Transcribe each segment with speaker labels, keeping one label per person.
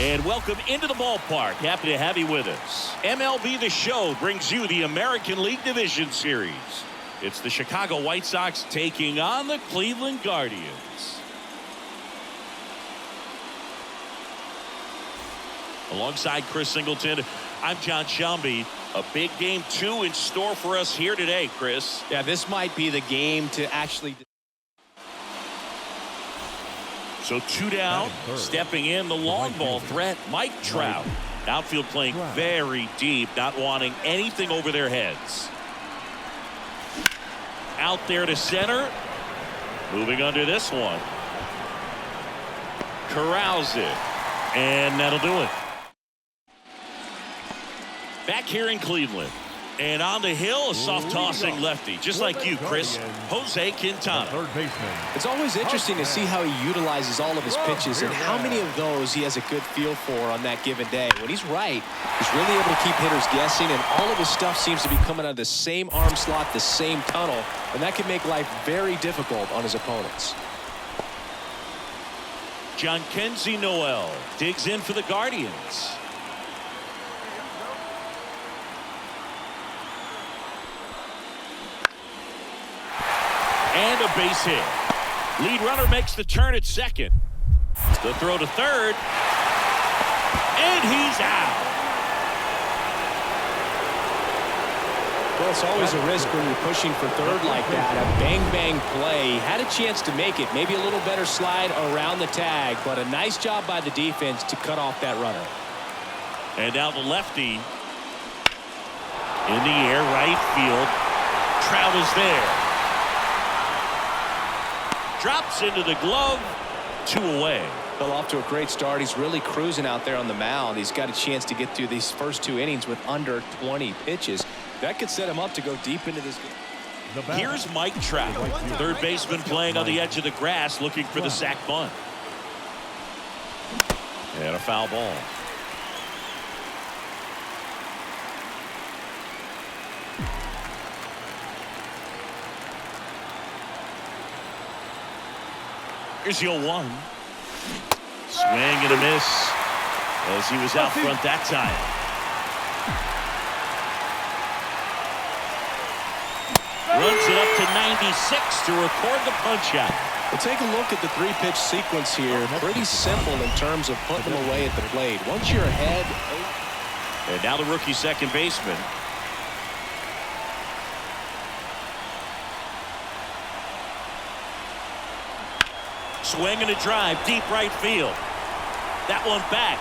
Speaker 1: And welcome into the ballpark. Happy to have you with us. MLB The Show brings you the American League Division Series. It's the Chicago White Sox taking on the Cleveland Guardians. Alongside Chris Singleton, I'm John Shelby. A big game 2 in store for us here today, Chris.
Speaker 2: Yeah, this might be the game to actually...
Speaker 1: So 2 down, stepping in the long ball threat, Mike Trout. Outfield playing very deep, not wanting anything over their heads. Out there to center. Moving under this one. Corrals it. And that'll do it. Back here in Cleveland. And on the hill, a soft tossing lefty. Just like you, Chris. Jose Quintana.
Speaker 3: Third baseman.
Speaker 2: It's always interesting to see how he utilizes all of his pitches and how many of those he has a good feel for on that given day. When he's right, he's really able to keep hitters guessing, and all of his stuff seems to be coming out of the same arm slot, the same tunnel, and that can make life very difficult on his opponents.
Speaker 1: Jhonkensy Noel digs in for the Guardians. And a base hit. Lead runner makes the turn at second. The throw to third. And he's out.
Speaker 2: Well, it's always a risk when you're pushing for third like that. A bang-bang play. Had a chance to make it. Maybe a little better slide around the tag, but a nice job by the defense to cut off that runner.
Speaker 1: And now the lefty. In the air, right field. Trout is there. Drops into the glove. 2 away.
Speaker 2: Well, off to a great start. He's really cruising out there on the mound. He's got a chance to get through these first 2 innings with under 20 pitches. That could set him up to go deep into this game.
Speaker 1: Here's Mike Trout, third baseman playing on the edge of the grass, looking for the sac bunt. And a foul ball. Here's the 0-1. Swing and a miss as he was out front that time. Runs it up to 96 to record the punch out.
Speaker 2: Well, take a look at the 3-pitch sequence here. Pretty simple in terms of putting them away at the plate. Once you're ahead.
Speaker 1: And now the rookie second baseman. Swing and a drive, deep right field. That one back.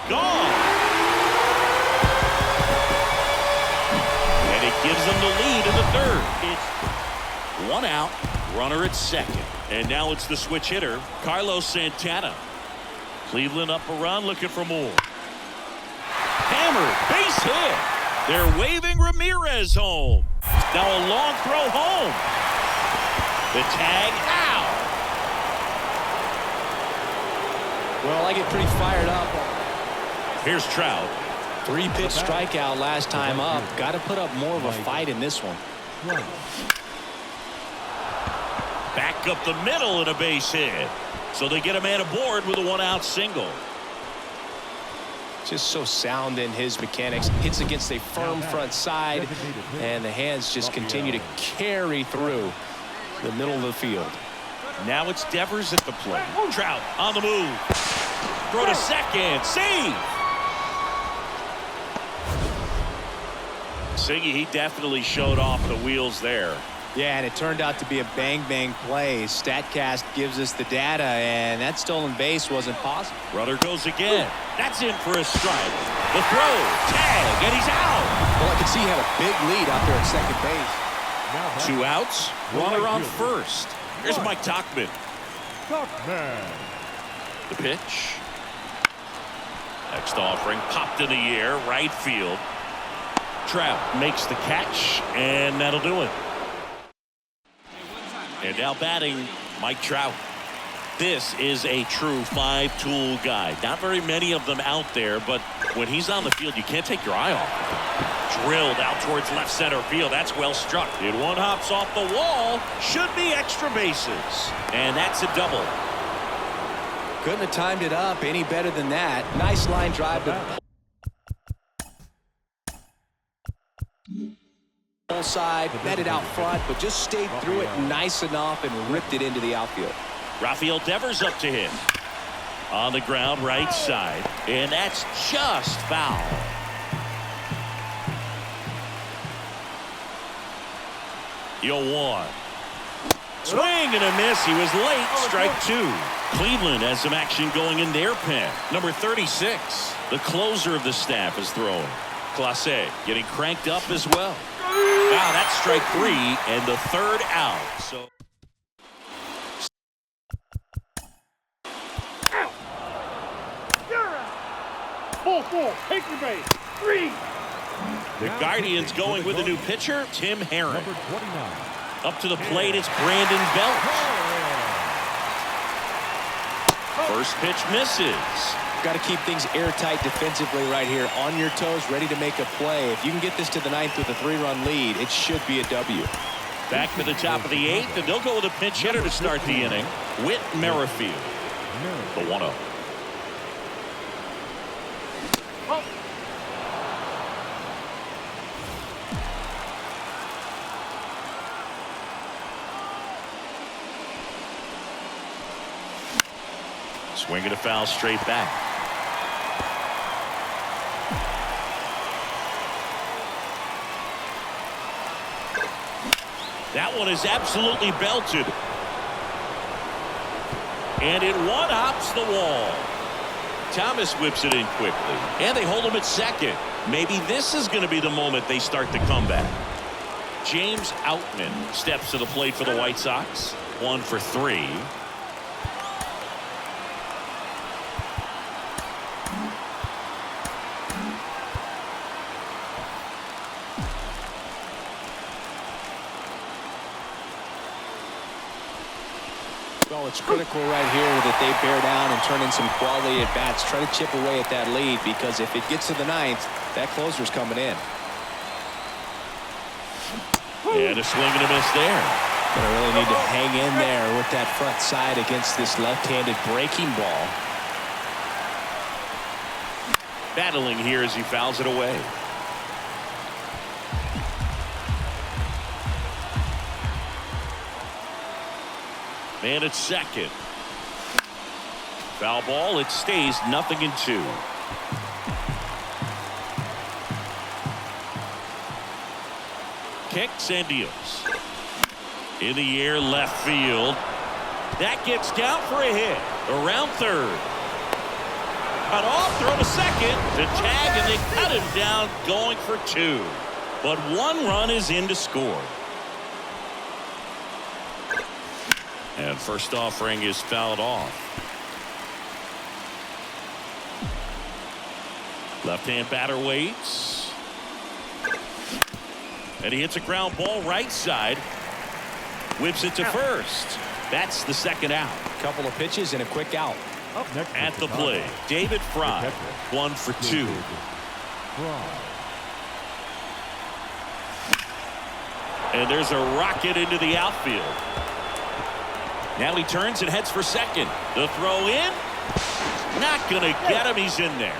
Speaker 1: Gone. And it gives them the lead in the third. It's 1 out, runner at second. And now it's the switch hitter, Carlos Santana. Cleveland up a run, looking for more. Hammered, base hit. They're waving Ramirez home. Now a long throw home. The tag out.
Speaker 2: Well, I get pretty fired up.
Speaker 1: Here's Trout.
Speaker 2: 3-pitch strikeout last time up. Got to put up more of a fight in this one.
Speaker 1: Back up the middle and a base hit. So they get a man aboard with a 1-out single.
Speaker 2: Just so sound in his mechanics. Hits against a firm front side, and the hands just continue to carry through the middle of the field.
Speaker 1: Now it's Devers at the plate. Trout on the move. Throw to second. Save. Siggy, he definitely showed off the wheels there.
Speaker 2: Yeah, and it turned out to be a bang-bang play. StatCast gives us the data, and that stolen base wasn't possible.
Speaker 1: Runner goes again. That's in for a strike. The throw, tag, and he's out.
Speaker 2: Well, I can see he had a big lead out there at second base.
Speaker 1: 2 outs, runner on first. Here's Mike Tauchman. The pitch. Next offering, popped in the air, right field. Trout makes the catch, and that'll do it. And now batting, Mike Trout. This is a true 5-tool guy. Not very many of them out there, but when he's on the field, you can't take your eye off him. Drilled out towards left center field. That's well struck. It one hops off the wall. Should be extra bases. And that's a double.
Speaker 2: Couldn't have timed it up any better than that. Nice line drive to the side, met it out front, but just stayed through it nice enough and ripped it into the outfield.
Speaker 1: Rafael Devers up to hit. On the ground, right side. And that's just foul. Yo, 1. Swing and a miss. He was late. Strike 2. Cleveland has some action going in their pen. Number 36. The closer of the staff is throwing. Clase getting cranked up as well. Wow, that's strike 3 and the third out. So.
Speaker 3: Full, take your base. 3.
Speaker 1: The Guardians going with a new pitcher, Tim Herron.
Speaker 3: Number 29.
Speaker 1: Up to the plate, it's Brandon Belt. First pitch misses.
Speaker 2: Got to keep things airtight defensively right here. On your toes, ready to make a play. If you can get this to the 9th with a 3-run lead, it should be a W.
Speaker 1: Back to the top of the 8th, and they'll go with a pinch hitter to start the inning. Whit Merrifield. The 1-0. Swinging a foul straight back. That one is absolutely belted. And it one-hops the wall. Thomas whips it in quickly. And they hold him at second. Maybe this is going to be the moment they start the comeback. James Outman steps to the plate for the White Sox. 1 for 3.
Speaker 2: Well, it's critical right here that they bear down and turn in some quality at bats. Try to chip away at that lead, because if it gets to the 9th, that closer's coming in.
Speaker 1: And a swing and a miss there.
Speaker 2: Gonna really need to hang in there with that front side against this left-handed breaking ball.
Speaker 1: Battling here as he fouls it away. Man at second. Foul ball. It stays 0-2. Kicks and deals. In the air, left field. That gets down for a hit. Around third. Cut off, throw to second. To tag, and they cut him down, going for 2. But 1 run is in to score. And first offering is fouled off. Left-hand batter waits. And he hits a ground ball right side. Whips it to first. That's the second out.
Speaker 2: Couple of pitches and a quick out.
Speaker 3: Up next
Speaker 1: At the plate, David Fry. 1 for 2. And there's a rocket into the outfield. Now he turns and heads for second. The throw in. Not going to get him. He's in there.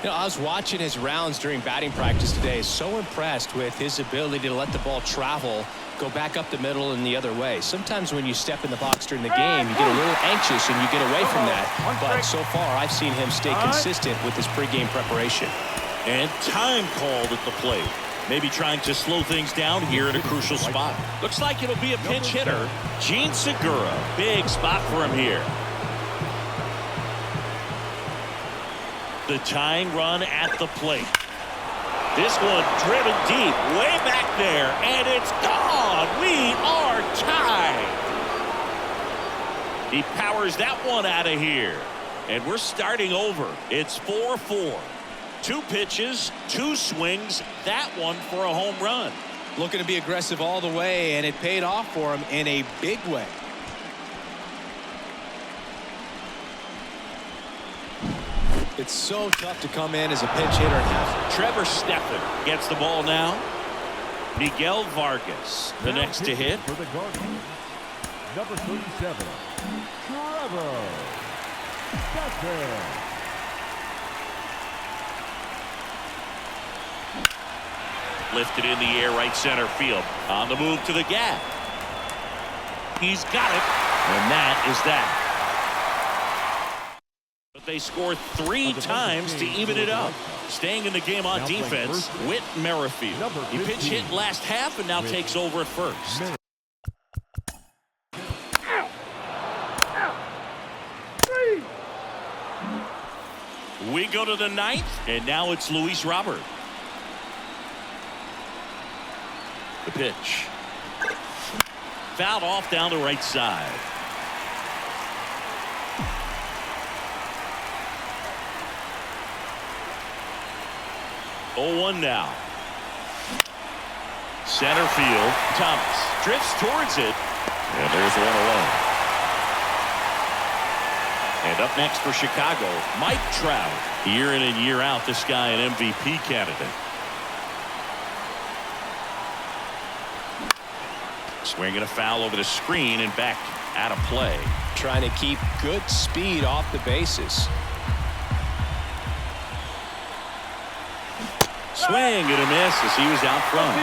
Speaker 2: You know, I was watching his rounds during batting practice today. So impressed with his ability to let the ball travel, go back up the middle and the other way. Sometimes when you step in the box during the game, you get a little anxious and you get away from that. But so far, I've seen him stay consistent with his pregame preparation.
Speaker 1: And time called at the plate. Maybe trying to slow things down here in a crucial spot. Looks like it'll be a pinch hitter. Gene Segura. Big spot for him here. The tying run at the plate. This one driven deep, way back there, and it's gone. We are tied. He powers that one out of here. And we're starting over. It's 4-4. 2 pitches, 2 swings, that one for a home run.
Speaker 2: Looking to be aggressive all the way, and it paid off for him in a big way. It's so tough to come in as a pinch hitter and have.
Speaker 1: Trevor Steffen gets the ball now. Miguel Vargas, the next to hit.
Speaker 3: For the Guardians, number 37, Trevor
Speaker 1: Lifted in the air, right center field. On the move to the gap. He's got it, and that is that. But they score 3 times to even it up. Staying in the game on defense, Whit Merrifield. He pinch hit last half and now takes over at first. We go to the 9th, and now it's Luis Robert. The pitch. Fouled off down the right side. Oh, 1 now. Center field. Thomas drifts towards it. And there's 1 away. And up next for Chicago, Mike Trout. Year in and year out, this guy an MVP candidate. Swinging a foul over the screen and back out of play.
Speaker 2: Trying to keep good speed off the bases.
Speaker 1: Swing and a miss as he was out front.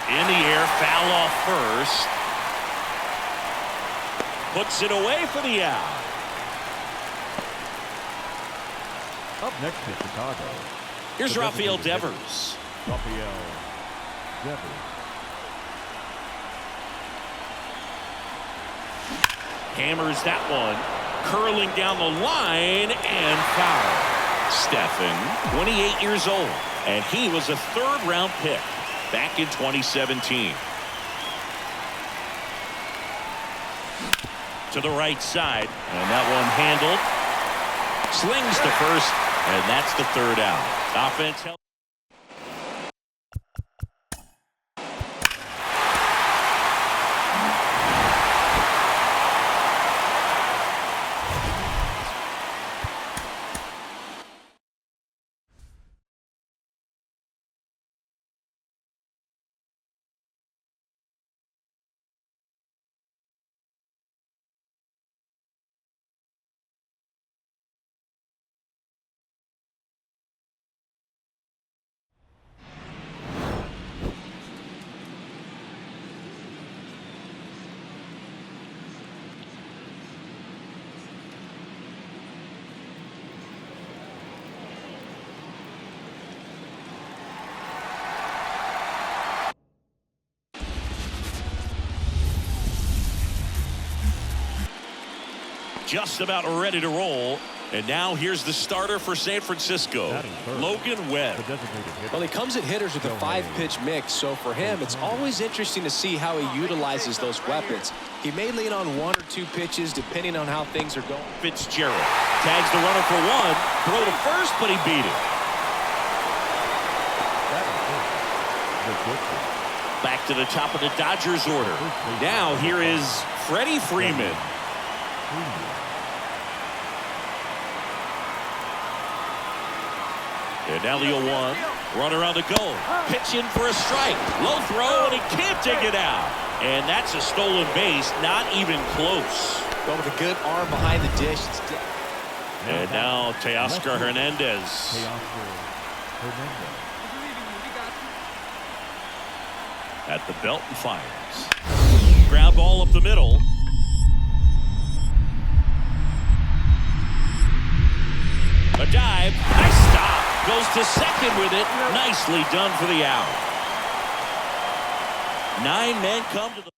Speaker 1: In the air, foul off first. Puts it away for the out.
Speaker 4: Up next to Chicago.
Speaker 1: Here's Rafael Devers.
Speaker 4: Rafael Devers.
Speaker 1: Hammers that one. Curling down the line and foul. Stephan, 28 years old. And he was a 3rd-round pick back in 2017. To the right side. And that one handled. Slings to first. And that's the 3rd out. Offense help. Just about ready to roll. And now here's the starter for San Francisco, Logan Webb.
Speaker 2: Well, he comes at hitters with a 5-pitch mix, so for him, it's always interesting to see how he utilizes those weapons. He may lean on 1 or 2 pitches depending on how things are going.
Speaker 1: Fitzgerald tags the runner for 1. Throw to first, but he beat it. Back to the top of the Dodgers order. Now here is Freddie Freeman. And now the 0-1. Runner on the go. Pitch in for a strike. Low throw, and he can't take it out. And that's a stolen base. Not even close.
Speaker 2: Well, with a good arm behind the dish.
Speaker 1: And now Teoscar Hernandez. At the belt and fires. Ground ball up the middle. A dive. Nice stop. Goes to second with it. Nicely done for the out. 9 men come to the.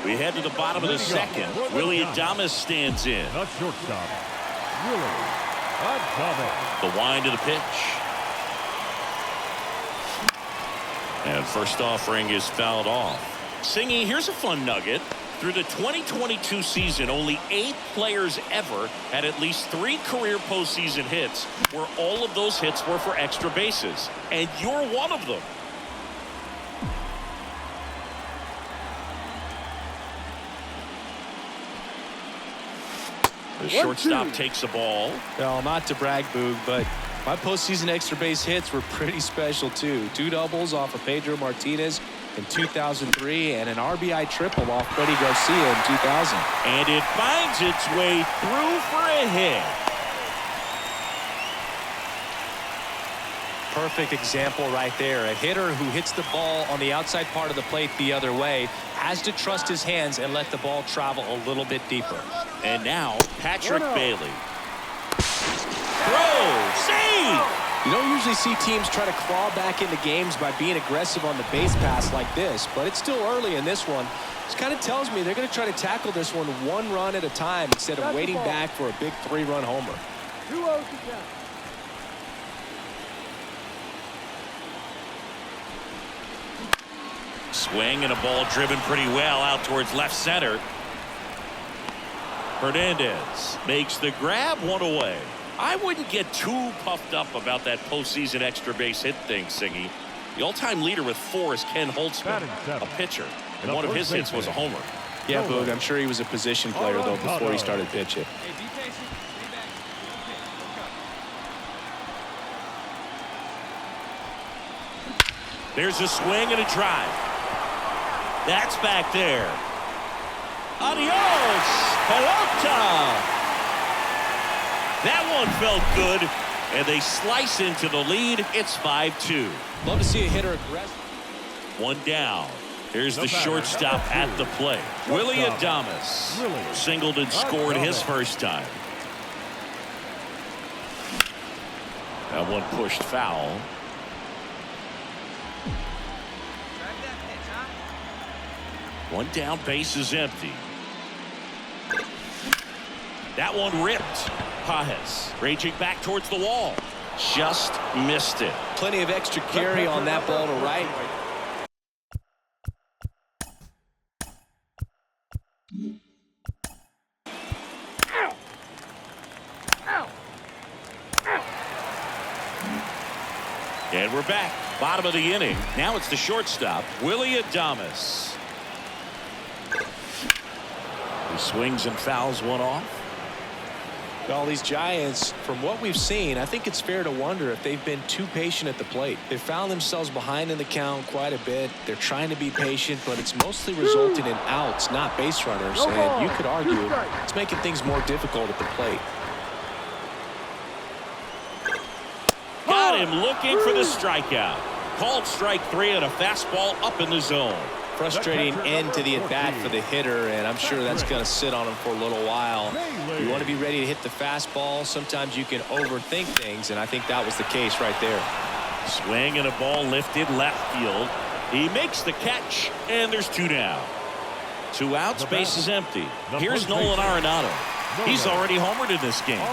Speaker 1: We head to the bottom of the second. Willie Adames stands in.
Speaker 4: The shortstop, Willie Adames.
Speaker 1: The wind of the pitch. And first offering is fouled off. Singy, here's a fun nugget. Through the 2022 season, only 8 players ever had at least 3 career postseason hits, where all of those hits were for extra bases. And you're one of them. The shortstop takes the ball.
Speaker 2: Well, not to brag, Boog, but My postseason extra base hits were pretty special, too. 2 doubles off of Pedro Martinez in 2003 and an RBI triple off Freddie Garcia in 2000.
Speaker 1: And it finds its way through for a hit.
Speaker 2: Perfect example right there. A hitter who hits the ball on the outside part of the plate the other way has to trust his hands and let the ball travel a little bit deeper.
Speaker 1: And now Patrick Bailey. Throw, save!
Speaker 2: You don't usually see teams try to claw back into games by being aggressive on the base pass like this, but it's still early in this one. This kind of tells me they're going to try to tackle this one 1 run at a time instead of waiting back for a big 3-run homer.
Speaker 3: 2-0 to Jeff.
Speaker 1: Swing and a ball driven pretty well out towards left center. Hernandez makes the grab, 1 away. I wouldn't get too puffed up about that postseason extra base hit thing, Siggy. The all-time leader with 4 is Ken Holtzman, a pitcher, and one of his hits was a homer.
Speaker 2: Yeah, Boog, I'm sure he was a position player, though, before he started pitching.
Speaker 1: There's a swing and a drive. That's back there. Adios, pelota. That one felt good, and they slice into the lead. It's 5-2.
Speaker 2: Love to see a hitter aggressive.
Speaker 1: 1 down. Here's the shortstop at the plate. Willie Adames singled and scored his first time. That one pushed foul. One down, base is empty. That one ripped. Pajes raging back towards the wall. Just missed it.
Speaker 2: Plenty of extra carry on that ball to right.
Speaker 1: And we're back. Bottom of the inning. Now it's the shortstop, Willie Adames. He swings and fouls one off.
Speaker 2: Well, these Giants, from what we've seen, I think it's fair to wonder if they've been too patient at the plate. They've found themselves behind in the count quite a bit. They're trying to be patient, but it's mostly resulting in outs, not base runners. And you could argue it's making things more difficult at the plate.
Speaker 1: Got him looking for the strikeout. Called strike 3 and a fastball up in the zone.
Speaker 2: Frustrating end to the at-bat for the hitter, and I'm sure that's going to sit on him for a little while. You want to be ready to hit the fastball. Sometimes you can overthink things, and I think that was the case right there.
Speaker 1: Swing and a ball lifted left field. He makes the catch, and there's 2 down. 2 outs, base is empty. Here's Nolan Arenado. He's already homered in this game.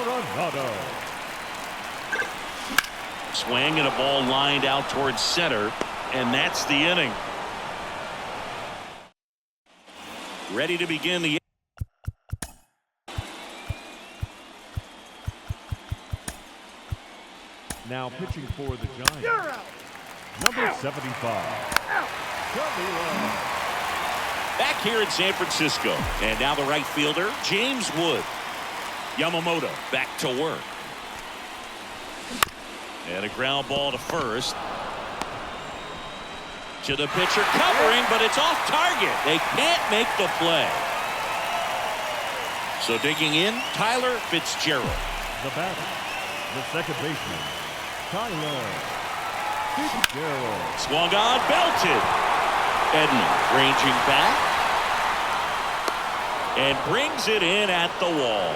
Speaker 1: Swing and a ball lined out towards center, and that's the inning. Ready to begin the
Speaker 4: Now pitching for the Giants, number 75.
Speaker 1: back here in San Francisco. And now the right fielder, James Wood. Yamamoto back to work. And a ground ball to first. To the pitcher covering, but it's off target. They can't make the play. So digging in, Tyler Fitzgerald.
Speaker 4: The batter, the second baseman, Tyler Fitzgerald.
Speaker 1: Swung on, belted. Edman ranging back. And brings it in at the wall.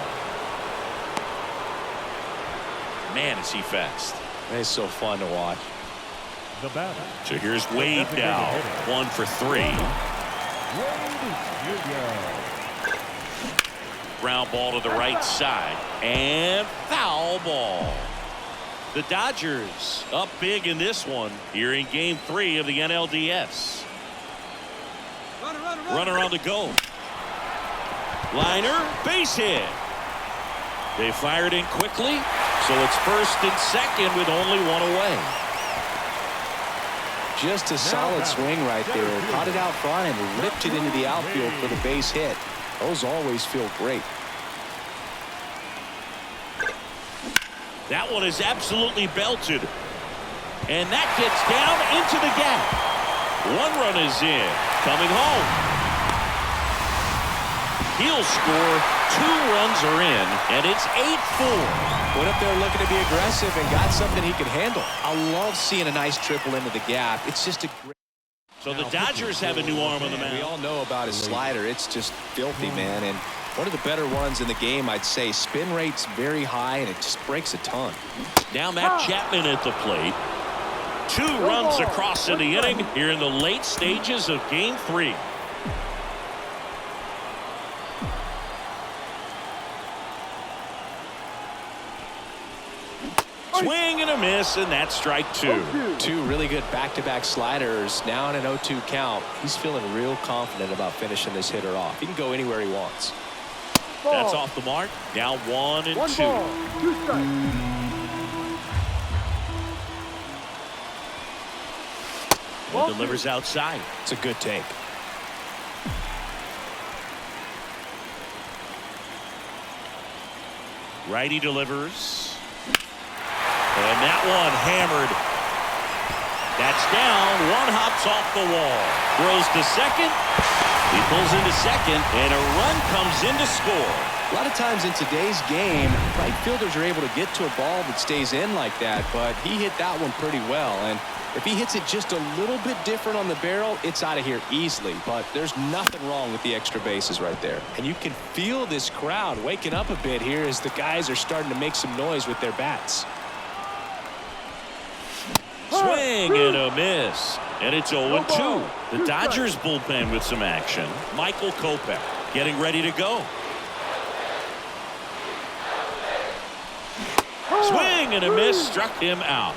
Speaker 1: Man, is he fast.
Speaker 2: It's so fun to watch.
Speaker 4: The batter.
Speaker 1: So here's Wade now, 1 for 3.
Speaker 4: Wade Jr.
Speaker 1: Ground ball to the right side, and foul ball. The Dodgers up big in this one here in game 3 of the NLDS. Runner on the go. Liner, base hit. They fired in quickly, so it's first and second with only 1 away.
Speaker 2: Just a solid swing right there. Caught it out front and ripped it into the outfield for the base hit. Those always feel great.
Speaker 1: That one is absolutely belted. And that gets down into the gap. One run is in. Coming home. He'll score. 2 runs are in, and it's 8-4.
Speaker 2: Went up there looking to be aggressive and got something he could handle. I love seeing a nice triple into the gap. It's just a great...
Speaker 1: So the Dodgers have a new arm on the mound.
Speaker 2: We all know about his slider. It's just filthy, man. And one of the better ones in the game, I'd say. Spin rate's very high, and it just breaks a ton.
Speaker 1: Now Matt Chapman at the plate. 2 runs across in the inning here in the late stages of Game 3. Swing and a miss, and that's strike 2.
Speaker 2: 2 really good back-to-back sliders. Now in an 0-2 count. He's feeling real confident about finishing this hitter off. He can go anywhere he wants.
Speaker 1: That's off the mark. Now 1 and 2.
Speaker 3: 2 strikes.
Speaker 1: He delivers outside.
Speaker 2: It's a good take.
Speaker 1: Righty delivers. And that one hammered. That's down. One hops off the wall. Throws to second. He pulls into second, and a run comes in to score.
Speaker 2: A lot of times in today's game, right fielders are able to get to a ball that stays in like that, but he hit that one pretty well. And if he hits it just a little bit different on the barrel, it's out of here easily. But there's nothing wrong with the extra bases right there. And you can feel this crowd waking up a bit here as the guys are starting to make some noise with their bats.
Speaker 1: Swing and a miss. And it's 0-2. The Dodgers bullpen with some action. Michael Kopech getting ready to go. Swing and a miss. Struck him out.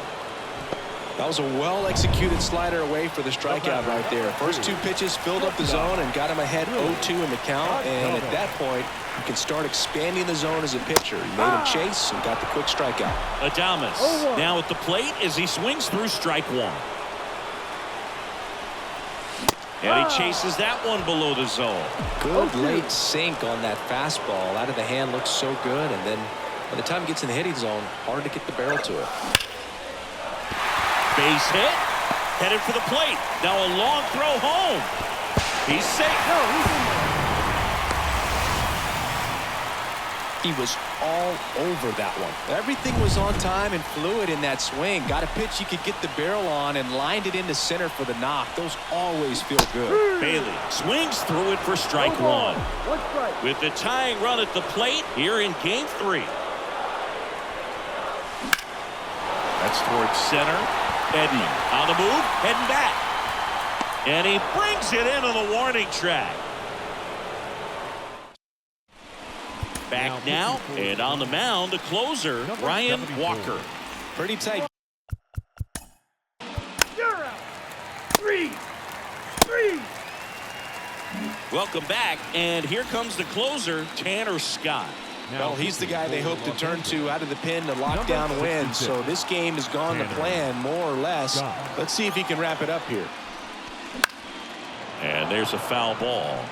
Speaker 2: That was a well-executed slider away for the strikeout right there. First 2 pitches filled up the zone and got him ahead 0-2 in the count. And at that point, you can start expanding the zone as a pitcher. He made him chase and got the quick strikeout.
Speaker 1: Adames now at the plate as he swings through strike 1. And he chases that one below the zone.
Speaker 2: Good late sink on that fastball. Out of the hand looks so good. And then by the time it gets in the hitting zone, hard to get the barrel to it.
Speaker 1: Base hit. Headed for the plate. Now a long throw home. He's safe.
Speaker 2: He was all over that one. Everything was on time and fluid in that swing. Got a pitch you could get the barrel on and lined it into center for the knock. Those always feel good.
Speaker 1: Bailey swings through it for strike 1.
Speaker 3: 1 strike.
Speaker 1: With the tying run at the plate here in Game 3. That's towards center. Edman on the move, heading back. And he brings it in on the warning track. Back now, and on the mound, the closer, Ryan Walker.
Speaker 2: Pretty tight.
Speaker 3: You're out. 3.
Speaker 1: Welcome back, and here comes the closer, Tanner Scott.
Speaker 2: Well, he's the guy they hope to turn to out of the pen to lock down wins. So this game has gone to plan, more or less. Let's see if he can wrap it up here.
Speaker 1: And there's a foul ball.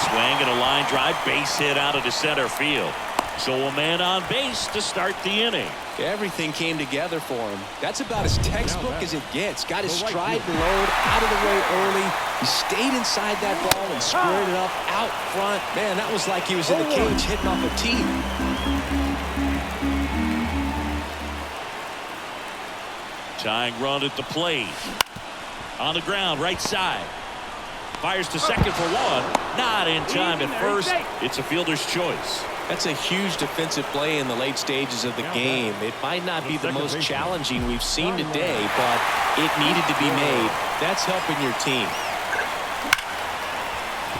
Speaker 1: Swing and a line drive, base hit out of the center field. So a man on base to start the inning.
Speaker 2: Everything came together for him. That's about as textbook as it gets. Got his stride and load out of the way early. He stayed inside that ball and squared it up out front. Man, that was like he was in the cage hitting off a tee.
Speaker 1: Tying run at the plate. On the ground, right side. Fires to second for 1. Not in time at first. It's a fielder's choice.
Speaker 2: That's a huge defensive play in the late stages of the game. It might not be the most challenging we've seen today, but it needed to be made. That's helping your team.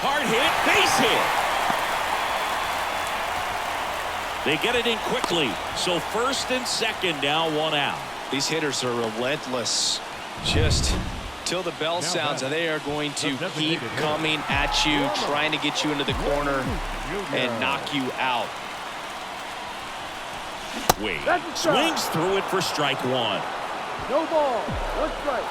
Speaker 1: Hard hit, base hit. They get it in quickly. So first and second, now 1 out.
Speaker 2: These hitters are relentless. Just till the bell sounds, and they are going to keep coming at you, trying to get you into the corner and knock you out.
Speaker 1: Wade swings through it for strike 1.
Speaker 3: No ball. 1 strike.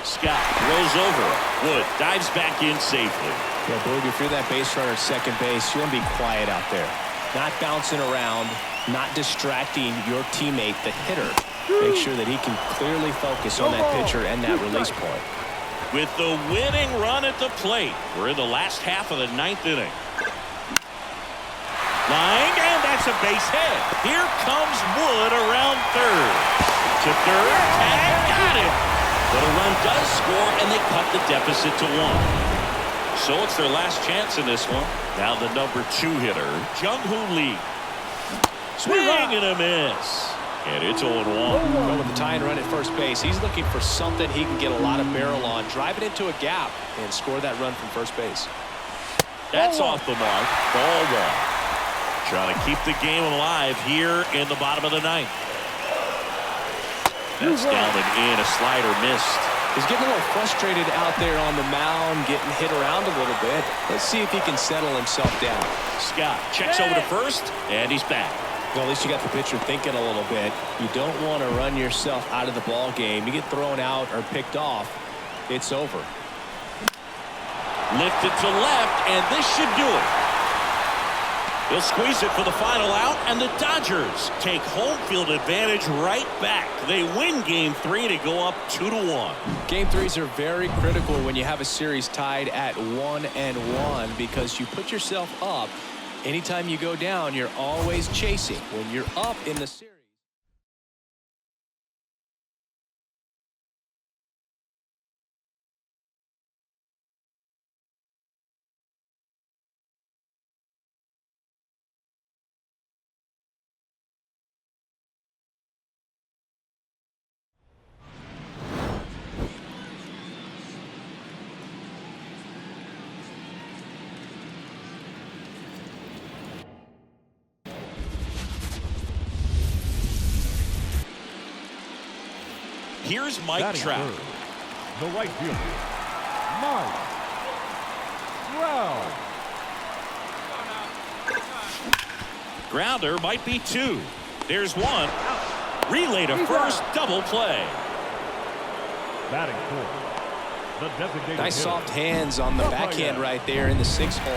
Speaker 1: Scott throws over. Wood dives back in safely.
Speaker 2: Yeah, Boog, if you're that base runner at second base, you want to be quiet out there. Not bouncing around, not distracting your teammate, the hitter. Make sure that he can clearly focus on that pitcher and that release point.
Speaker 1: With the winning run at the plate, we're in the last half of the 9th inning. Line, and that's a base hit. Here comes Wood around third. To third, and got it. But a run does score, and they cut the deficit to 1. So it's their last chance in this one. Now the number 2 hitter, Jung-Hoo Lee. Swing and a miss. And it's 0-1.
Speaker 2: Well, with the tying run at first base, he's looking for something he can get a lot of barrel on, drive it into a gap, and score that run from first base.
Speaker 1: That's off the mark. Ball 1. Trying to keep the game alive here in the bottom of the 9th. That's down and in. A slider missed.
Speaker 2: He's getting a little frustrated out there on the mound, getting hit around a little bit. Let's see if he can settle himself down.
Speaker 1: Scott checks over to first, and he's back.
Speaker 2: Well, at least you got the pitcher thinking a little bit. You don't want to run yourself out of the ball game. You get thrown out or picked off, it's over.
Speaker 1: Lifted to left, and this should do it. He'll squeeze it for the final out, and the Dodgers take home field advantage right back. They win Game 3 to go up 2-1.
Speaker 2: Game 3s are very critical when you have a series tied at 1-1 because you put yourself up. Anytime you go down, you're always chasing. When you're up in the series.
Speaker 1: Here's Mike
Speaker 4: Batting
Speaker 1: Trout.
Speaker 4: third, the right fielder, Mike Trout.
Speaker 1: Grounder might be 2. There's 1. Relay to first, double play.
Speaker 4: Batting fourth, the designated
Speaker 2: Nice
Speaker 4: hitter,
Speaker 2: soft hands on the backhand right there in the 6 hole.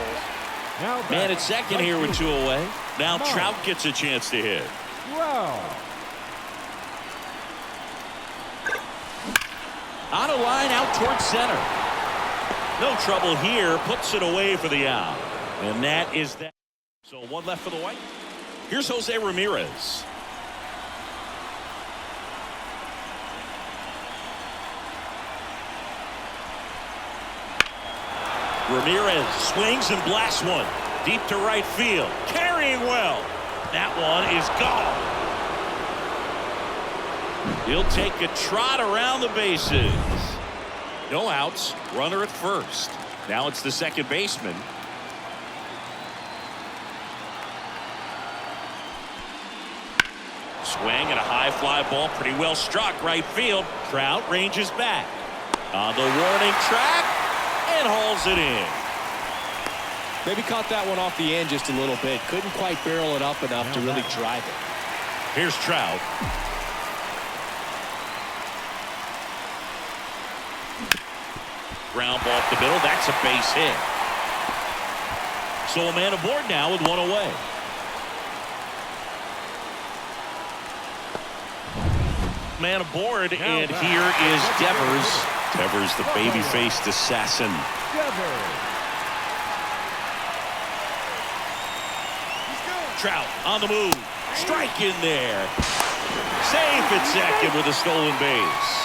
Speaker 4: now
Speaker 1: Man
Speaker 4: batting
Speaker 1: at second
Speaker 4: right
Speaker 1: here with 2
Speaker 4: fielder,
Speaker 1: away. Now
Speaker 4: Mike
Speaker 1: Trout gets a chance to hit.
Speaker 4: Trout.
Speaker 1: On a line out towards center. No trouble here. Puts it away for the out. And that is that. So 1 left for the White. Here's Jose Ramirez. Ramirez swings and blasts one. Deep to right field. Carrying well. That one is gone. He'll take a trot around the bases. No outs. Runner at first. Now it's the second baseman. Swing and a high fly ball. Pretty well struck right field. Trout ranges back. On the warning track. And hauls it in.
Speaker 2: Maybe caught that one off the end just a little bit. Couldn't quite barrel it up enough to really drive it.
Speaker 1: Here's Trout. Ground ball up the middle. That's a base hit. So a man aboard now with 1 away. Man aboard, and here is Devers. Devers, the baby-faced assassin. Trout on the move. Strike in there. Safe at second with a stolen base.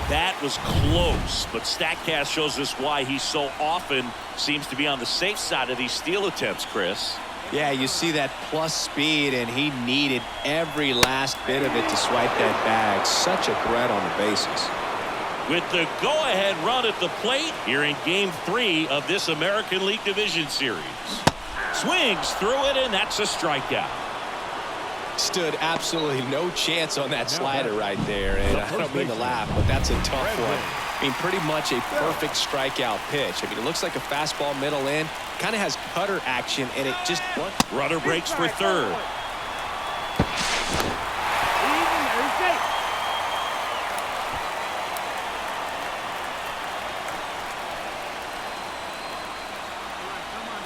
Speaker 1: That was close, but StatCast shows us why he so often seems to be on the safe side of these steal attempts, Chris.
Speaker 2: Yeah, you see that plus speed, and he needed every last bit of it to swipe that bag. Such a threat on the bases.
Speaker 1: With the go-ahead run at the plate here in Game 3 of this American League Division Series. Swings through it, and that's a strikeout.
Speaker 2: Stood absolutely no chance on that slider right there, and I don't mean to laugh, but that's a tough one. I mean, pretty much a perfect strikeout pitch. I mean, it looks like a fastball middle in, kind of has cutter action, and it just...
Speaker 1: Runner breaks for third.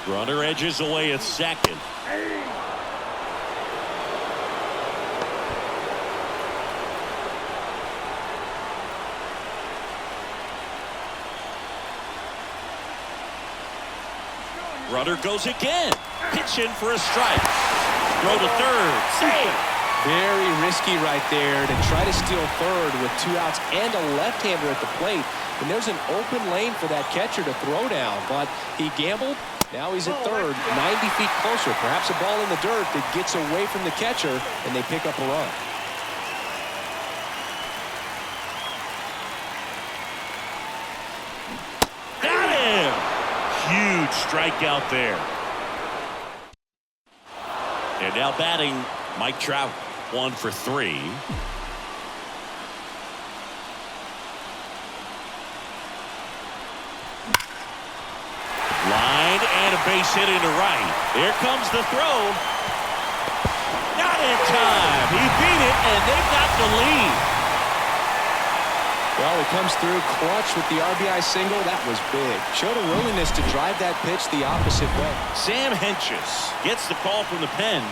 Speaker 1: Runner edges away at second. Runner goes again. Pitch in for a strike. Throw to third. Save.
Speaker 2: Very risky right there to try to steal third with 2 outs and a left-hander at the plate. And there's an open lane for that catcher to throw down. But he gambled. Now he's at third, 90 feet closer. Perhaps a ball in the dirt that gets away from the catcher, and they pick up a run.
Speaker 1: Got him! Huge strikeout there. And now batting, Mike Trout, 1 for 3. Line and a base hit into right. Here comes the throw. Not in time. He beat it, and they've got the lead.
Speaker 2: Well, he comes through clutch with the RBI single. That was big. Showed a willingness to drive that pitch the opposite way.
Speaker 1: Sam Hentges gets the call from the pen.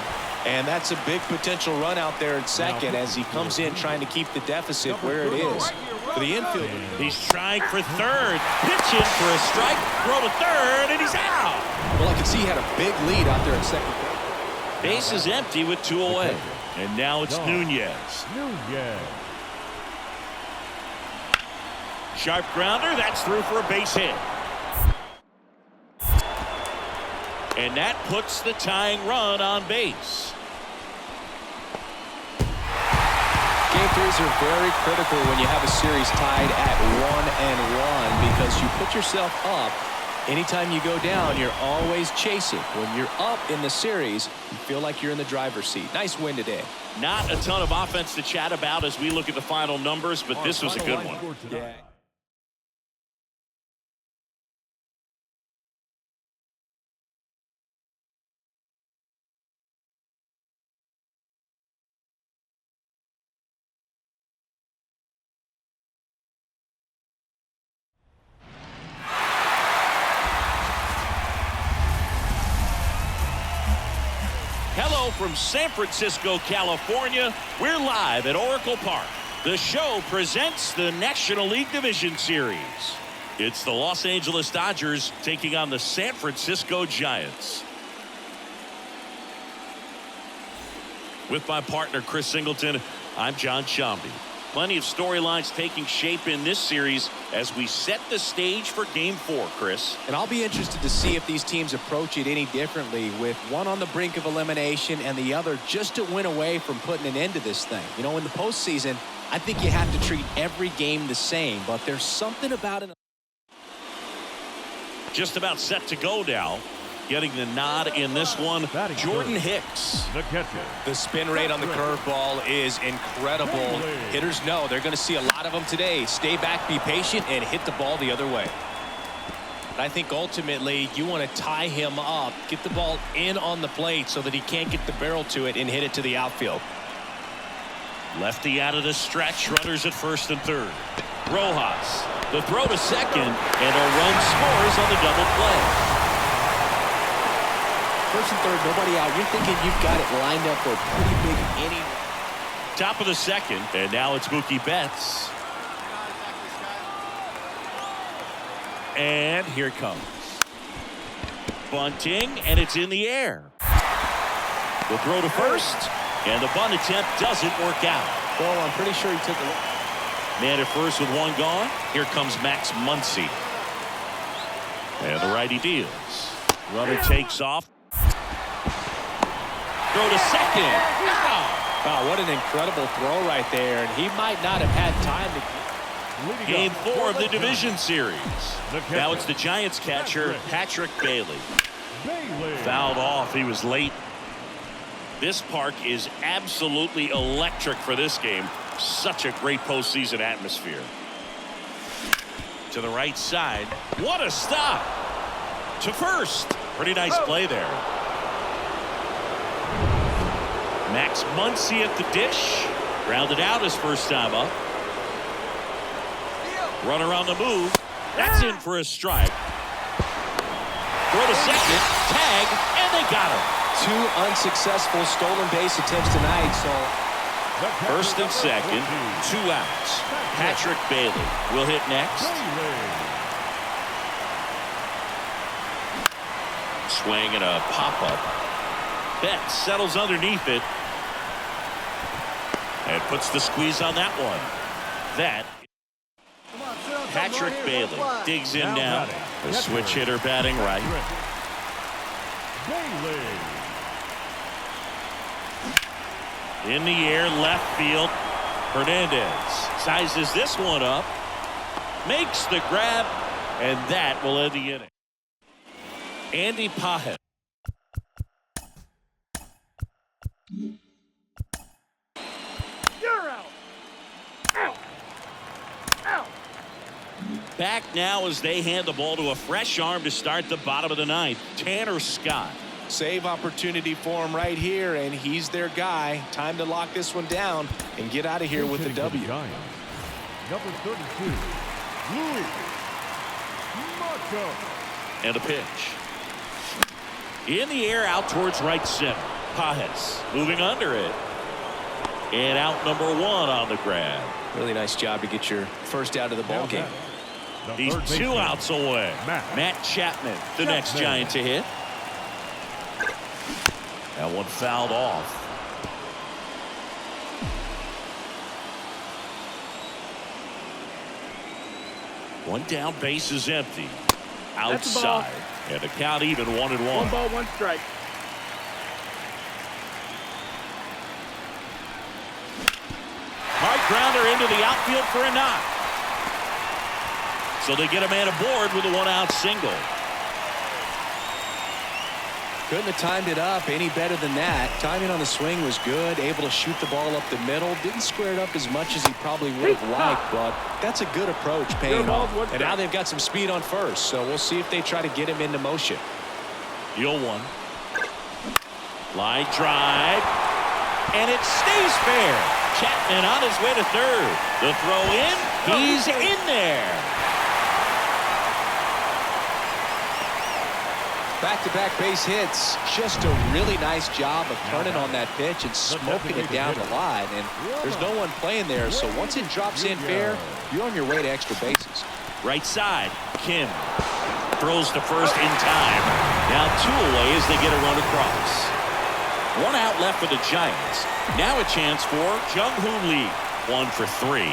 Speaker 2: And that's a big potential run out there at second as he comes in trying to keep the deficit where it is. For the infield,
Speaker 1: he's trying for third. Pitch in for a strike. Throw to third, and he's out.
Speaker 2: Well, I can see he had a big lead out there at second.
Speaker 1: Base is empty with 2 away. And now it's Nunez. Sharp grounder. That's through for a base hit. And that puts the tying run on base.
Speaker 2: Game threes are very critical when you have a series tied at 1-1 because you put yourself up. Anytime you go down, you're always chasing. When you're up in the series, you feel like you're in the driver's seat. Nice win today.
Speaker 1: Not a ton of offense to chat about as we look at the final numbers, but this was a good one.
Speaker 2: Yeah.
Speaker 1: Hello from San Francisco, California. We're live at Oracle Park. The show presents the National League Division Series. It's the Los Angeles Dodgers taking on the San Francisco Giants. With my partner, Chris Singleton, I'm John Shambi. Plenty of storylines taking shape in this series as we set the stage for Game 4, Chris.
Speaker 2: And I'll be interested to see if these teams approach it any differently, with one on the brink of elimination and the other just to win away from putting an end to this thing. You know, in the postseason, I think you have to treat every game the same, but there's something about it.
Speaker 1: Just about set to go now. Getting the nod in this one, Jordan Hicks.
Speaker 2: The spin rate on the curveball is incredible. Hitters know they're going to see a lot of them today. Stay back, be patient, and hit the ball the other way. I think ultimately you want to tie him up, get the ball in on the plate so that he can't get the barrel to it and hit it to the outfield.
Speaker 1: Lefty out of the stretch, runners at first and third. Rojas, the throw to second, and a run scores on the double play.
Speaker 2: First and third, nobody out. You're thinking you've got it lined up for a pretty big inning.
Speaker 1: Top of the second, and now it's Mookie Betts. And here it comes. Bunting, and it's in the air. The throw to first, and the bunt attempt doesn't work out.
Speaker 2: Well, I'm pretty sure he took a look.
Speaker 1: Man at first with one gone. Here comes Max Muncy. And the righty deals. Runner takes off. Throw to second.
Speaker 2: Wow, what an incredible throw right there. And he might not have had time to.
Speaker 1: Game 4 of the division series. Now it's the Giants catcher, Patrick Bailey. Fouled off. He was late. This park is absolutely electric for this game. Such a great postseason atmosphere. To the right side. What a stop. To first. Pretty nice play there. Max Muncy at the dish. Grounded out his first time up. Runner on the move. That's in for a strike. throw to second, tag, and they got him.
Speaker 2: 2 unsuccessful stolen base attempts tonight, so
Speaker 1: First and second, 2 outs. Patrick Bailey will hit next. Swing and a pop-up. Betts settles underneath it and puts the squeeze on that one. That Patrick Bailey digs in now. The switch hitter batting right. In the air, left field. Hernandez sizes this one up, makes the grab, and that will end the inning. Andy Pahet.
Speaker 3: You're out. Out. Out.
Speaker 1: Back now as they hand the ball to a fresh arm to start the bottom of the ninth. Tanner Scott.
Speaker 2: save opportunity for him right here, and he's their guy. Time to lock this one down and get out of here with the W.
Speaker 4: Giants, number 32, Louis Marco.
Speaker 1: And a pitch. In the air, out towards right center. Pajes moving under it. And out number one on the grab.
Speaker 2: Really nice job to get your first out of the ball game.
Speaker 1: He's 2 outs away. Matt Chapman, the next Giant to hit. That one fouled off. One down, base is empty. Outside. And the count even 1-1.
Speaker 3: 1 ball, 1 strike.
Speaker 1: Hard grounder into the outfield for a knock. So they get a man aboard with a 1-out single.
Speaker 2: Couldn't have timed it up any better than that. Timing on the swing was good. Able to shoot the ball up the middle. Didn't square it up as much as he probably would have liked, but that's a good approach paying off. And now they've got some speed on first, so we'll see if they try to get him into motion.
Speaker 1: 0-1. Line drive. And it stays fair. Chapman on his way to third. The throw in. He's in there.
Speaker 2: Back-to-back base hits. Just a really nice job of turning on that pitch and smoking it down the line. And there's no one playing there, so once it drops in fair, you're on your way to extra bases.
Speaker 1: Right side. Kim throws to first in time. Now 2 away as they get a run across. 1 out left for the Giants. Now a chance for Jung-Hoo Lee. 1 for 3.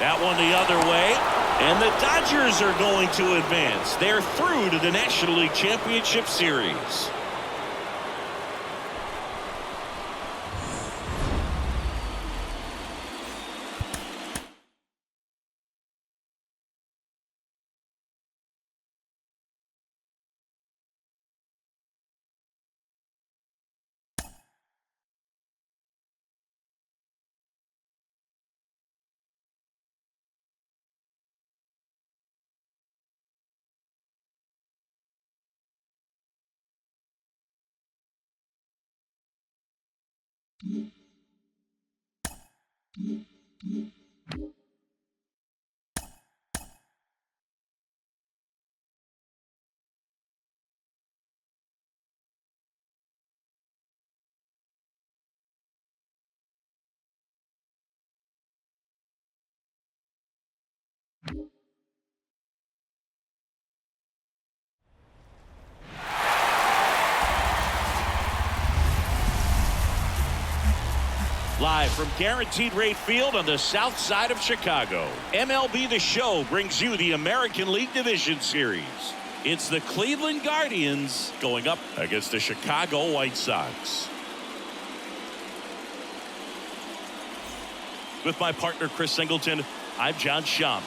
Speaker 1: That one the other way. And the Dodgers are going to advance. They're through to the National League Championship Series. Live from Guaranteed Rate Field on the south side of Chicago, MLB The Show brings you the American League Division Series. It's the Cleveland Guardians going up against the Chicago White Sox. With my partner Chris Singleton, I'm John Schaum.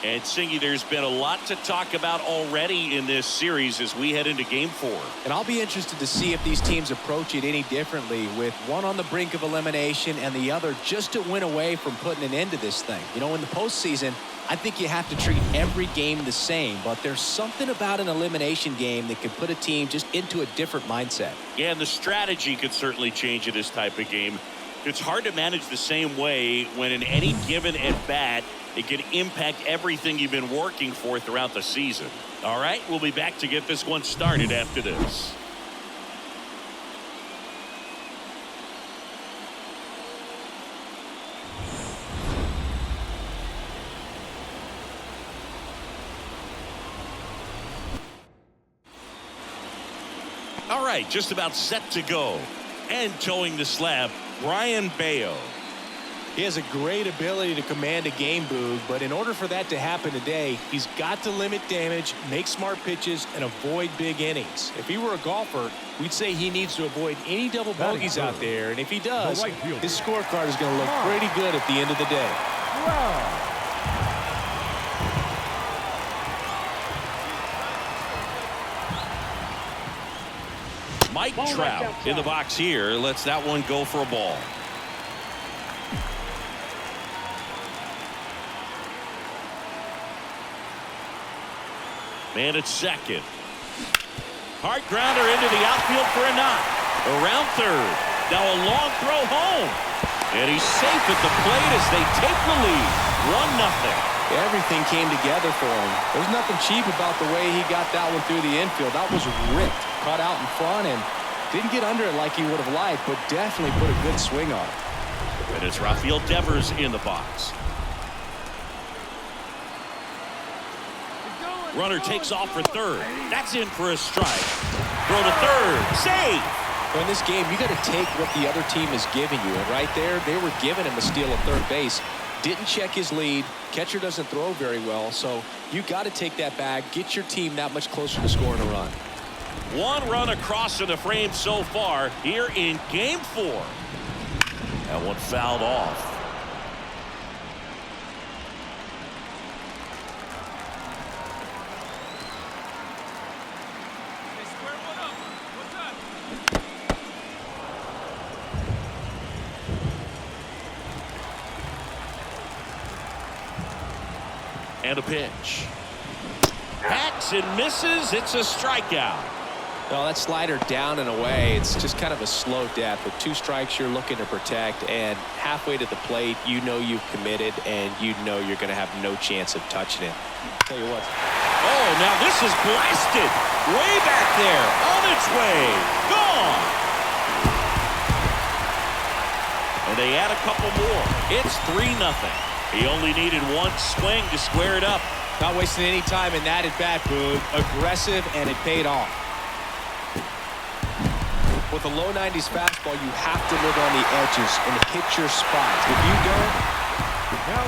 Speaker 1: And Singy, there's been a lot to talk about already in this series as we head into Game 4.
Speaker 2: And I'll be interested to see if these teams approach it any differently, with one on the brink of elimination and the other just a win away from putting an end to this thing. You know, in the postseason, I think you have to treat every game the same, but there's something about an elimination game that can put a team just into a different mindset.
Speaker 1: Yeah, and the strategy could certainly change in this type of game. It's hard to manage the same way when in any given at bat, it can impact everything you've been working for throughout the season. All right, we'll be back to get this one started after this. All right, just about set to go. And towing the slab, Brian Bayo.
Speaker 2: He has a great ability to command a game, Boog, but in order for that to happen today, he's got to limit damage, make smart pitches, and avoid big innings. If he were a golfer, we'd say he needs to avoid any double bogeys out there, and if he does, his scorecard is going to look pretty good at the end of the day.
Speaker 1: Mike Trout in the box here lets that one go for a ball. Man at second. Hard grounder into the outfield for a knock. Around third. Now a long throw home. And he's safe at the plate as they take the lead. 1-0.
Speaker 2: Everything came together for him. There's nothing cheap about the way he got that one through the infield. That was ripped. Caught out in front and didn't get under it like he would have liked, but definitely put a good swing on it.
Speaker 1: And it's Rafael Devers in the box. Runner takes off for third. That's in for a strike. Throw to third. Save.
Speaker 2: In this game, you got to take what the other team is giving you. And right there, they were giving him a steal at third base. Didn't check his lead. Catcher doesn't throw very well. So you got to take that bag. Get your team that much closer to scoring a run.
Speaker 1: One run across to the frame so far here in game 4. That one fouled off. And a pitch. Hacks and misses. It's a strikeout.
Speaker 2: Well, that slider down and away, it's just kind of a slow death. With 2 strikes, you're looking to protect, and halfway to the plate, you know you've committed, and you know you're going to have no chance of touching it. Tell you what.
Speaker 1: Oh, now this is blasted. Way back there. On its way. Gone. And they add a couple more. It's 3-0. He only needed one swing to square it up.
Speaker 2: Not wasting any time in that at bat, Boog. Aggressive, and it paid off. With a low 90s fastball, you have to live on the edges and hit your spots. If you don't,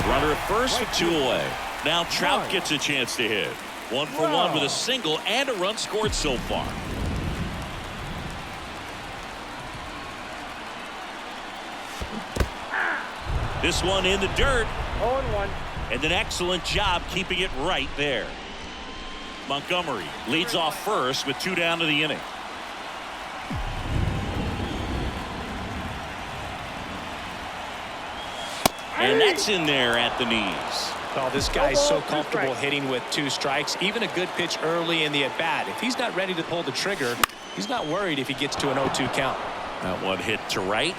Speaker 1: runner at first with 2 away. Now Trout gets a chance to hit. 1 for 1 with a single and a run scored so far. This one in the dirt.
Speaker 3: 0-1.
Speaker 1: And an excellent job keeping it right there. Montgomery leads off first with 2 down to the inning. And that's in there at the knees.
Speaker 2: Oh, this guy's so comfortable hitting with 2 strikes. Even a good pitch early in the at-bat. If he's not ready to pull the trigger, he's not worried if he gets to an 0-2 count.
Speaker 1: That one hit to right.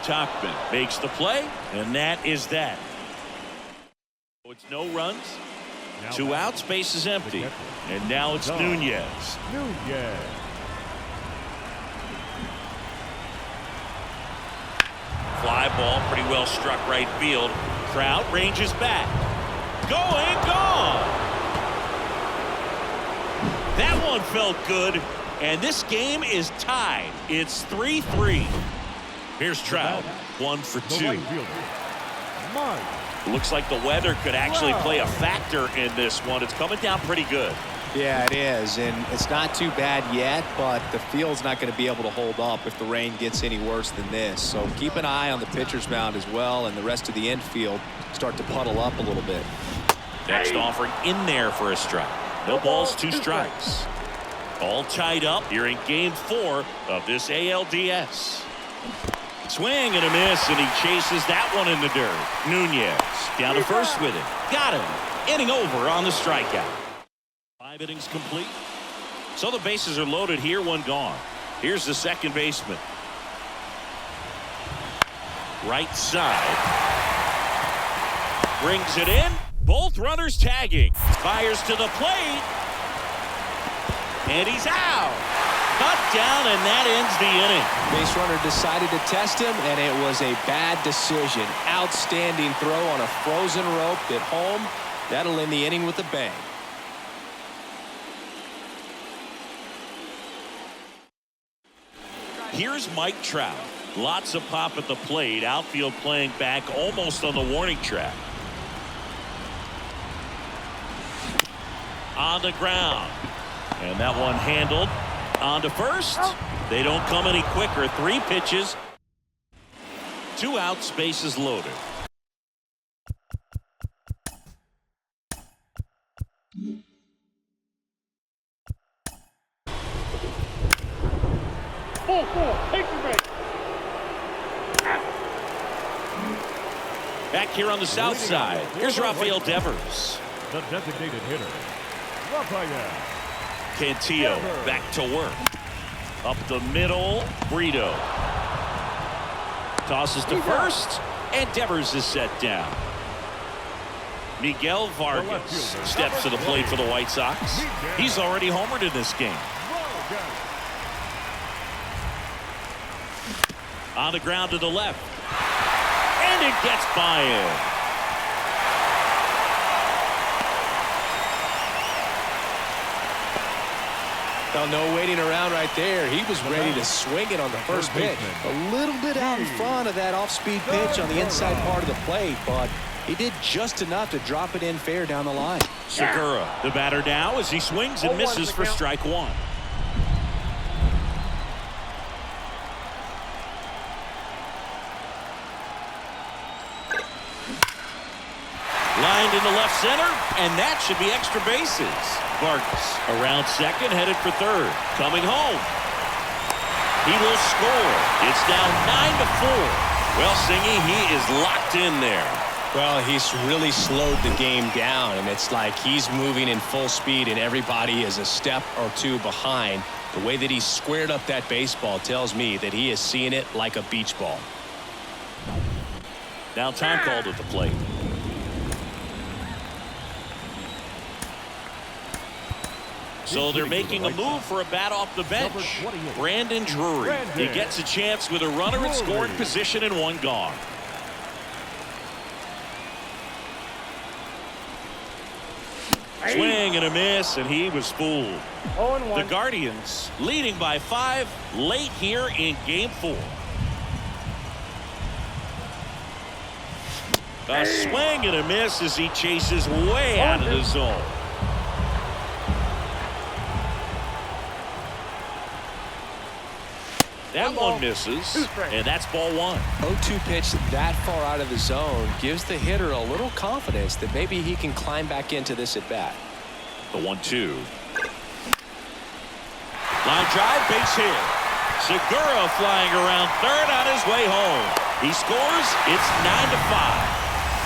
Speaker 1: Topman makes the play, and that is that. It's no runs. 2 outs, base is empty. And now it's Nunez. Fly ball, pretty well struck right field. Trout ranges back. Going, gone. That one felt good, and this game is tied. It's 3-3. Here's Trout, 1 for 2. Looks like the weather could actually play a factor in this one. It's coming down pretty good.
Speaker 2: Yeah, it is, and it's not too bad yet, but the field's not going to be able to hold up if the rain gets any worse than this. So keep an eye on the pitcher's mound as well, and the rest of the infield start to puddle up a little bit.
Speaker 1: Next offering in there for a strike. No balls, 2 strikes. All tied up here in game 4 of this ALDS. Swing and a miss, and he chases that one in the dirt. Nunez down to first with it. Got him. Inning over on the strikeout. 5 innings complete. So the bases are loaded here, 1 gone. Here's the second baseman. Right side. Brings it in. Both runners tagging. Fires to the plate. And he's out. Cut down, and that ends the inning.
Speaker 2: Base runner decided to test him, and it was a bad decision. Outstanding throw on a frozen rope at home. That'll end the inning with a bang.
Speaker 1: Here's Mike Trout. Lots of pop at the plate. Outfield playing back almost on the warning track. On the ground. And that one handled. On to first. They don't come any quicker. 3 pitches. 2 outs, bases loaded.
Speaker 3: Full, take your base.
Speaker 1: Back here on the south side. Here's Rafael Devers.
Speaker 4: The designated hitter, Rafael.
Speaker 1: Cantillo back to work. Up the middle, Brito. Tosses to first, and Devers is set down. Miguel Vargas steps to the plate for the White Sox. He's already homered in this game. On the ground to the left. And it gets by him.
Speaker 2: Well, no waiting around right there. He was ready to swing it on the first pitch. A little bit out in front of that off-speed pitch on the inside part of the plate, but he did just enough to drop it in fair down the line.
Speaker 1: Segura, the batter now, as he swings and misses for strike 1. Lined into left center, and that should be extra bases. Vargas around second, headed for third. Coming home. He will score. It's now 9-4. Well, Singy, he is locked in there.
Speaker 2: Well, he's really slowed the game down, and it's like he's moving in full speed, and everybody is a step or 2 behind. The way that he squared up that baseball tells me that he is seeing it like a beach ball.
Speaker 1: Now time called at the plate. So they're making a move for a bat off the bench. Brandon Drury. He gets a chance with a runner in scoring position and 1 gone. Swing and a miss, and he was fooled. The Guardians leading by 5 late here in Game 4. A swing and a miss as he chases way out of the zone. That one misses, and that's ball 1.
Speaker 2: 0-2 pitch that far out of the zone gives the hitter a little confidence that maybe he can climb back into this at bat.
Speaker 1: The 1-2. Line drive, base hit. Segura flying around third on his way home. He scores. It's 9-5.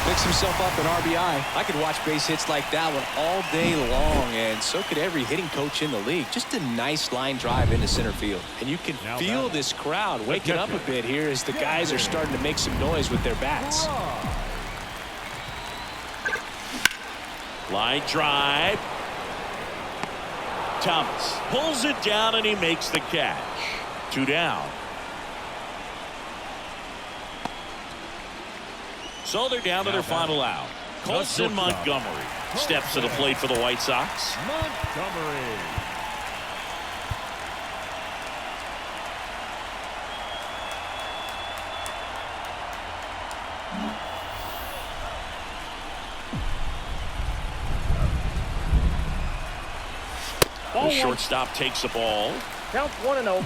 Speaker 2: Picks himself up an RBI. I could watch base hits like that one all day long, and so could every hitting coach in the league. Just a nice line drive into center field. And you can feel this crowd waking up a bit here as the guys are starting to make some noise with their bats.
Speaker 1: Line drive. Thomas pulls it down, and he makes the catch. 2 down. So they're down to their final out. Colson Montgomery steps to the plate for the White Sox.
Speaker 4: Montgomery.
Speaker 1: The shortstop takes the ball.
Speaker 3: Counts 1-0.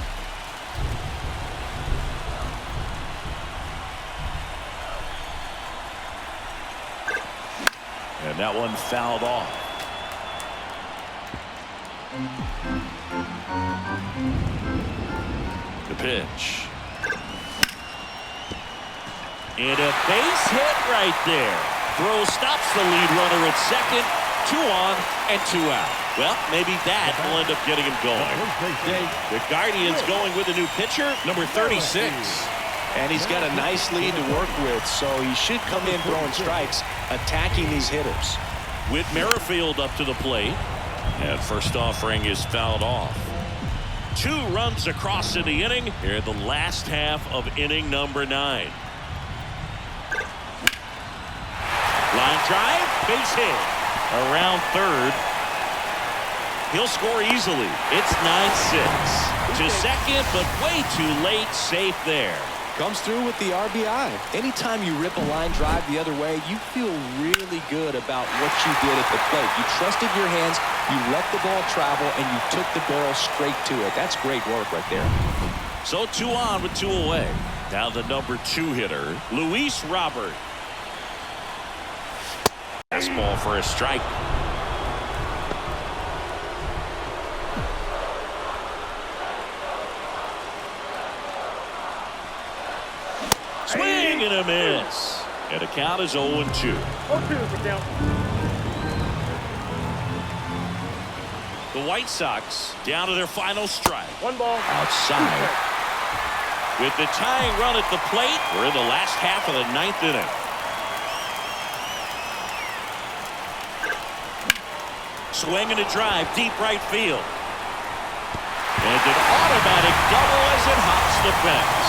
Speaker 1: And that one fouled off. The pitch. And a base hit right there. Throw stops the lead runner at second. 2 on and 2 out. Well, maybe that will end up getting him going. The Guardians going with a new pitcher, number 36.
Speaker 2: And he's got a nice lead to work with, so he should come in throwing strikes, attacking these hitters.
Speaker 1: Whit Merrifield up to the plate. And first offering is fouled off. 2 runs across in the inning here in the last half of inning number 9. Line drive, base hit. Around third. He'll score easily. It's 9-6. To second, but way too late. Safe there.
Speaker 2: Comes through with the RBI. Anytime you rip a line drive the other way, you feel really good about what you did at the plate. You trusted your hands, you let the ball travel, and you took the barrel straight to it. That's great work right there.
Speaker 1: So 2 on with 2 away. Now the number 2 hitter, Luis Robert. Fastball for a strike. Swing and a miss. And the count is 0-2.
Speaker 3: 0-2 is the count.
Speaker 1: The White Sox down to their final strike.
Speaker 3: 1 ball.
Speaker 1: Outside. With the tying run at the plate, we're in the last half of the 9th inning. Swing and a drive, deep right field. And an automatic double as it hops the fence.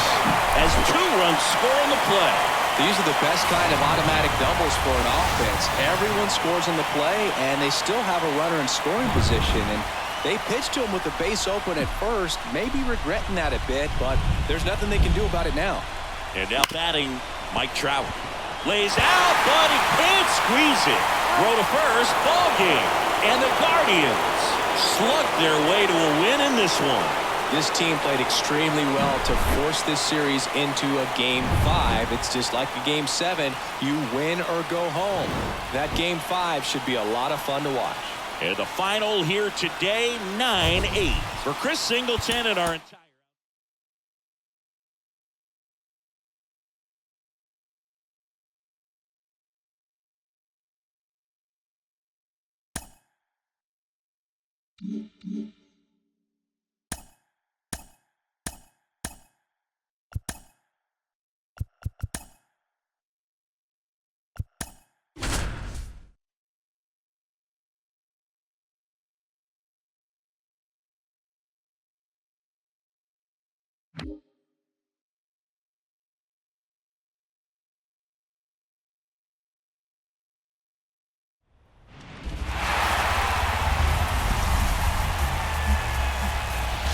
Speaker 1: As 2 runs score in the play.
Speaker 2: These are the best kind of automatic doubles for an offense. Everyone scores on the play, and they still have a runner in scoring position. And they pitched to him with the base open at first, maybe regretting that a bit, but there's nothing they can do about it now.
Speaker 1: And now batting, Mike Trout. Lays out, but he can't squeeze it. Throw to first, ball game. And the Guardians slugged their way to a win in this one.
Speaker 2: This team played extremely well to force this series into a Game 5. It's just like a Game 7. You win or go home. That Game 5 should be a lot of fun to watch.
Speaker 1: And the final here today, 9-8. For Chris Singleton and our entire...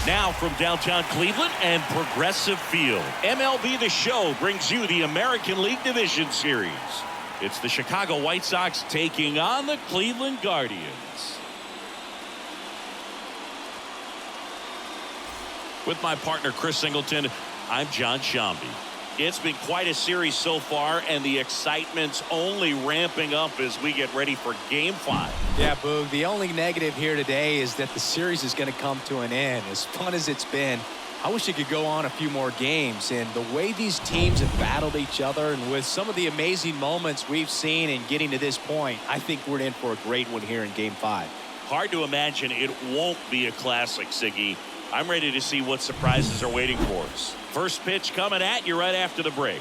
Speaker 1: Now from downtown Cleveland and Progressive Field, MLB The Show brings you the American League Division Series. It's the Chicago White Sox taking on the Cleveland Guardians. With my partner Chris Singleton, I'm John Shambi. It's been quite a series so far, and the excitement's only ramping up as we get ready for Game 5.
Speaker 2: Yeah, Boog, the only negative here today is that the series is going to come to an end. As fun as it's been, I wish it could go on a few more games. And the way these teams have battled each other, and with some of the amazing moments we've seen in getting to this point, I think we're in for a great one here in Game 5.
Speaker 1: Hard to imagine it won't be a classic, Siggy. I'm ready to see what surprises are waiting for us. First pitch coming at you right after the break.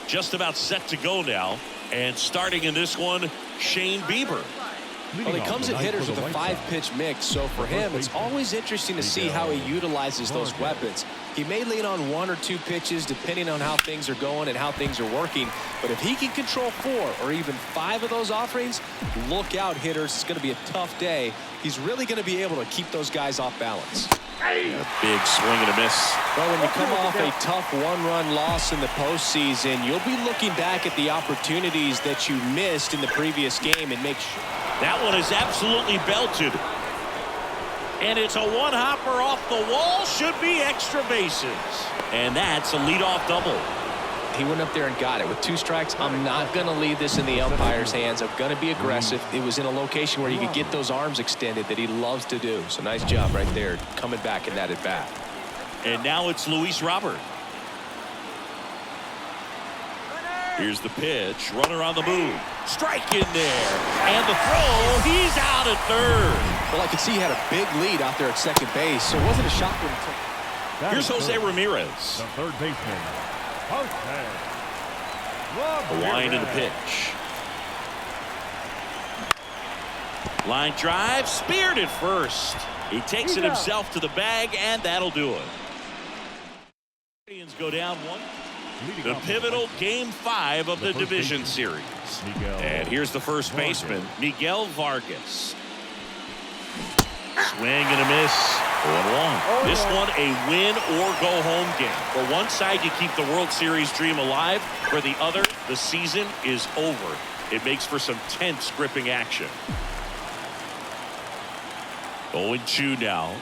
Speaker 1: Just about set to go now. And starting in this one, Shane Bieber.
Speaker 2: Well, he comes at hitters with a 5-pitch mix, so for him, it's always interesting to see how he utilizes those weapons. He may lean on 1 or 2 pitches depending on how things are going and how things are working, but if he can control 4 or even 5 of those offerings, look out, hitters. It's going to be a tough day. He's really going to be able to keep those guys off balance.
Speaker 1: A big swing and a miss.
Speaker 2: Well, when you come off a tough 1-run loss in the postseason, you'll be looking back at the opportunities that you missed in the previous game and make sure.
Speaker 1: That one is absolutely belted. And it's a one-hopper off the wall. Should be extra bases. And that's a leadoff double.
Speaker 2: He went up there and got it. With 2 strikes, I'm not going to leave this in the umpire's hands. I'm going to be aggressive. It was in a location where he could get those arms extended that he loves to do. So nice job right there, coming back in that at-bat.
Speaker 1: And now it's Luis Robert. Here's the pitch. Runner on the move. Strike in there. And the throw. He's out at third.
Speaker 2: Well, I could see he had a big lead out there at second base, so it wasn't a shock when he took.
Speaker 1: Here's Jose Ramirez.
Speaker 4: The third baseman, Jose
Speaker 1: A wind in the pitch. Line drive. Speared at first. He takes it himself to the bag, and that'll do it. Indians go down one. The pivotal Game 5 of the division series. And here's the first baseman, Miguel Vargas. Swing and a miss. 1-1. This one a win or go home game. For one side, you keep the World Series dream alive. For the other, the season is over. It makes for some tense, gripping action. 0-2 now.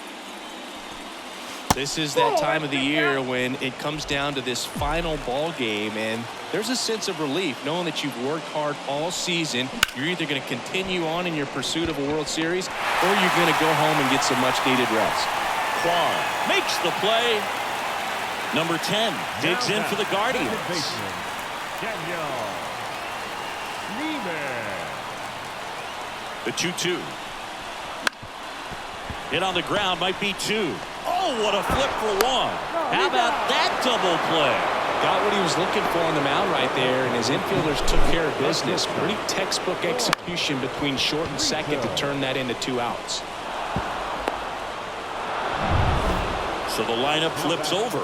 Speaker 2: This is that time of the year when it comes down to this final ball game, and there's a sense of relief knowing that you've worked hard all season. You're either going to continue on in your pursuit of a World Series, or you're going to go home and get some much-needed rest.
Speaker 1: Quan makes the play. Number 10 digs in for the Guardians. The 2-2. Hit on the ground, might be 2. Oh, what a flip for 1. How about that double play?
Speaker 2: Got what he was looking for on the mound right there, and his infielders took care of business. Pretty textbook execution between short and second to turn that into 2 outs.
Speaker 1: So the lineup flips over.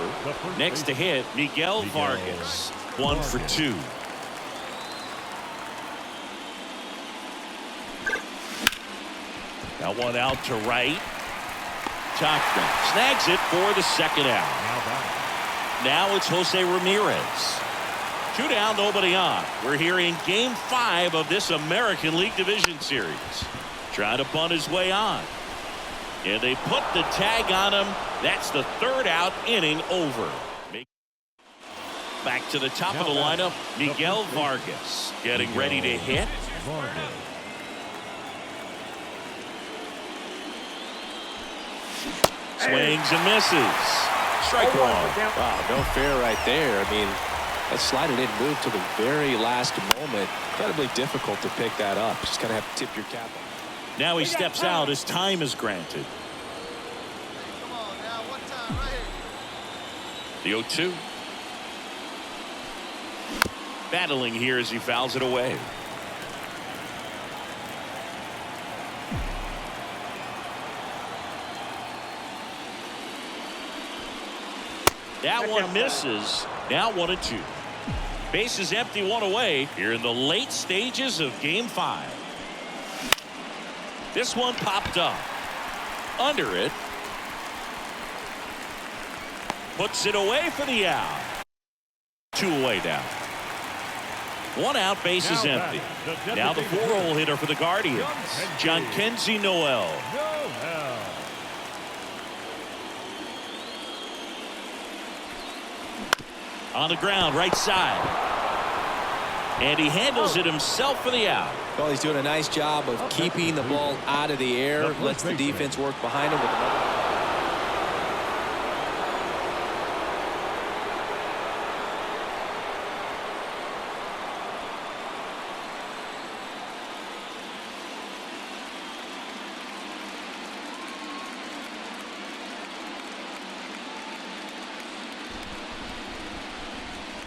Speaker 1: Next to hit, Miguel Vargas. 1 for 2. That one out to right. Tachman snags it for the second out. Now it's Jose Ramirez. 2 down, nobody on. We're here in Game 5 of this American League Division Series. Trying to bunt his way on. And they put the tag on him. That's the 3rd out, inning over. Back to the top of the lineup, Miguel Vargas getting ready to hit. Swings and misses. Strike 1.
Speaker 2: Wow, no fair right there. I mean, that slider didn't move to the very last moment. Incredibly difficult to pick that up. Just kind of have to tip your cap on.
Speaker 1: Now he steps out as time is granted.
Speaker 5: Come on now, one time right here.
Speaker 1: The 0-2. Battling here as he fouls it away. That one misses. Now 1-2. Base is empty, 1 away here in the late stages of Game 5. This one popped up. Under it. Puts it away for the out. 2 away now. 1 out, base is empty. Now the 4-hole hitter for the Guardians, Jhonkensy Noel. On the ground, right side. And he handles it himself for the out.
Speaker 2: Well, he's doing a nice job of keeping the ball out of the air. Lets the defense work behind him with another.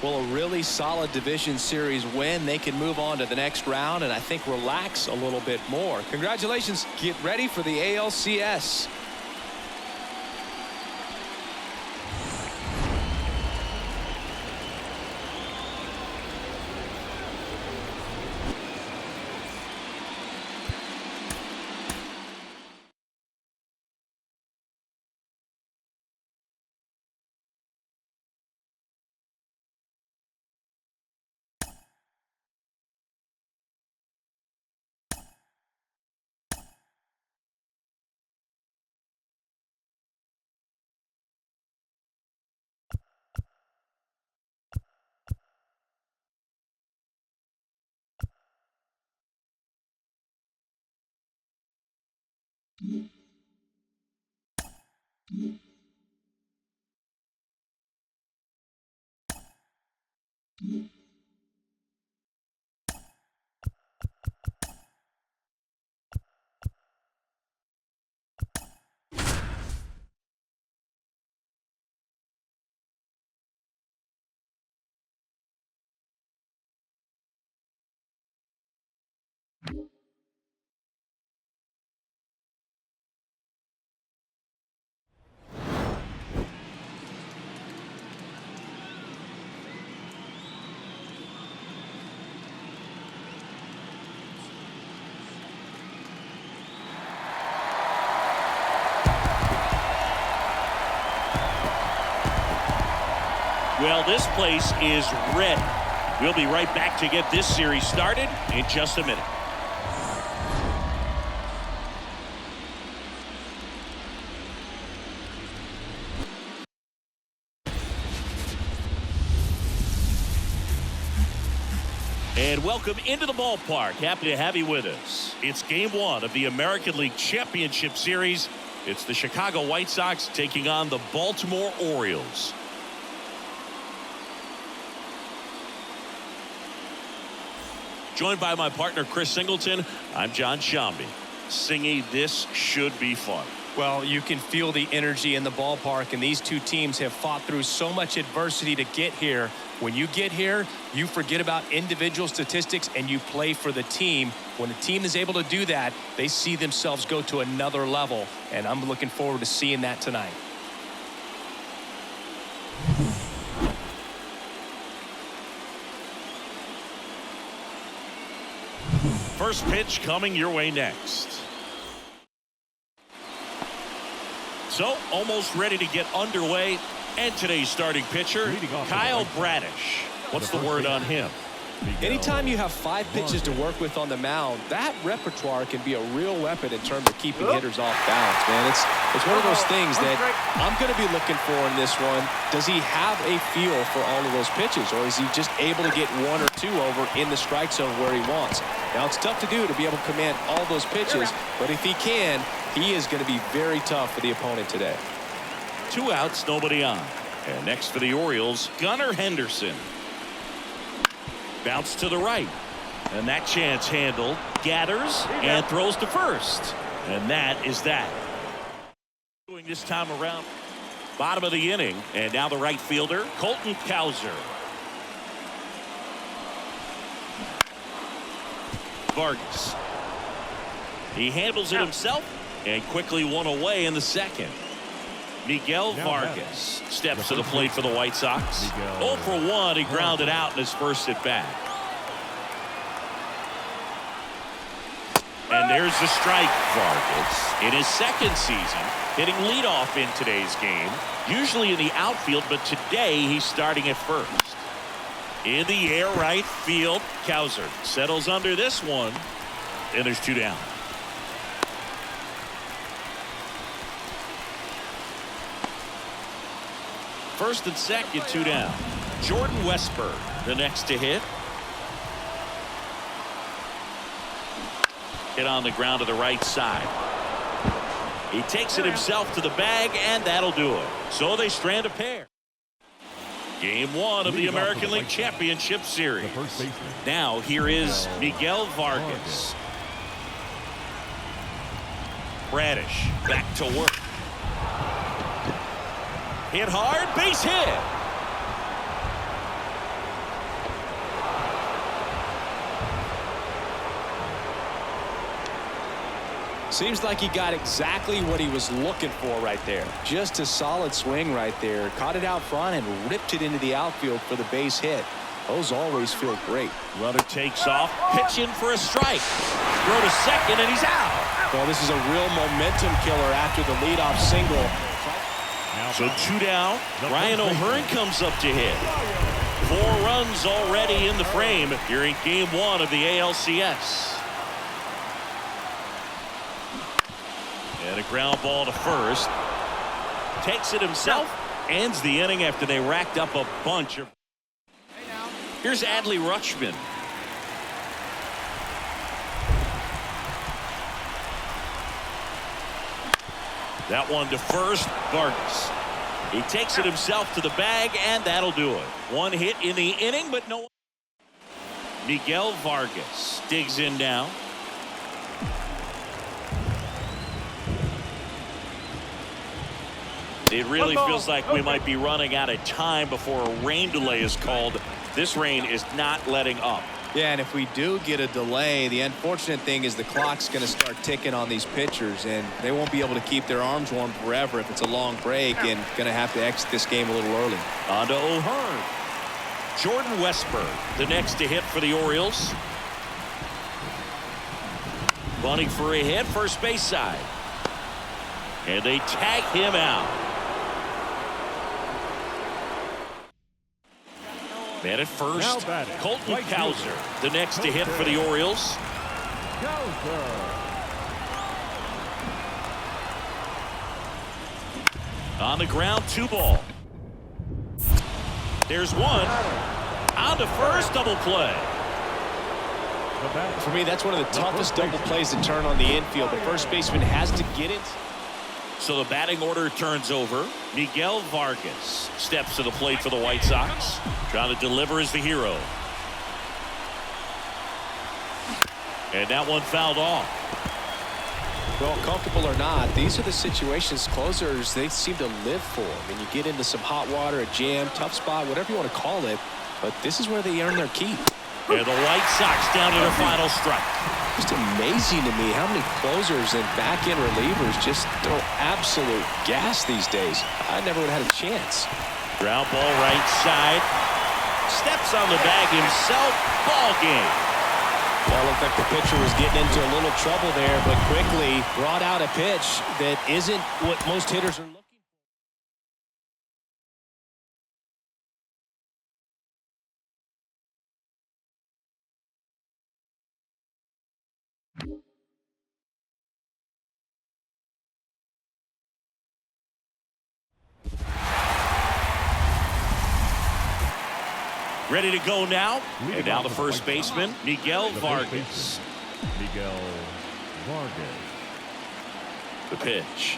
Speaker 2: Well, a really solid division series win. They can move on to the next round and I think relax a little bit more. Congratulations. Get ready for the ALCS.
Speaker 1: Well, this place is red. We'll be right back to get this series started in just a minute. And welcome into the ballpark. Happy to have you with us. It's game one of the American League Championship Series. It's the Chicago White Sox taking on the Baltimore Orioles. Joined by my partner, Chris Singleton, I'm John Shambi. Singy, this should be fun.
Speaker 2: Well, you can feel the energy in the ballpark, and these two teams have fought through so much adversity to get here. When you get here, you forget about individual statistics and you play for the team. When a team is able to do that, they see themselves go to another level, and I'm looking forward to seeing that tonight.
Speaker 1: First pitch coming your way next. So, almost ready to get underway. And today's starting pitcher, Kyle Bradish. What's the word on him?
Speaker 2: Anytime you have 5 pitches to work with on the mound, that repertoire can be a real weapon in terms of keeping hitters off balance, man. It's one of those things that I'm going to be looking for in this one. Does he have a feel for all of those pitches, or is he just able to get 1 or 2 over in the strike zone where he wants? Now, it's tough to do to be able to command all those pitches, but if he can, he is going to be very tough for the opponent today.
Speaker 1: 2 outs, nobody on. And next for the Orioles, Gunnar Henderson. Bounce to the right. And that chance handled. Gathers and throws to first. And that is that. Doing this time around. Bottom of the inning. And now the right fielder, Colton Cowser. Vargas. He handles it himself and quickly won away in the second. Miguel Vargas steps to the plate for the White Sox. 0 for 1. He grounded out in his first at bat. And there's the strike. Vargas in his second season hitting leadoff in today's game. Usually in the outfield, but today he's starting at first. In the air, right field. Cowser settles under this one. And there's 2 down. First and second, 2 down. Jordan Westburg, the next to hit. Hit on the ground to the right side. He takes it himself to the bag, and that'll do it. So they strand a pair. Game 1 of the American League Championship Series. Now here is Miguel Vargas. Bradish back to work. Hit hard, base hit.
Speaker 2: Seems like he got exactly what he was looking for right there. Just a solid swing right there. Caught it out front and ripped it into the outfield for the base hit. Those always feel great.
Speaker 1: Runner takes off, pitch in for a strike. Throw to second, and he's out.
Speaker 2: Well, this is a real momentum killer after the leadoff single.
Speaker 1: So 2 down. Ryan O'Hearn comes up to hit. 4 runs already in the frame here in game 1 of the ALCS. And a ground ball to first. Takes it himself. Ends the inning after they racked up a bunch of. Here's Adley Rutschman. That one to first. Vargas. He takes it himself to the bag, and that'll do it. 1 hit in the inning, but no. Miguel Vargas digs in now. It really feels like we might be running out of time before a rain delay is called. This rain is not letting up.
Speaker 2: Yeah, and if we do get a delay, the unfortunate thing is the clock's going to start ticking on these pitchers, and they won't be able to keep their arms warm forever if it's a long break, and going to have to exit this game a little early.
Speaker 1: On to O'Hearn. Jordan Westburg, the next to hit for the Orioles. Bunting for a hit, first base side. And they tag him out. Man at first,
Speaker 4: Now batting,
Speaker 1: Colton
Speaker 4: right
Speaker 1: Cowser,
Speaker 4: fielder.
Speaker 1: the next to hit for the Orioles.
Speaker 4: Gawd.
Speaker 1: On the ground, 2 ball. There's one. On to first, double play.
Speaker 4: The batter.
Speaker 2: For me, that's one of the toughest double plays to turn on the infield. The first baseman has to get it.
Speaker 1: So the batting order turns over. Miguel Vargas steps to the plate for the White Sox. Trying to deliver as the hero. And that one fouled off.
Speaker 2: Well, comfortable or not, these are the situations closers they seem to live for. When you get into some hot water, a jam, tough spot, whatever you want to call it. But this is where they earn their keep.
Speaker 1: And the White Sox down to their final strike.
Speaker 2: Just amazing to me how many closers and back-end relievers just throw absolute gas these days. I never would have had a chance.
Speaker 1: Ground ball right side. Steps on the bag himself. Ball game.
Speaker 2: Well, looked like the pitcher was getting into a little trouble there, but quickly brought out a pitch that isn't what most hitters are looking for.
Speaker 1: Ready to go now.
Speaker 4: Leading
Speaker 1: And now
Speaker 4: off
Speaker 1: the
Speaker 4: the
Speaker 1: first
Speaker 4: White Sox,
Speaker 1: baseman, Miguel
Speaker 4: the
Speaker 1: Vargas.
Speaker 4: first baseman, Miguel Vargas.
Speaker 1: The pitch.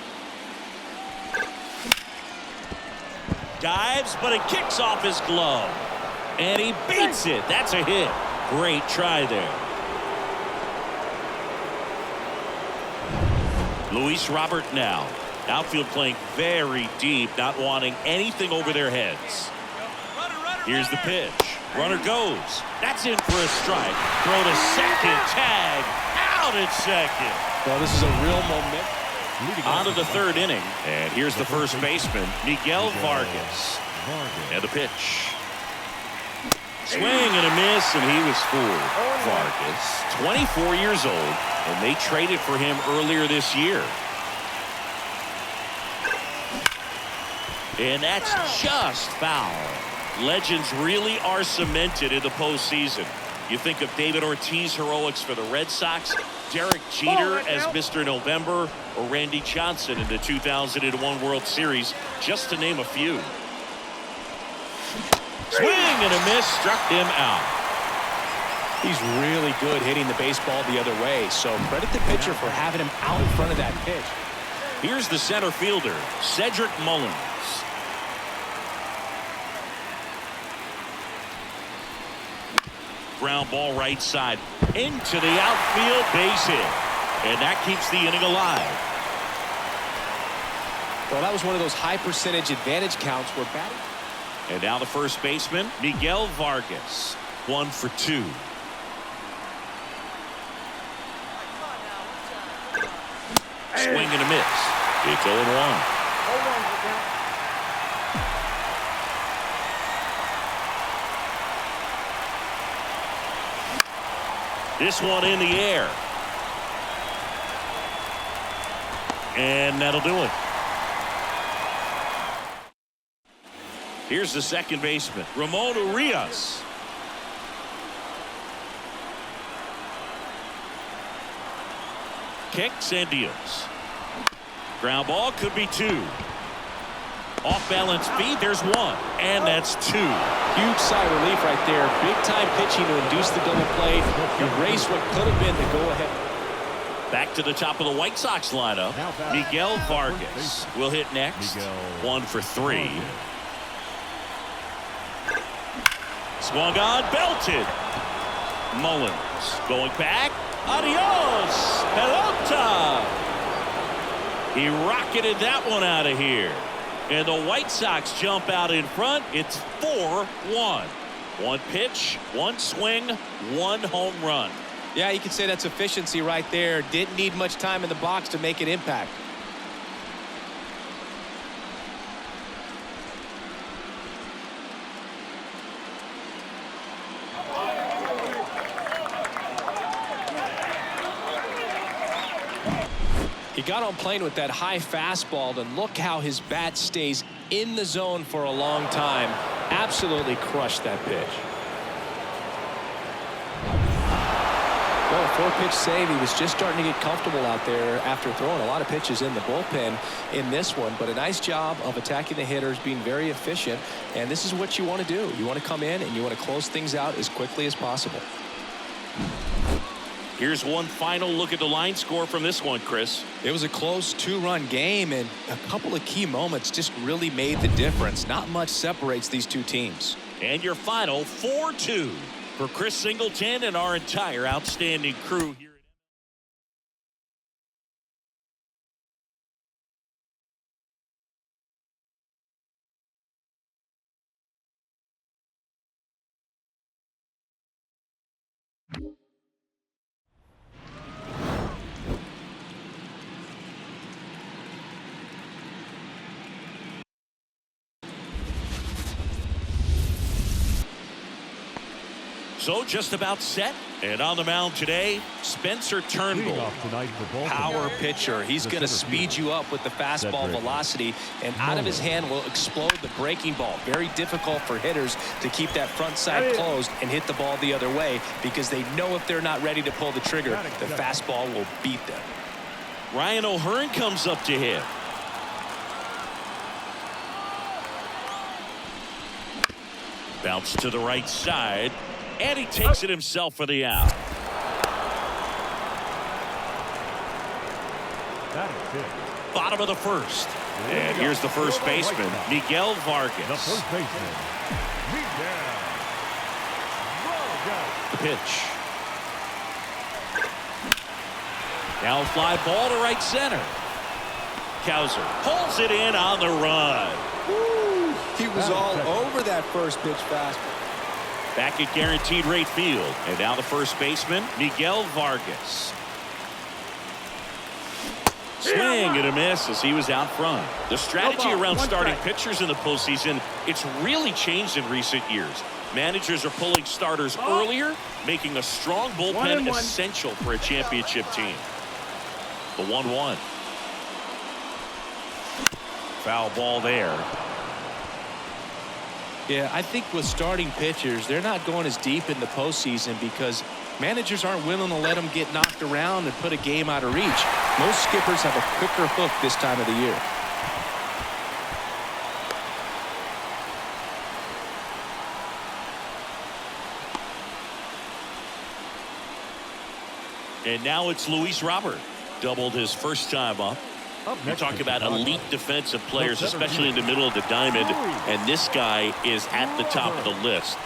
Speaker 1: Dives, but it kicks off his glove. And he beats it. That's a hit. Great try there. Luis Robert now. Outfield playing very deep, not wanting anything over their heads. Here's the pitch. Runner goes. That's in for a strike. Throw to second. Tag. Out at second.
Speaker 2: Well, this is a real moment.
Speaker 1: On to the third inning. And here's the first baseman, Miguel Vargas. And the pitch. Swing and a miss, and he was fooled. Vargas, 24 years old, and they traded for him earlier this year. And that's just foul. Legends really are cemented in the postseason. You think of David Ortiz heroics for the Red Sox, Derek Jeter as Mr. November, or Randy Johnson in the 2001 World Series, just to name a few. Swing and a miss, struck him out.
Speaker 2: He's really good hitting the baseball the other way, so credit the pitcher for having him out in front of that pitch.
Speaker 1: Here's the center fielder, Cedric Mullins. Ground ball right side into the outfield, base hit, and that keeps the inning alive.
Speaker 2: Well, that was one of those high percentage advantage counts where batting.
Speaker 1: And now the first baseman, Miguel Vargas, 1 for 2. Swing and a miss. It's 0-1. This one in the air. And that'll do it. Here's the second baseman, Ramon Urias. Kicks and deals. Ground ball, could be 2. Off balance feed, there's 1. And that's 2.
Speaker 2: Huge sigh of relief right there. Big time pitching to induce the double play. Erase what could have been the go ahead.
Speaker 1: Back to the top of the White Sox lineup. Miguel Vargas will hit next. 1 for 3. Swung on, belted. Mullins going back. Adios, pelota. He rocketed that one out of here. And the White Sox jump out in front. It's 4-1. 1 pitch, 1 swing, 1 home run.
Speaker 2: Yeah, you could say that's efficiency right there. Didn't need much time in the box to make an impact. He got on plane with that high fastball, and look how his bat stays in the zone for a long time. Absolutely crushed that pitch. Well, a 4-pitch save. He was just starting to get comfortable out there after throwing a lot of pitches in the bullpen in this one. But a nice job of attacking the hitters, being very efficient. And this is what you want to do. You want to come in and you want to close things out as quickly as possible.
Speaker 1: Here's one final look at the line score from this one, Chris.
Speaker 2: It was a close 2-run game, and a couple of key moments just really made the difference. Not much separates these two teams.
Speaker 1: And your final 4-2 for Chris Singleton and our entire outstanding crew here. So just about set. And on the mound today, Spencer
Speaker 4: Leading
Speaker 1: Turnbull.
Speaker 4: off tonight for Baltimore.
Speaker 2: Power pitcher. He's going to speed you up with the fastball velocity, and out of his hand will explode the breaking ball. Very difficult for hitters to keep that front side closed and hit the ball the other way, because they know if they're not ready to pull the trigger, the fastball will beat them.
Speaker 1: Ryan O'Hearn comes up to hit. Bounce to the right side. And he takes it himself for the out.
Speaker 4: That is it.
Speaker 1: Bottom of the first. And here's the first baseman, Miguel Vargas.
Speaker 4: The first baseman, Miguel Vargas.
Speaker 1: The pitch. Now a fly ball to right center. Kauser pulls it in on the run.
Speaker 2: Woo, he was all over that first pitch fastball.
Speaker 1: Back at guaranteed rate field. And now the first baseman, Miguel Vargas. Swing and a miss as he was out front. The strategy around starting pitchers in the postseason, it's really changed in recent years. Managers are pulling starters earlier, making a strong bullpen essential for a championship team. The 1-1. Foul ball there.
Speaker 2: Yeah, I think with starting pitchers, they're not going as deep in the postseason because managers aren't willing to let them get knocked around and put a game out of reach. Most skippers have a quicker hook this time of the year.
Speaker 1: And now it's Luis Robert. Doubled his first time up. We talk about elite defensive players, especially in the middle of the diamond, and this guy is at the top of the list.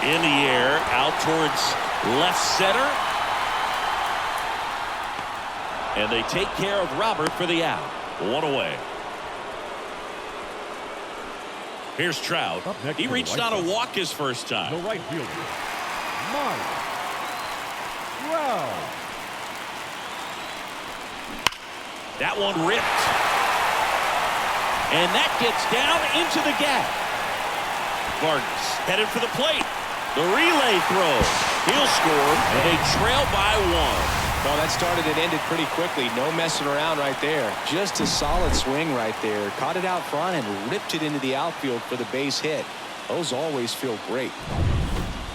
Speaker 1: In the air, out towards left center. And they take care of Robert for the out. One away. Here's Trout. He reached on a walk his first time.
Speaker 4: The right fielder, Mike Trout.
Speaker 1: That one ripped. And that gets down into the gap. Vargas headed for the plate. The relay throw. He'll score, and they trail by 1.
Speaker 2: Well, that started and ended pretty quickly. No messing around right there. Just a solid swing right there. Caught it out front and ripped it into the outfield for the base hit. Those always feel great.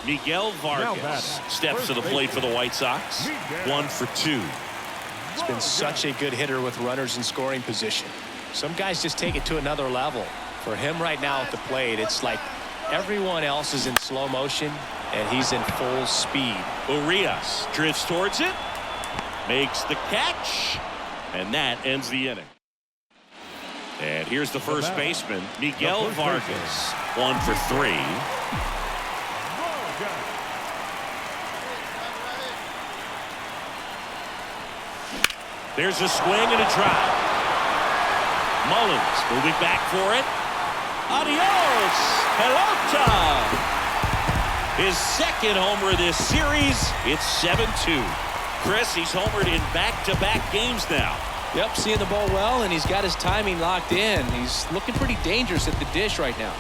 Speaker 1: Miguel Vargas steps to the plate for the White Sox. 1 for 2.
Speaker 2: He's been such a good hitter with runners in scoring position. Some guys just take it to another level. For him right now at the plate, it's like everyone else is in slow motion and he's in full speed.
Speaker 1: Urias drifts towards it, makes the catch, and that ends the inning. And here's the first baseman, Miguel Vargas. 1 for 3. There's a swing and a drive. Mullins moving back for it. Adios, pelota. His second homer of this series. It's 7-2. Chris, he's homered in back-to-back games now.
Speaker 2: Yep, seeing the ball well, and he's got his timing locked in. He's looking pretty dangerous at the dish right now.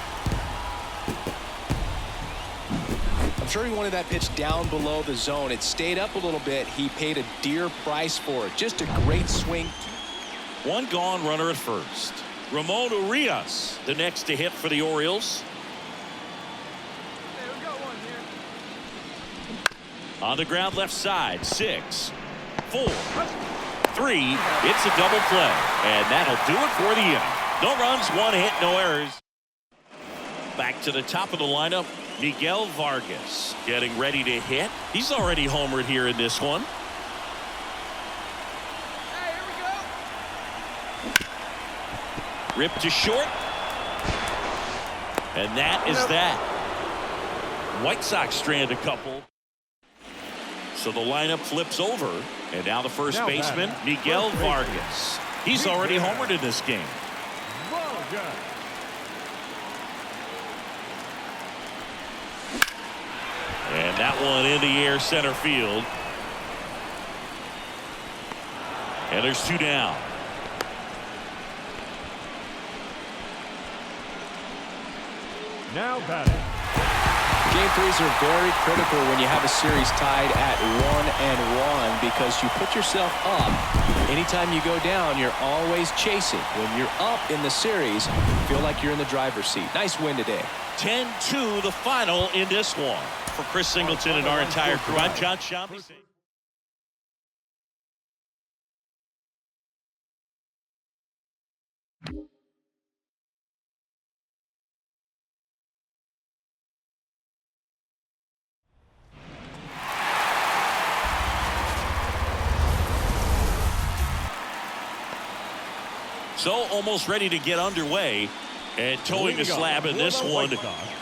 Speaker 2: I'm sure he wanted that pitch down below the zone. It stayed up a little bit. He paid a dear price for it. Just a great swing.
Speaker 1: 1 gone, runner at first. Ramon Urias, the next to hit for the Orioles.
Speaker 5: Hey, we got one here.
Speaker 1: On the ground left side, 6, 4, 3. It's a double play, and that'll do it for the inning. No runs, 1 hit, no errors. Back to the top of the lineup, Miguel Vargas getting ready to hit. He's already homered here in this one.
Speaker 5: Hey, here we go.
Speaker 1: Ripped to short. And that is that. White Sox strand a couple. So the lineup flips over. And now the first baseman, Miguel Vargas. He's already homered in this game. And that one in the air center field. And there's 2 down.
Speaker 4: Now batting.
Speaker 2: Game threes are very critical when you have a series tied at 1-1 because you put yourself up. Anytime you go down, you're always chasing. When you're up in the series, you feel like you're in the driver's seat. Nice win today.
Speaker 1: 10-2 the final in this one. For Chris Singleton and our entire crew, I'm John Shambi. So almost ready to get underway. And towing the slab in this one,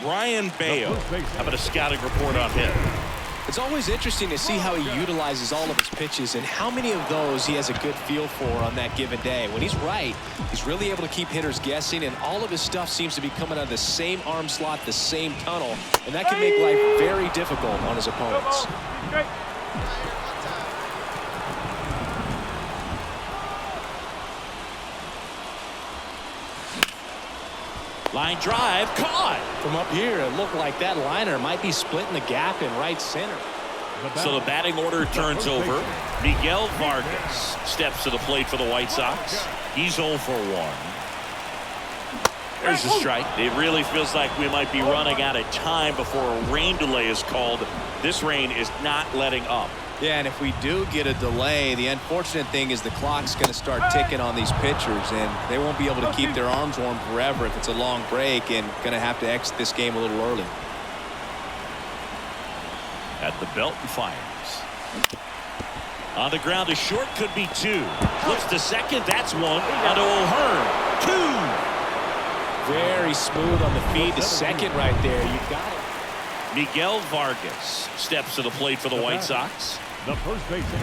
Speaker 1: Brian Bayo. How about a scouting report on him?
Speaker 2: It's always interesting to see how he utilizes all of his pitches and how many of those he has a good feel for on that given day. When he's right, he's really able to keep hitters guessing, and all of his stuff seems to be coming out of the same arm slot, the same tunnel, and that can make life very difficult on his opponents.
Speaker 1: Line drive, caught.
Speaker 2: From up here, it looked like that liner might be splitting the gap in right center.
Speaker 1: So the batting order turns over. Miguel Vargas steps to the plate for the White Sox. He's 0 for 1. There's a strike. It really feels like we might be running out of time before a rain delay is called. This rain is not letting up.
Speaker 2: Yeah, and if we do get a delay, the unfortunate thing is the clock's going to start ticking on these pitchers, and they won't be able to keep their arms warm forever if it's a long break, and going to have to exit this game a little early.
Speaker 1: At the belt and fires. On the ground, a short could be 2. Flips to second. That's 1. Now to O'Hearn. 2.
Speaker 2: Very smooth on the feed to second right there. You got it.
Speaker 1: Miguel Vargas steps to the plate for the White Sox.
Speaker 4: The first baseman.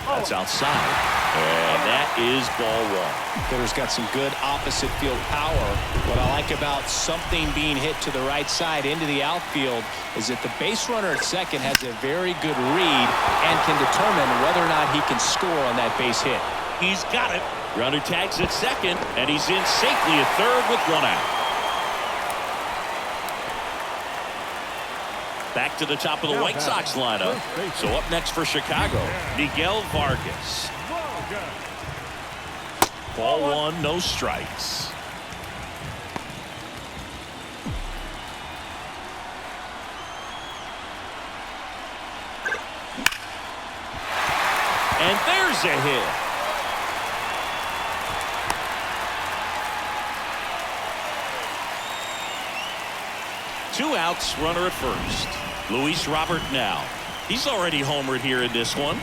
Speaker 1: That's outside. And that is ball 1.
Speaker 2: Hitter's got some good opposite field power. What I like about something being hit to the right side into the outfield is that the base runner at second has a very good read and can determine whether or not he can score on that base hit.
Speaker 1: He's got it. Runner tags at second, and he's in safely at third with 1 out. Back to the top of the White Sox lineup. So up next for Chicago, Miguel Vargas. Ball 1, no strikes. And there's a hit. Two outs, runner at first. Luis Robert now. He's already homered here in this one.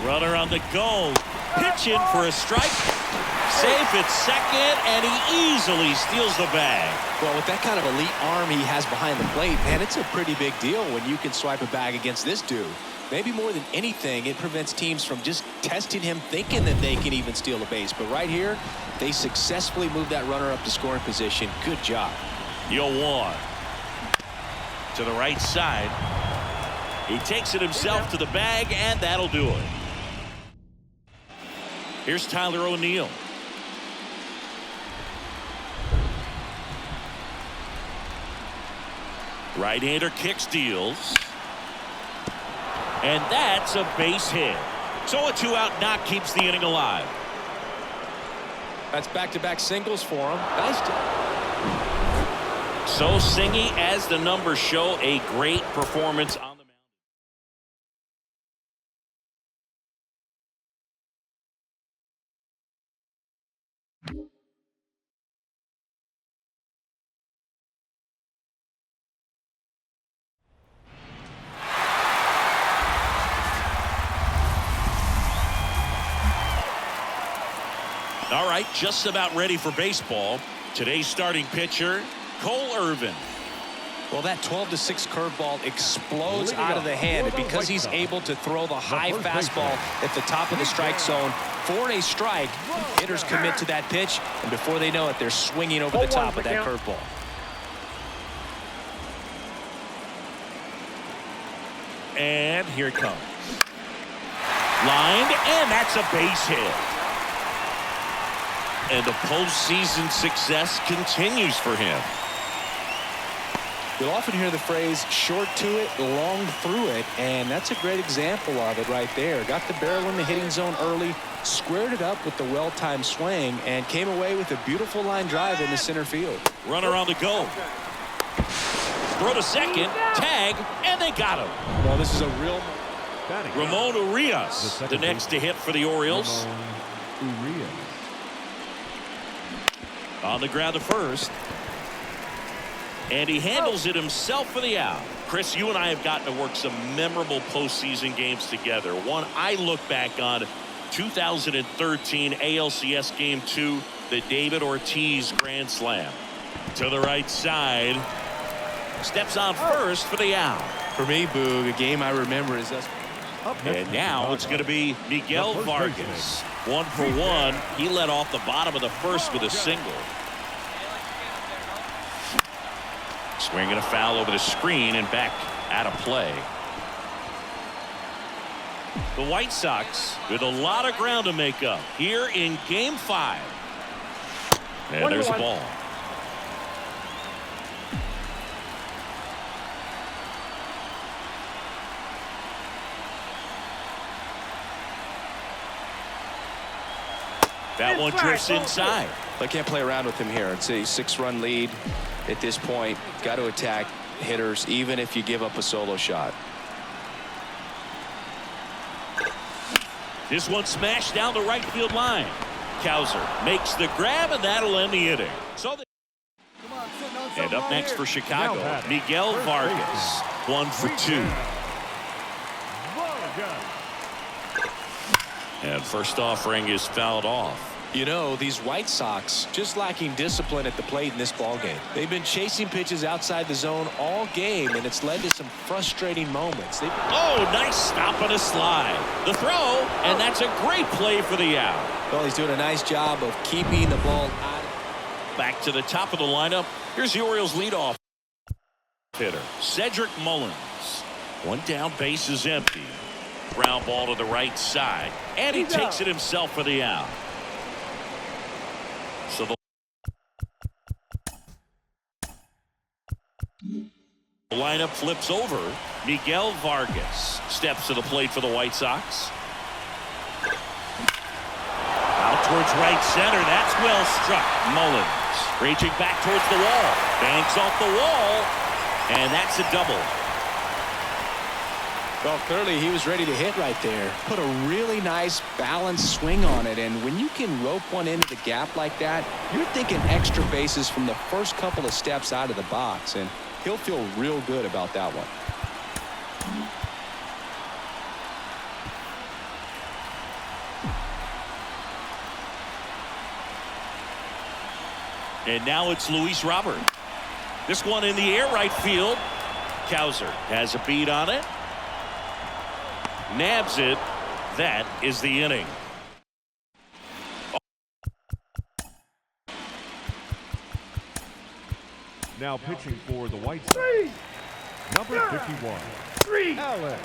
Speaker 1: Runner on the go. Pitching for a strike. Safe at second, and he easily steals the bag.
Speaker 2: Well, with that kind of elite arm he has behind the plate, man, it's a pretty big deal when you can swipe a bag against this dude. Maybe more than anything, it prevents teams from just testing him, thinking that they can even steal a base. But right here, they successfully moved that runner up to scoring position. Good job.
Speaker 1: 0-1. To the right side. He takes it himself to the bag, and that'll do it. Here's Tyler O'Neill. Right-hander kicks, deals. And that's a base hit. So a 2-out knock keeps the inning alive.
Speaker 2: That's back-to-back singles for him. Nice job.
Speaker 1: So Singy, as the numbers show, a great performance on the mound. All right, just about ready for baseball. Today's starting pitcher, Cole Irvin.
Speaker 2: Well, that 12-6 curveball explodes out of the hand, and because he's able to throw the high fastball at the top of the strike zone for a strike, hitters commit to that pitch, and before they know it, they're swinging over the top of that curveball.
Speaker 1: And here it comes. Lined, and that's a base hit. And the postseason success continues for him.
Speaker 2: You'll often hear the phrase short to it, long through it, and that's a great example of it right there. Got the barrel in the hitting zone early, squared it up with the well-timed swing, and came away with a beautiful line drive in the center field.
Speaker 1: Runner on the go. Throw to second, tag, and they got him.
Speaker 2: Well, this is a real...
Speaker 1: Ramon Urias, the next to hit for the Orioles.
Speaker 4: Urias.
Speaker 1: On the ground to first. And he handles it himself for the out. Chris, you and I have gotten to work some memorable postseason games together. One I look back on, 2013 ALCS Game 2, the David Ortiz Grand Slam. To the right side. Steps on first for the out.
Speaker 2: For me, Boog, a game I remember is us.
Speaker 1: And now it's going to be Miguel Vargas. 1 for 1. He led off the bottom of the first with a single. Swinging a foul over the screen and back out of play. The White Sox with a lot of ground to make up here in Game 5. And there's the ball. That one drifts inside.
Speaker 2: I can't play around with him here. It's a 6-run lead at this point. Got to attack hitters even if you give up a solo shot.
Speaker 1: This one smashed down the right field line. Cowser makes the grab, and that'll end the inning. So and up next for Chicago, Miguel Vargas. 1 for 2. And first offering is fouled off.
Speaker 2: You know, these White Sox just lacking discipline at the plate in this ballgame. They've been chasing pitches outside the zone all game, and it's led to some frustrating moments.
Speaker 1: Oh, nice stop on a slide. The throw, and that's a great play for the out.
Speaker 2: Well, he's doing a nice job of keeping the ball out.
Speaker 1: Back to the top of the lineup. Here's the Orioles leadoff hitter, Cedric Mullins. One down, base is empty. Ground ball to the right side, and he takes it himself for the out. So the lineup flips over. Miguel Vargas steps to the plate for the White Sox. Out towards right center. That's well struck. Mullins reaching back towards the wall. Banks off the wall, and that's a double.
Speaker 2: Well, clearly he was ready to hit right there. Put a really nice balanced swing on it, and when you can rope one into the gap like that, you're thinking extra bases from the first couple of steps out of the box, and he'll feel real good about that one.
Speaker 1: And now it's Luis Robert. This one in the air, right field. Cowser has a beat on it. Nabs it. That is the inning.
Speaker 4: Now pitching for the White Sox, number 51, Alex.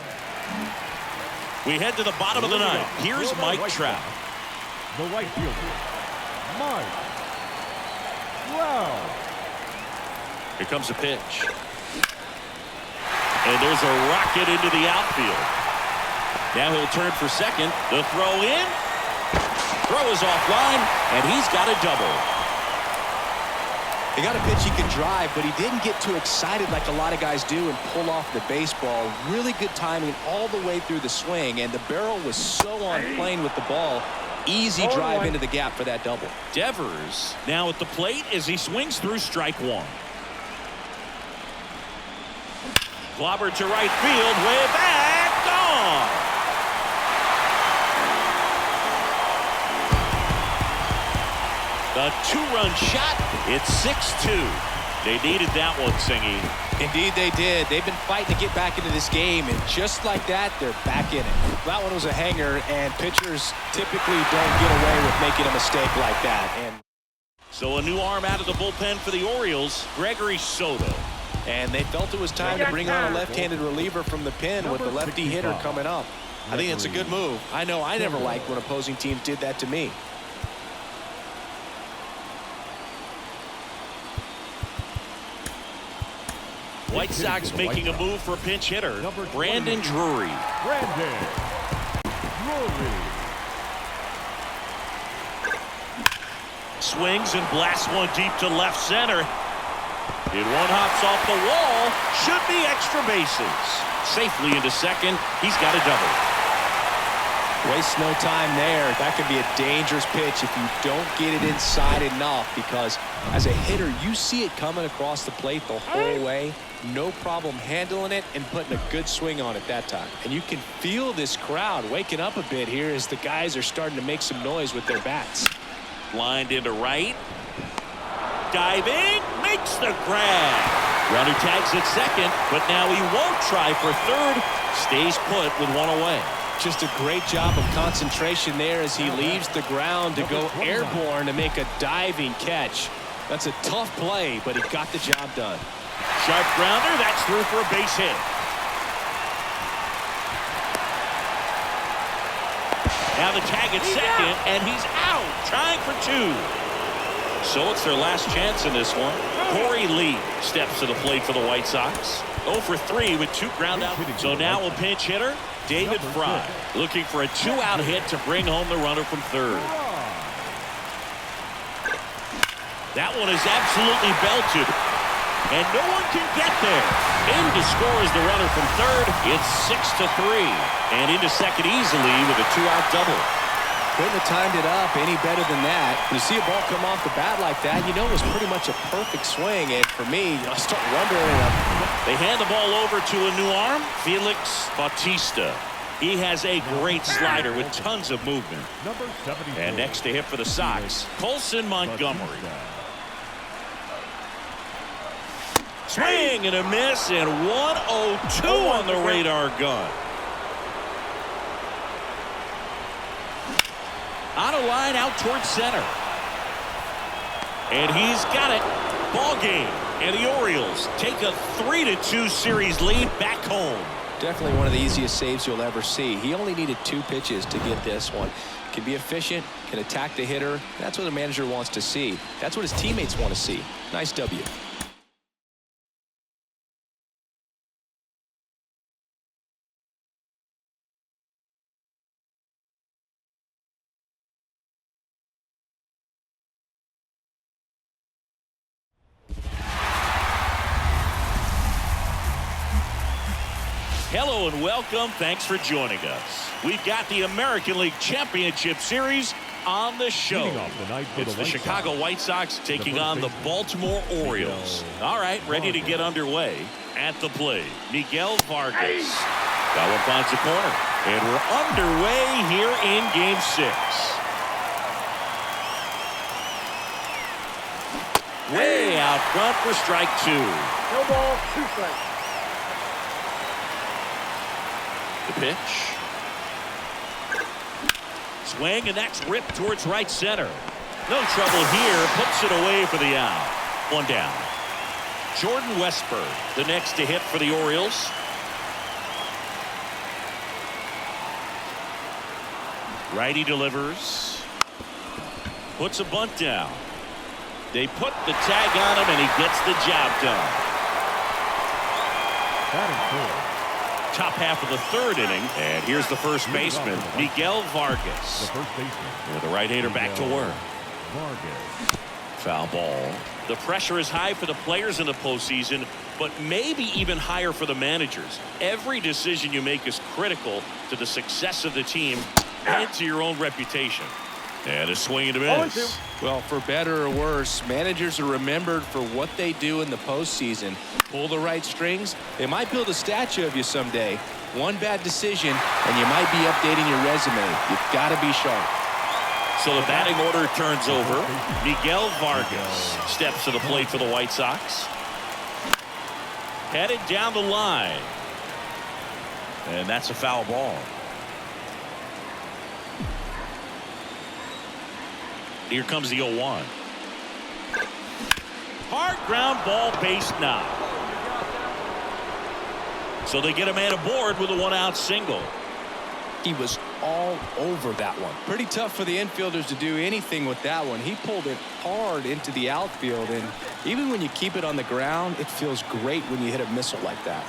Speaker 1: We head to the bottom of the ninth. Here's Mike Trout.
Speaker 4: The right fielder, Mike Trout.
Speaker 1: Here comes the pitch. And there's a rocket into the outfield. Now he'll turn for second. The throw in. Throw is offline, and he's got a double.
Speaker 2: He got a pitch he could drive, but he didn't get too excited like a lot of guys do and pull off the baseball. Really good timing all the way through the swing, and the barrel was so on plane with the ball. Easy drive into the gap for that double.
Speaker 1: Devers now at the plate as he swings through strike one. Clobber to right field, way back, gone. The two-run shot. It's 6-2. They needed that one, Singy.
Speaker 2: Indeed they did. They've been fighting to get back into this game, and just like that, they're back in it. That one was a hanger, and pitchers typically don't get away with making a mistake like that. And
Speaker 1: so a new arm out of the bullpen for the Orioles, Gregory Soto.
Speaker 2: And they felt it was time to bring on a left-handed reliever from the pen with the lefty hitter coming up. I think it's a good move. I know I never liked when opposing teams did that to me.
Speaker 1: White Sox making a move for a pinch hitter, Brandon Drury.
Speaker 4: Brandon Drury.
Speaker 1: Swings and blasts one deep to left center. And one hops off the wall. Should be extra bases. Safely into second. He's got a double.
Speaker 2: Waste no time there. That could be a dangerous pitch if you don't get it inside enough, because as a hitter, you see it coming across the plate the whole way. No problem handling it and putting a good swing on it that time. And you can feel this crowd waking up a bit here as the guys are starting to make some noise with their bats.
Speaker 1: Lined into right. Diving. Makes the grab. Runner tags at second, but now he won't try for third. Stays put with one away.
Speaker 2: Just a great job of concentration there as he leaves the ground to go airborne to make a diving catch. That's a tough play, but he got the job done.
Speaker 1: Sharp grounder. That's through for a base hit. Now the tag at second, and he's out. Trying for two. So it's their last chance in this one. Corey Lee steps to the plate for the White Sox. 0 for 3 with 2 ground outs. So now a pinch hitter, David Fry, looking for a 2-out hit to bring home the runner from third. That one is absolutely belted, and no one can get there. In to score is the runner from third. It's 6-3, and into second easily with a 2-out double.
Speaker 2: Couldn't have timed it up any better than that. When you see a ball come off the bat like that, you know it was pretty much a perfect swing. And for me, I start wondering.
Speaker 1: They hand the ball over to a new arm, Felix Bautista. He has a great slider with tons of movement. And next to hit for the Sox, Colson Montgomery. Swing and a miss, and 102 on the radar gun. On a line out towards center. And he's got it. Ball game. And the Orioles take a 3-2 series lead back home.
Speaker 2: Definitely one of the easiest saves you'll ever see. He only needed 2 pitches to get this one. Can be efficient, can attack the hitter. That's what a manager wants to see. That's what his teammates want to see. Nice W.
Speaker 1: Hello and welcome. Thanks for joining us. We've got the American League Championship Series on the show. It's the Chicago White Sox taking on the Baltimore Orioles. All right, ready to get underway. At the plate, Miguel Vargas. That one finds the corner. And we're underway here in Game 6. Way out front for strike 2.
Speaker 3: No ball, 2 strikes.
Speaker 1: The pitch. Swing, and that's ripped towards right center. No trouble here. Puts it away for the out. 1 down. Jordan Westburg, the next to hit for the Orioles. Righty delivers. Puts a bunt down. They put the tag on him, and he gets the job done. top half of the third inning. And here's the first baseman, Miguel
Speaker 4: The
Speaker 1: Vargas.
Speaker 4: first baseman.
Speaker 1: With the right-hander back to work.
Speaker 4: Vargas.
Speaker 1: Foul ball. The pressure is high for the players in the postseason, but maybe even higher for the managers. Every decision you make is critical to the success of the team and to your own reputation. And a swing and a miss.
Speaker 2: Well, for better or worse, managers are remembered for what they do in the postseason. Pull the right strings, they might build a statue of you someday. One bad decision, and you might be updating your resume. You've got to be sharp.
Speaker 1: So the batting order turns over. Miguel Vargas steps to the plate for the White Sox. Headed down the line. And that's a foul ball. Here comes the 0-1. Hard ground ball, base knock. So they get a man aboard with a one-out single.
Speaker 2: He was all over that one. Pretty tough for the infielders to do anything with that one. He pulled it hard into the outfield, and even when you keep it on the ground, it feels great when you hit a missile like that.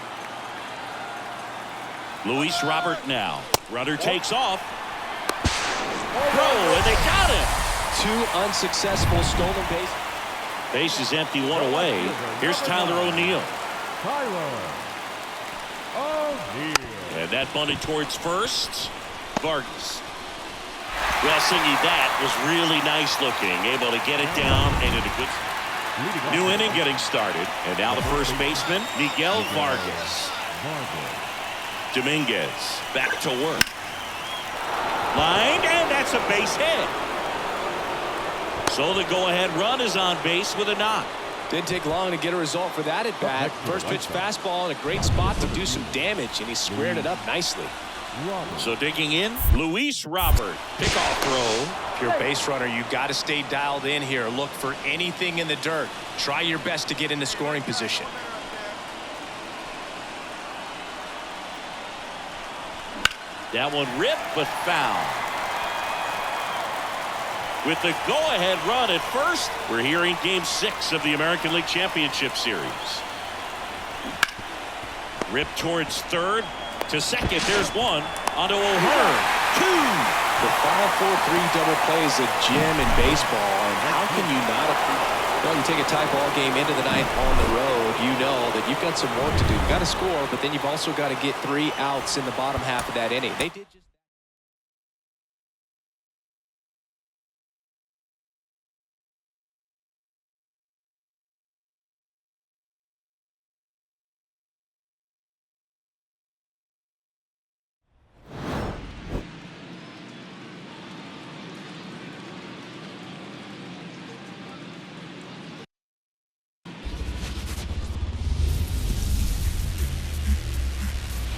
Speaker 1: Luis Robert now. Runner takes off. Throw, and they got him.
Speaker 2: Two unsuccessful stolen bases.
Speaker 1: Base is empty, one away. Here's Tyler O'Neill.
Speaker 4: Tyler O'Neill.
Speaker 1: And that bunted towards first. Vargas. Well, Singy, that was really nice looking. Able to get it down and in a good new inning getting started. And now the first baseman, Miguel Vargas. Dominguez back to work. Line, and that's a base hit. So the go-ahead run is on base with a knock.
Speaker 2: Didn't take long to get a result for that at bat. First pitch fastball in a great spot to do some damage, and he squared it up nicely.
Speaker 1: So digging in, Luis Robert. Pickoff throw.
Speaker 2: If you're a base runner, you got to stay dialed in here. Look for anything in the dirt. Try your best to get into scoring position.
Speaker 1: That one ripped, but foul. With the go-ahead run at first, we're here in Game 6 of the American League Championship Series. Ripped towards third. To second, there's one. Onto O'Hearn. Two.
Speaker 2: The 5-4-3 double play is a gem in baseball, and how can you not? Well, you take a tie ball game into the ninth on the road, you know that you've got some work to do. You've got to score, but then you've also got to get 3 outs in the bottom half of that inning. They did just.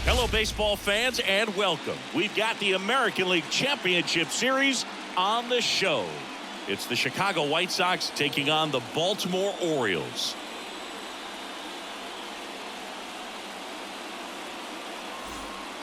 Speaker 1: Hello, baseball fans, and welcome. We've got the American League Championship Series on the show. It's the Chicago White Sox taking on the Baltimore Orioles.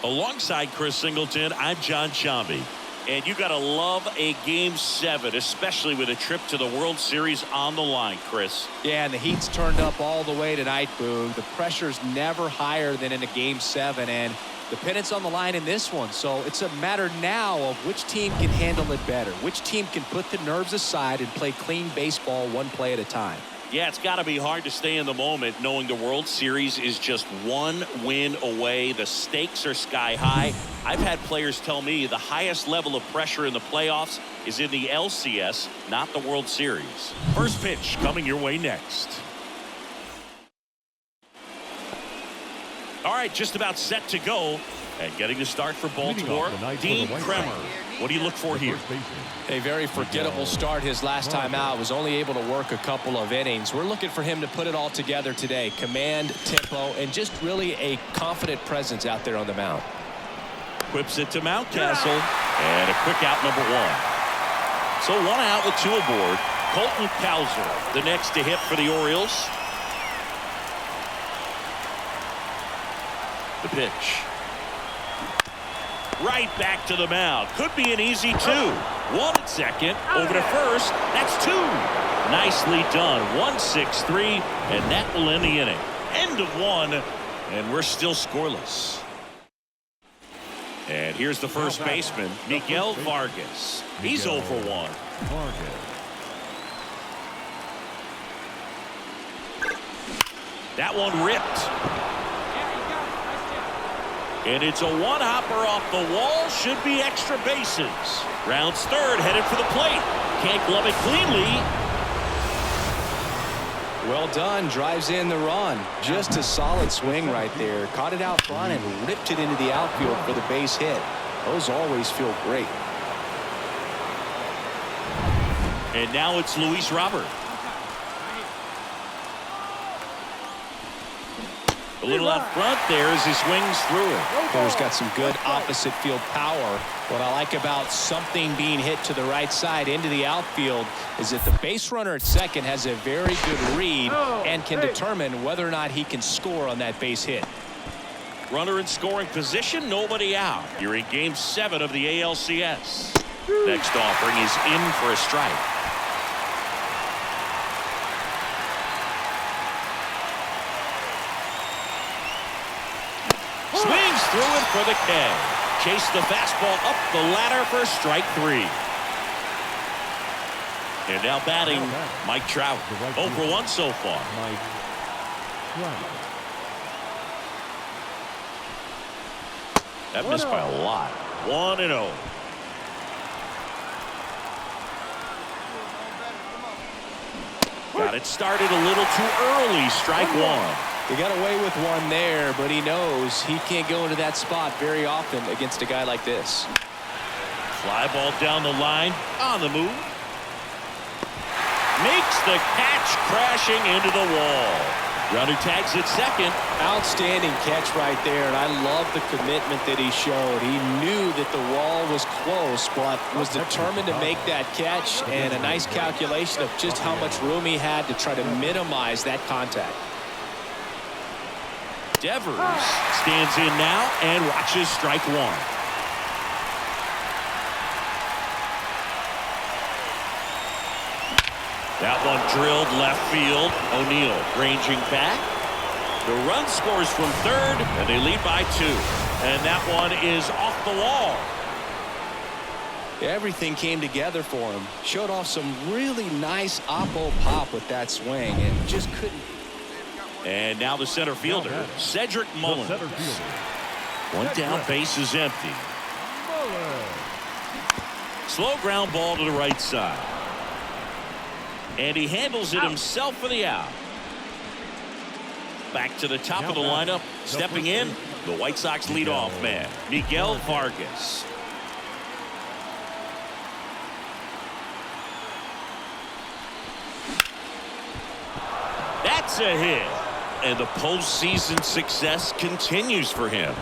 Speaker 1: Alongside Chris Singleton, I'm John Shambi. And you got to love a Game 7, especially with a trip to the World Series on the line, Chris.
Speaker 2: Yeah, and the heat's turned up all the way tonight, Boog. The pressure's never higher than in a Game 7, and the pennant's on the line in this one. So it's a matter now of which team can handle it better, which team can put the nerves aside and play clean baseball one play at a time.
Speaker 1: Yeah, it's got to be hard to stay in the moment knowing the World Series is just one win away. The stakes are sky high. I've had players tell me the highest level of pressure in the playoffs is in the LCS, not the World Series. First pitch coming your way next. All right, just about set to go. And getting the start for Baltimore, Dean Kremer. What do you look for here?
Speaker 2: A very forgettable start his last time out. Was only able to work a couple of innings. We're looking for him to put it all together today. Command, tempo, and just really a confident presence out there on the mound.
Speaker 1: Whips it to Mountcastle. And a quick out, number 1. So 1 out with 2 aboard. Colton Cowser, the next to hit for the Orioles. The pitch. Right back to the mound. Could be an easy 2. 1 at second. Over to first. That's 2. Nicely done. 1-6-3. And that will end the inning. End of 1. And we're still scoreless. And here's the first baseman, Miguel Vargas. He's 0 for 1.
Speaker 4: Vargas.
Speaker 1: That one ripped. And it's a one-hopper off the wall. Should be extra bases. Rounds third, headed for the plate. Can't glove it cleanly.
Speaker 2: Well done. Drives in the run. Just a solid swing right there. Caught it out front and ripped it into the outfield for the base hit. Those always feel great.
Speaker 1: And now it's Luis Robert. A little out front there as he swings through it.
Speaker 2: Hitter's got some good opposite field power. What I like about something being hit to the right side into the outfield is that the base runner at second has a very good read and can determine whether or not he can score on that base hit.
Speaker 1: Runner in scoring position, nobody out. You're in game 7 of the ALCS. Next offering is in for a strike. Swings through it for the K. Chase the fastball up the ladder for strike 3. And now batting, Mike Trout. 0 for 1 so far.
Speaker 4: Mike Trout.
Speaker 1: That missed by a lot. 1-0. Got it started a little too early. Strike 1.
Speaker 2: He got away with one there, but he knows he can't go into that spot very often against a guy like this.
Speaker 1: Fly ball down the line, on the move. Makes the catch, crashing into the wall. Runner tags at second.
Speaker 2: Outstanding catch right there, and I love the commitment that he showed. He knew that the wall was close, but was determined to make that catch, and a nice calculation of just how much room he had to try to minimize that contact.
Speaker 1: Devers stands in now and watches strike 1. That one drilled left field. O'Neill ranging back. The run scores from third, and they lead by 2. And that one is off the wall.
Speaker 2: Everything came together for him. Showed off some really nice oppo pop with that swing and just couldn't.
Speaker 1: And now the center fielder, Cedric Mullins.
Speaker 4: Center fielder.
Speaker 1: One down, base is empty. Slow ground ball to the right side. And he handles it himself for the out. Back to the top of the lineup. Stepping in, the White Sox leadoff man, Miguel Vargas. That's a hit. And the postseason success continues for him.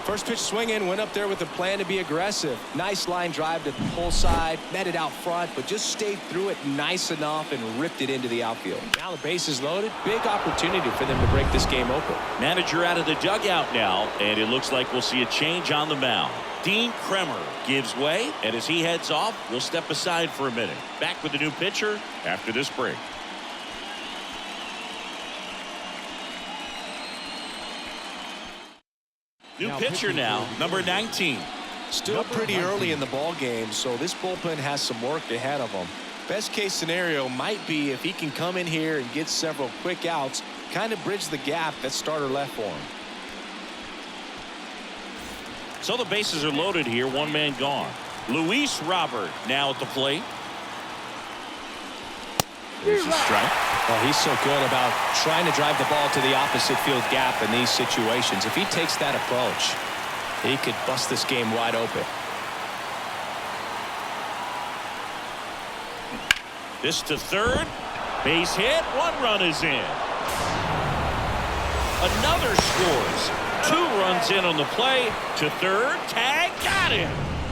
Speaker 2: First pitch swinging, went up there with a plan to be aggressive. Nice line drive to the pull side, met it out front, but just stayed through it nice enough and ripped it into the outfield. Now the base is loaded. Big opportunity for them to break this game open.
Speaker 1: Manager out of the dugout now, and it looks like we'll see a change on the mound. Dean Kremer gives way, and as he heads off, we'll step aside for a minute. Back with the new pitcher after this break. New pitcher now, number 19.
Speaker 2: Still pretty early in the ball game, so this bullpen has some work ahead of them. Best case scenario might be if he can come in here and get several quick outs, kind of bridge the gap that starter left for him.
Speaker 1: So the bases are loaded here, one man gone. Luis Robert now at the plate. There's a strike.
Speaker 2: Well, he's so good about trying to drive the ball to the opposite field gap in these situations. If he takes that approach, he could bust this game wide open.
Speaker 1: This to third. Base hit. One run is in. Another scores. 2 runs in on the play. To third. Tag. Got him.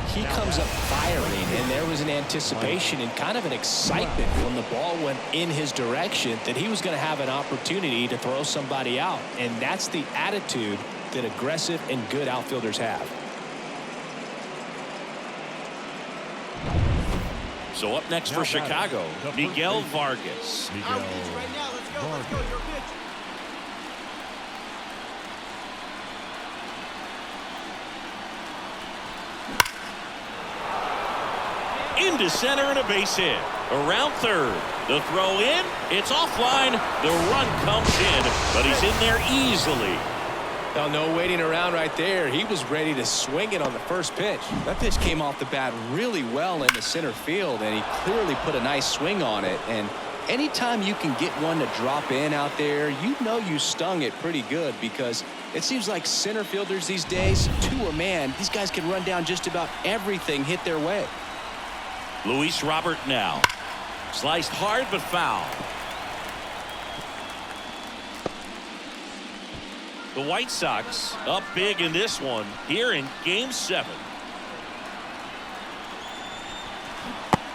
Speaker 2: He comes up firing, and there was an anticipation and kind of an excitement when the ball went in his direction that he was going to have an opportunity to throw somebody out. And that's the attitude that aggressive and good outfielders have.
Speaker 1: So up next for Chicago, Miguel Vargas.
Speaker 4: Miguel Vargas.
Speaker 1: to center and a base hit. Around third. The throw in. It's offline. The run comes in, but he's in there easily.
Speaker 2: Oh, no waiting around right there. He was ready to swing it on the first pitch. That pitch came off the bat really well into center field, and he clearly put a nice swing on it. And anytime you can get one to drop in out there, you know you stung it pretty good, because it seems like center fielders these days, to a man, these guys can run down just about everything hit their way.
Speaker 1: Luis Robert now. Sliced hard but foul. The White Sox up big in this one here in Game 7.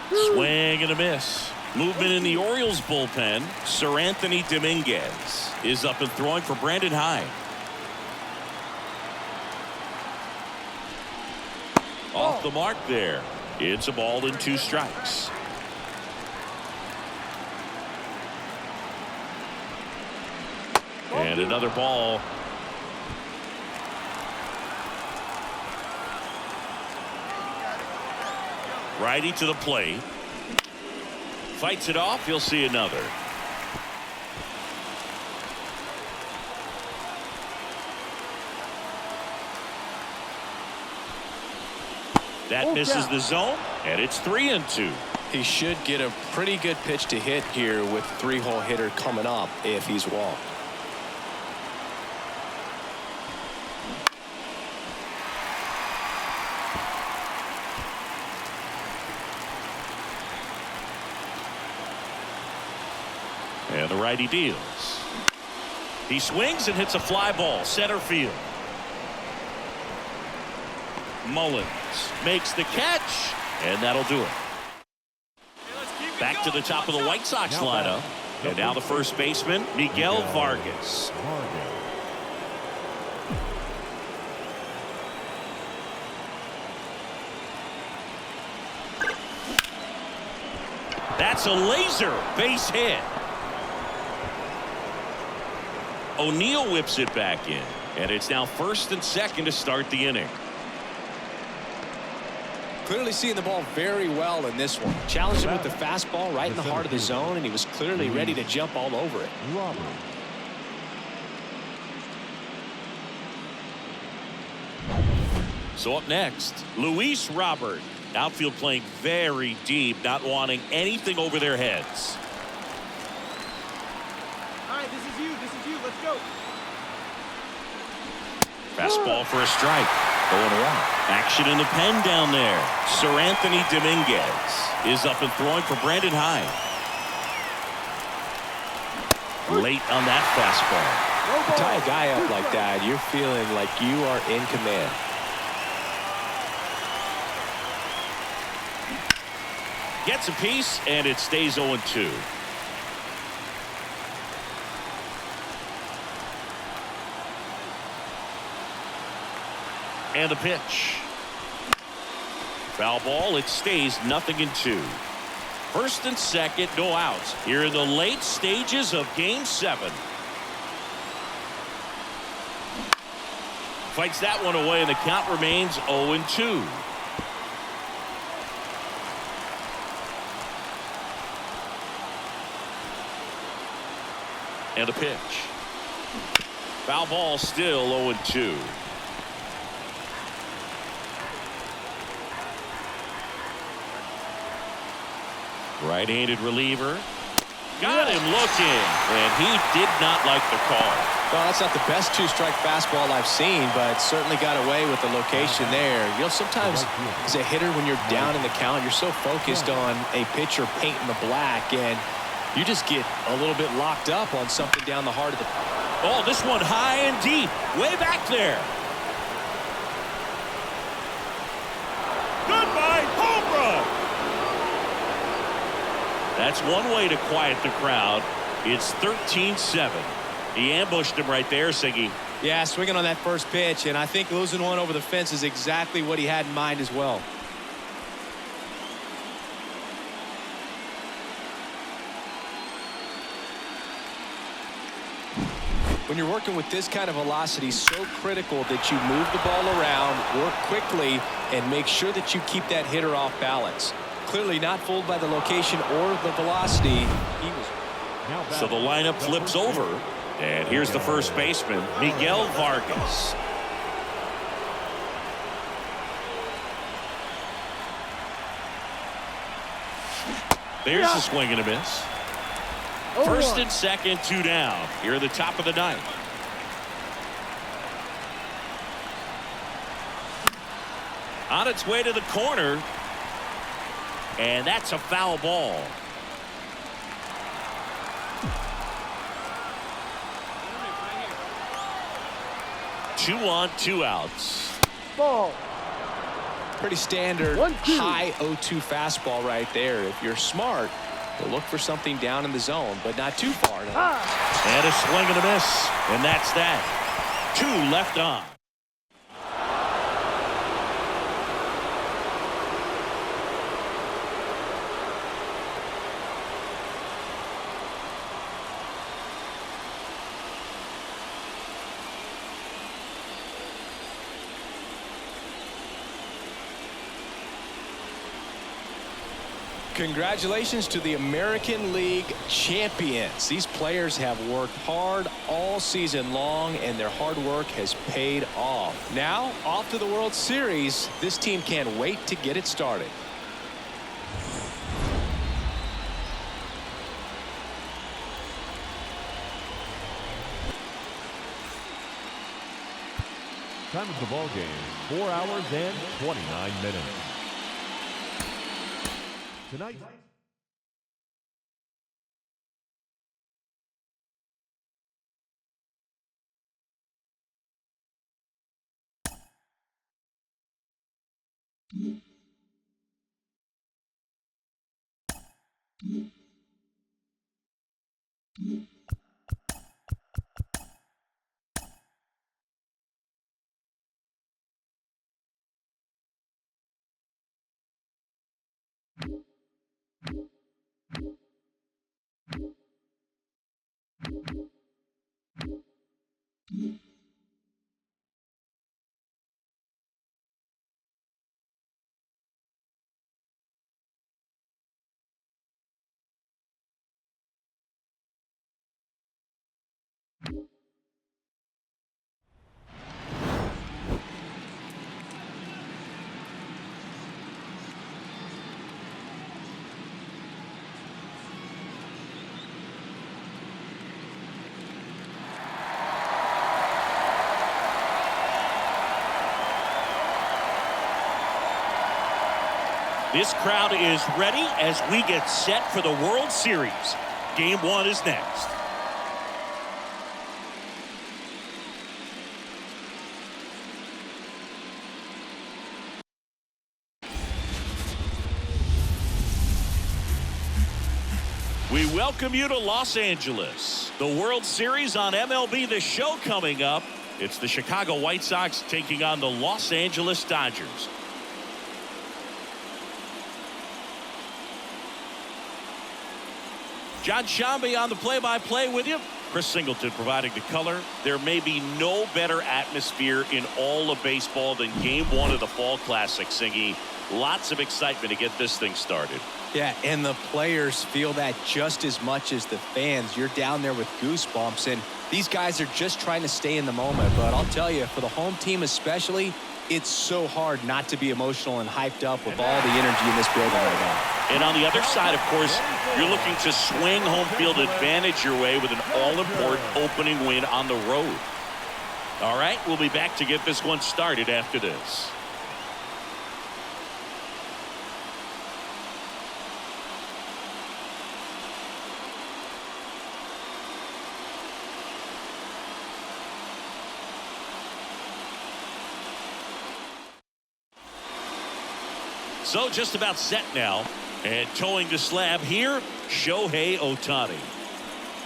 Speaker 1: Swing and a miss. Movement in the Orioles bullpen. Sir Anthony Dominguez is up and throwing for Brandon Hyde. Off the mark there. It's a ball and 2 strikes. And another ball. Righty to the plate. Fights it off. You'll see another. That misses the zone, and it's 3-2.
Speaker 2: He should get a pretty good pitch to hit here with 3-hole hitter coming up if he's walked.
Speaker 1: And the righty deals. He swings and hits a fly ball center field. Mullins makes the catch, and that'll do it. Back to the top of the White Sox lineup. And now the first baseman, Miguel Vargas. That's a laser base hit. O'Neill whips it back in, and it's now first and second to start the inning.
Speaker 2: Clearly seeing the ball very well in this one. Challenged him with the fastball right in the heart of the zone, and he was clearly ready to jump all over it.
Speaker 1: So up next, Luis Robert. Outfield playing very deep, not wanting anything over their heads.
Speaker 5: All right, this is you. Let's go.
Speaker 1: Fastball for a strike. 0-1. Action in the pen down there. Sir Anthony Dominguez is up and throwing for Brandon Hyde. Late on that fastball.
Speaker 2: Tie a guy up like that, you're feeling like you are in command.
Speaker 1: Gets a piece, and it stays 0-2. And the pitch. Foul ball. It stays 0-2. First and second, no outs here in the late stages of Game 7. Fights that one away, and the count remains 0-2. And a pitch. Foul ball, still 0-2. Right-handed reliever. Got him looking, and he did not like the call.
Speaker 2: Well, that's not the best 2-strike fastball I've seen, but certainly got away with the location there. You know, sometimes as a hitter, when you're down in the count, you're so focused on a pitcher painting the black, and you just get a little bit locked up on something down the heart of the...
Speaker 1: Oh, this one high and deep, way back there. Goodbye, home run. That's one way to quiet the crowd. It's 13-7. He ambushed him right there, Siggy.
Speaker 2: Yeah, swinging on that first pitch, and I think losing one over the fence is exactly what he had in mind as well. When you're working with this kind of velocity, so critical that you move the ball around, work quickly, and make sure that you keep that hitter off balance. clearly not fooled by the location or the velocity. He was.
Speaker 1: So the lineup flips over. And here's the first baseman, Miguel Vargas. There's a swing and a miss. First and second, 2 down. Here at the top of the ninth. On its way to the corner. And that's a foul ball. Two on, 2 outs.
Speaker 3: Ball.
Speaker 2: Pretty standard
Speaker 3: 1-2.
Speaker 2: high 0-2 fastball right there. If you're smart, you'll look for something down in the zone, but not too far.
Speaker 1: And a swing and a miss. And that's that. 2 left on.
Speaker 2: Congratulations to the American League champions. These players have worked hard all season long, and their hard work has paid off. Now, off to the World Series. This team can't wait to get it started.
Speaker 4: Time of the ball game, 4 hours and 29 minutes. Tonight.
Speaker 1: This crowd is ready as we get set for the World Series. Game 1 is next. We welcome you to Los Angeles. The World Series on MLB The Show coming up. It's the Chicago White Sox taking on the Los Angeles Dodgers. John Shambi on the play-by-play with you. Chris Singleton providing the color. There may be no better atmosphere in all of baseball than Game 1 of the Fall Classic, Singy. Lots of excitement to get this thing started.
Speaker 2: Yeah, and the players feel that just as much as the fans. You're down there with goosebumps, and these guys are just trying to stay in the moment. But I'll tell you, for the home team especially, it's so hard not to be emotional and hyped up with all the energy in this building right now.
Speaker 1: And on the other side, of course, you're looking to swing home field advantage your way with an all-important opening win on the road. All right, we'll be back to get this one started after this. So just about set now. And towing the slab here, Shohei Ohtani.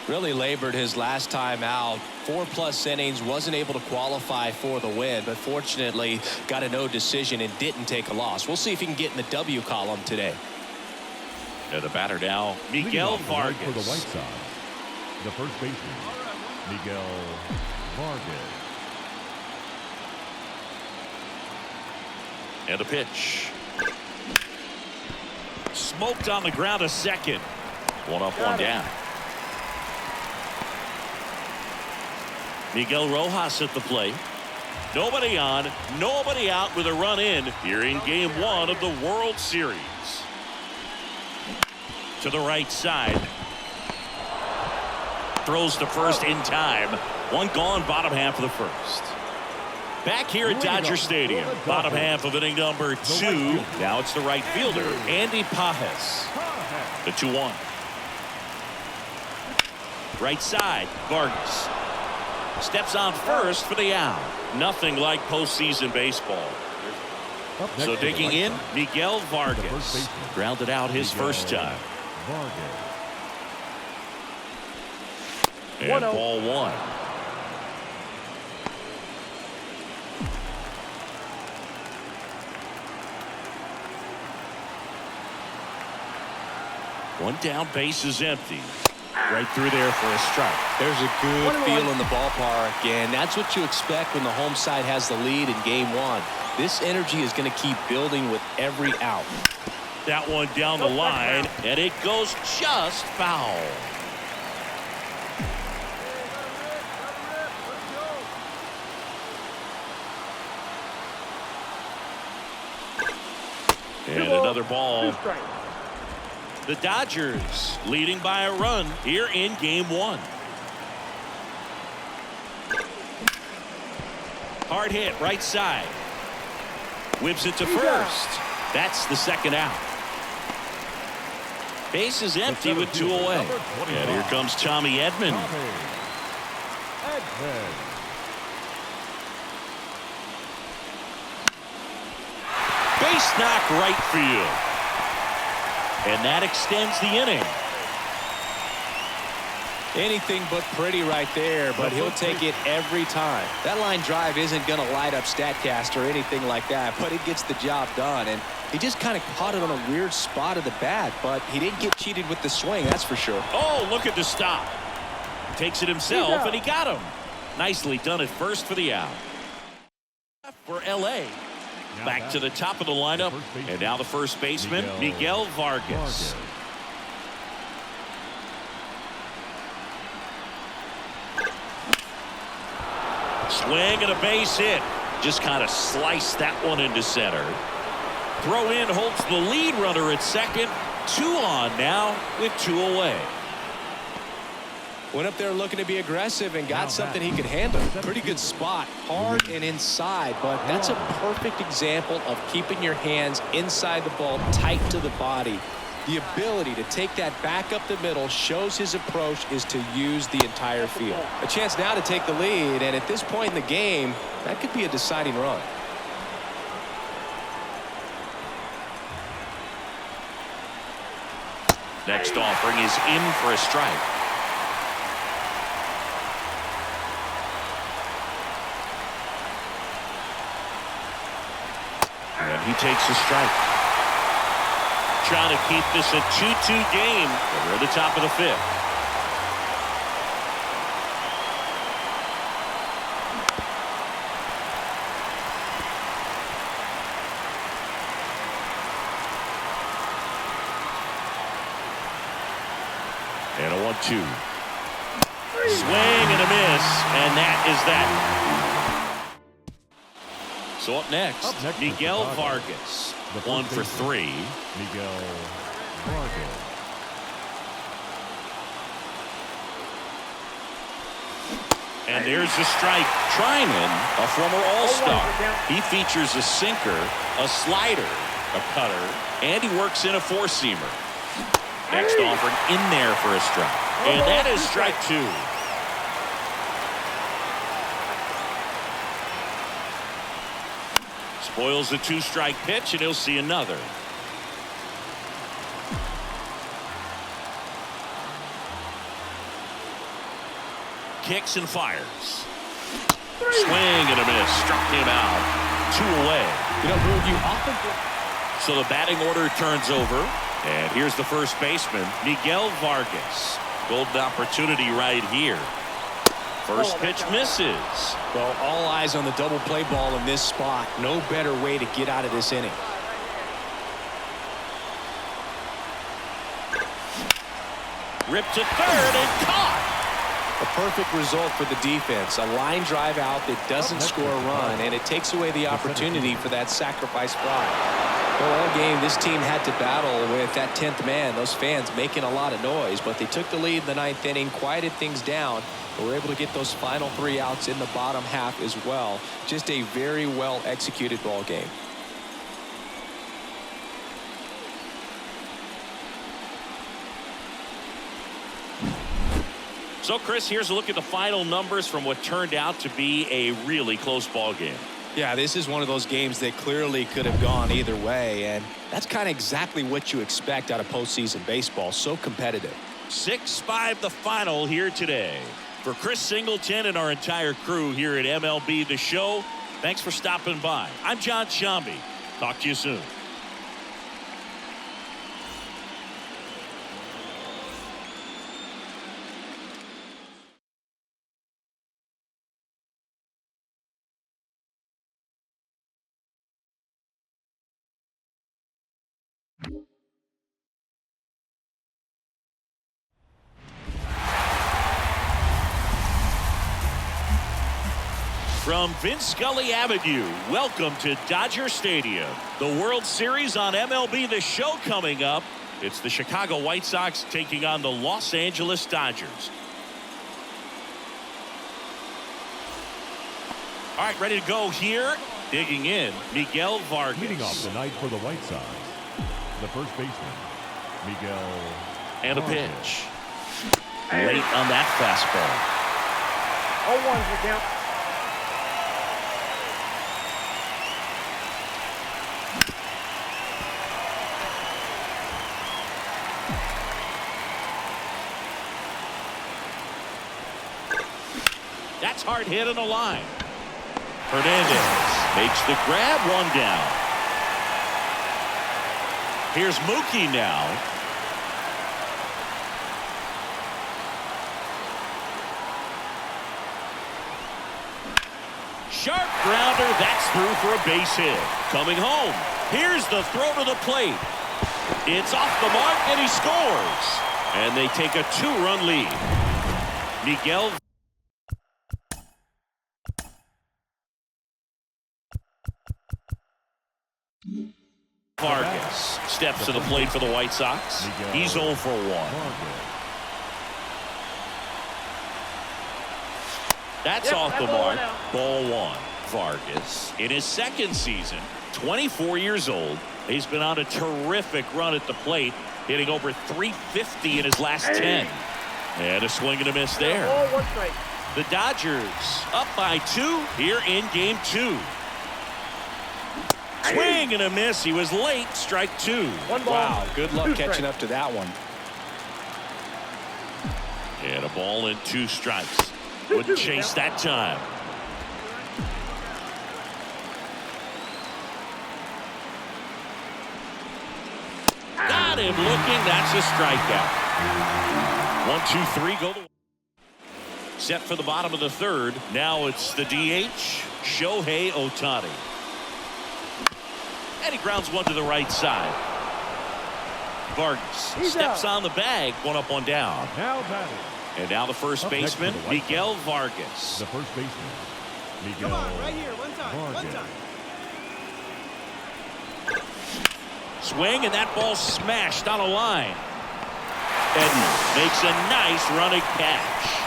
Speaker 2: Really labored his last time out. 4+ innings, wasn't able to qualify for the win, but fortunately got a no decision and didn't take a loss. We'll see if he can get in the W column today.
Speaker 1: And the batter now, Miguel Vargas.
Speaker 4: For the White Sox, the first baseman, Miguel Vargas.
Speaker 1: And the pitch. smoked on the ground a second. One up, one down. Miguel Rojas at the plate. Nobody on, nobody out with a run in here in game one of the World Series. To the right side. Throws to first in time. One gone, bottom half of the first. Back here at Dodger Stadium, bottom half of inning number 2. Now it's the right fielder, Andy Pages. The 2-1. Right side, Vargas. Steps on first for the out. Nothing like postseason baseball. So digging in, Miguel Vargas. Grounded out his first time. And ball 1. One down, base is empty. Right through there for a strike.
Speaker 2: There's a good feel in the ballpark, and that's what you expect when the home side has the lead in game 1. This energy is going to keep building with every out.
Speaker 1: That one down the line, and it goes just foul. And another ball. The Dodgers leading by a run here in game 1. Hard hit right side. Whips it to first. That's the second out. Base is empty with 2 away. And here comes Tommy Edman. Base knock right field. And that extends the inning.
Speaker 2: Anything but pretty right there, but he'll take it every time. That line drive isn't going to light up StatCast or anything like that, but it gets the job done. And he just kind of caught it on a weird spot of the bat, but he didn't get cheated with the swing, that's for sure.
Speaker 1: Oh, look at the stop. Takes it himself, and he got him. Nicely done at first for the out. For L.A. Back to the top of the lineup, and now the first baseman, Miguel Vargas. Swing and a base hit. Just kind of sliced that one into center. Throw in holds the lead runner at second. 2 on now with 2 away.
Speaker 2: Went up there looking to be aggressive and got something he could handle. Pretty good spot, hard and inside, but that's a perfect example of keeping your hands inside the ball, tight to the body. The ability to take that back up the middle shows his approach is to use the entire field. A chance now to take the lead, and at this point in the game, that could be a deciding run.
Speaker 1: Next offering is in for a strike. And he takes a strike. Trying to keep this a 2-2 game. We're at the top of the 5th. And a 1-2. Swing and a miss, and that is that. So up next Miguel Vargas. 1 for 3.
Speaker 4: Miguel Vargas.
Speaker 1: And there's the strike. Trinan, a former All-Star. He features a sinker, a slider, a cutter, and he works in a 4-seamer. Next offering in there for a strike. And that is strike 2. Spoils the 2-strike pitch, and he'll see another. Kicks and fires. Swing and a miss. Struck him out. 2 away.
Speaker 2: You know, Boog, you often...
Speaker 1: So the batting order turns over. And here's the first baseman, Miguel Vargas. Golden opportunity right here. First pitch misses.
Speaker 2: Well, all eyes on the double play ball in this spot. No better way to get out of this inning.
Speaker 1: Ripped to third and caught.
Speaker 2: A perfect result for the defense. A line drive out that doesn't score a run, and it takes away the opportunity for that sacrifice fly. Well, all game, this team had to battle with that 10th man, those fans making a lot of noise, but they took the lead in the 9th inning, quieted things down, and were able to get those final 3 outs in the bottom half as well. Just a very well executed ball game.
Speaker 1: So, Chris, here's a look at the final numbers from what turned out to be a really close ball game.
Speaker 2: Yeah, this is one of those games that clearly could have gone either way, and that's kind of exactly what you expect out of postseason baseball. So competitive.
Speaker 1: 6-5 the final here today. For Chris Singleton and our entire crew here at MLB The Show, thanks for stopping by. I'm John Shambi. Talk to you soon. From Vince Scully Avenue, welcome to Dodger Stadium. The World Series on MLB The Show coming up. It's the Chicago White Sox taking on the Los Angeles Dodgers. All right, ready to go here. Digging in, Miguel Vargas.
Speaker 4: Leading off the night for the White Sox, the first baseman, Miguel
Speaker 1: And a
Speaker 4: Vargas.
Speaker 1: pitch. Late on that fastball.
Speaker 3: 0-1's the count.
Speaker 1: That's hard hit on the line. Hernandez makes the grab, 1 down. Here's Mookie now. Sharp grounder, that's through for a base hit. Coming home, here's the throw to the plate. It's off the mark and he scores. And they take a 2-run lead. Miguel Vargas steps to the plate for the White Sox. He's 0 for 1. That's off the mark. Ball 1. Vargas in his second season, 24 years old. He's been on a terrific run at the plate, hitting over 350 in his last 10. And a swing and a miss there. The Dodgers up by 2 here in game 2. Swing and a miss. He was late. Strike 2.
Speaker 3: 1 ball.
Speaker 2: Wow, good luck catching up to that one.
Speaker 1: And a ball and 2 strikes. Wouldn't chase that time. Got him looking. That's a strikeout. 1, 2, 3. Go to set for the bottom of the 3rd. Now it's the DH, Shohei Ohtani. And he grounds 1 to the right side. Vargas steps on the bag. 1 up, 1 down.
Speaker 4: Now batting.
Speaker 1: And now the first
Speaker 4: Up next for
Speaker 1: baseman,
Speaker 4: the White
Speaker 1: Miguel Vargas.
Speaker 4: The first baseman, Miguel
Speaker 5: Come on, right here, one time,
Speaker 4: Vargas.
Speaker 5: one time.
Speaker 1: Swing, and that ball smashed on a line. Edman makes a nice running catch.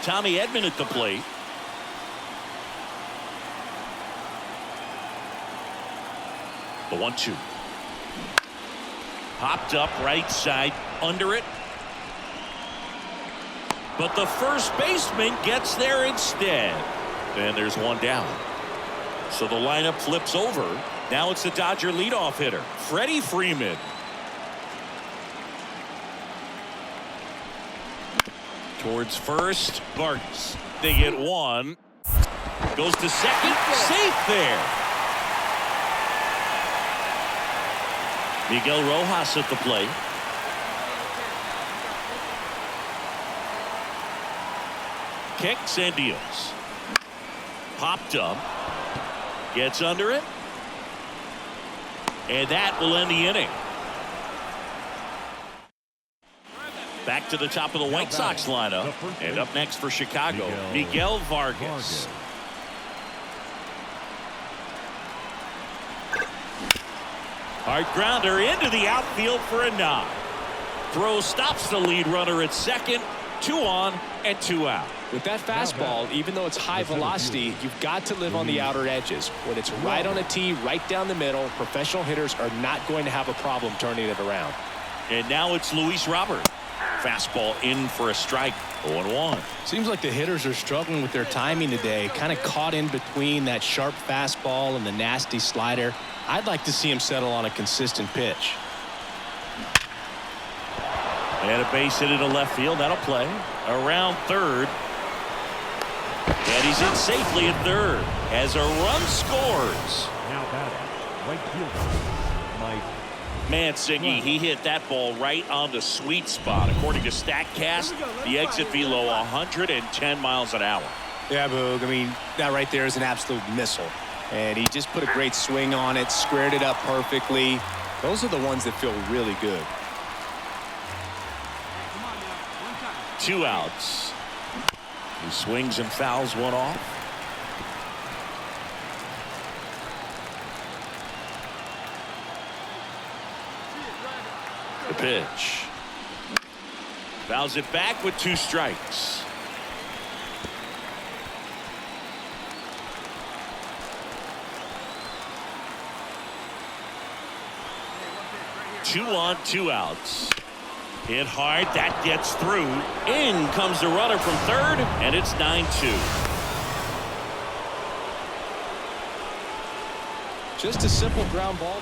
Speaker 1: Tommy Edman at the plate. The 1-2. Popped up right side, under it. But the first baseman gets there instead. And there's 1 down. So the lineup flips over. Now it's the Dodger leadoff hitter, Freddie Freeman. Towards first, Vargas. They get 1. Goes to second, safe there. Miguel Rojas at the plate. Kicks and deals. Popped up. Gets under it. And that will end the inning. Back to the top of the White Sox lineup. And up next for Chicago, Miguel Vargas. Hard grounder into the outfield for a knock. Throw stops the lead runner at second. 2 on and 2 out.
Speaker 2: With that fastball, even though it's high velocity, you've got to live on the outer edges. When it's right on a tee, right down the middle, professional hitters are not going to have a problem turning it around.
Speaker 1: And now it's Luis Robert. Fastball in for a strike. 0-1.
Speaker 2: Seems like the hitters are struggling with their timing today. Kind of caught in between that sharp fastball and the nasty slider. I'd like to see him settle on a consistent pitch.
Speaker 1: And a base hit into left field. That'll play. Around third. And he's in safely at third as a run scores.
Speaker 4: Now batting, right fielder, Mike
Speaker 1: Mancini, he hit that ball right on the sweet spot. According to StatCast, the exit velo 110 miles an hour.
Speaker 2: Yeah, Boog. I mean, that right there is an absolute missile. And he just put a great swing on it, squared it up perfectly. Those are the ones that feel really good.
Speaker 1: 2 outs. He swings and fouls one off. The pitch. Fouls it back with 2 strikes. Two on, 2 outs. Hit hard. That gets through. In comes the runner from third, and it's 9-2.
Speaker 2: Just a simple ground ball.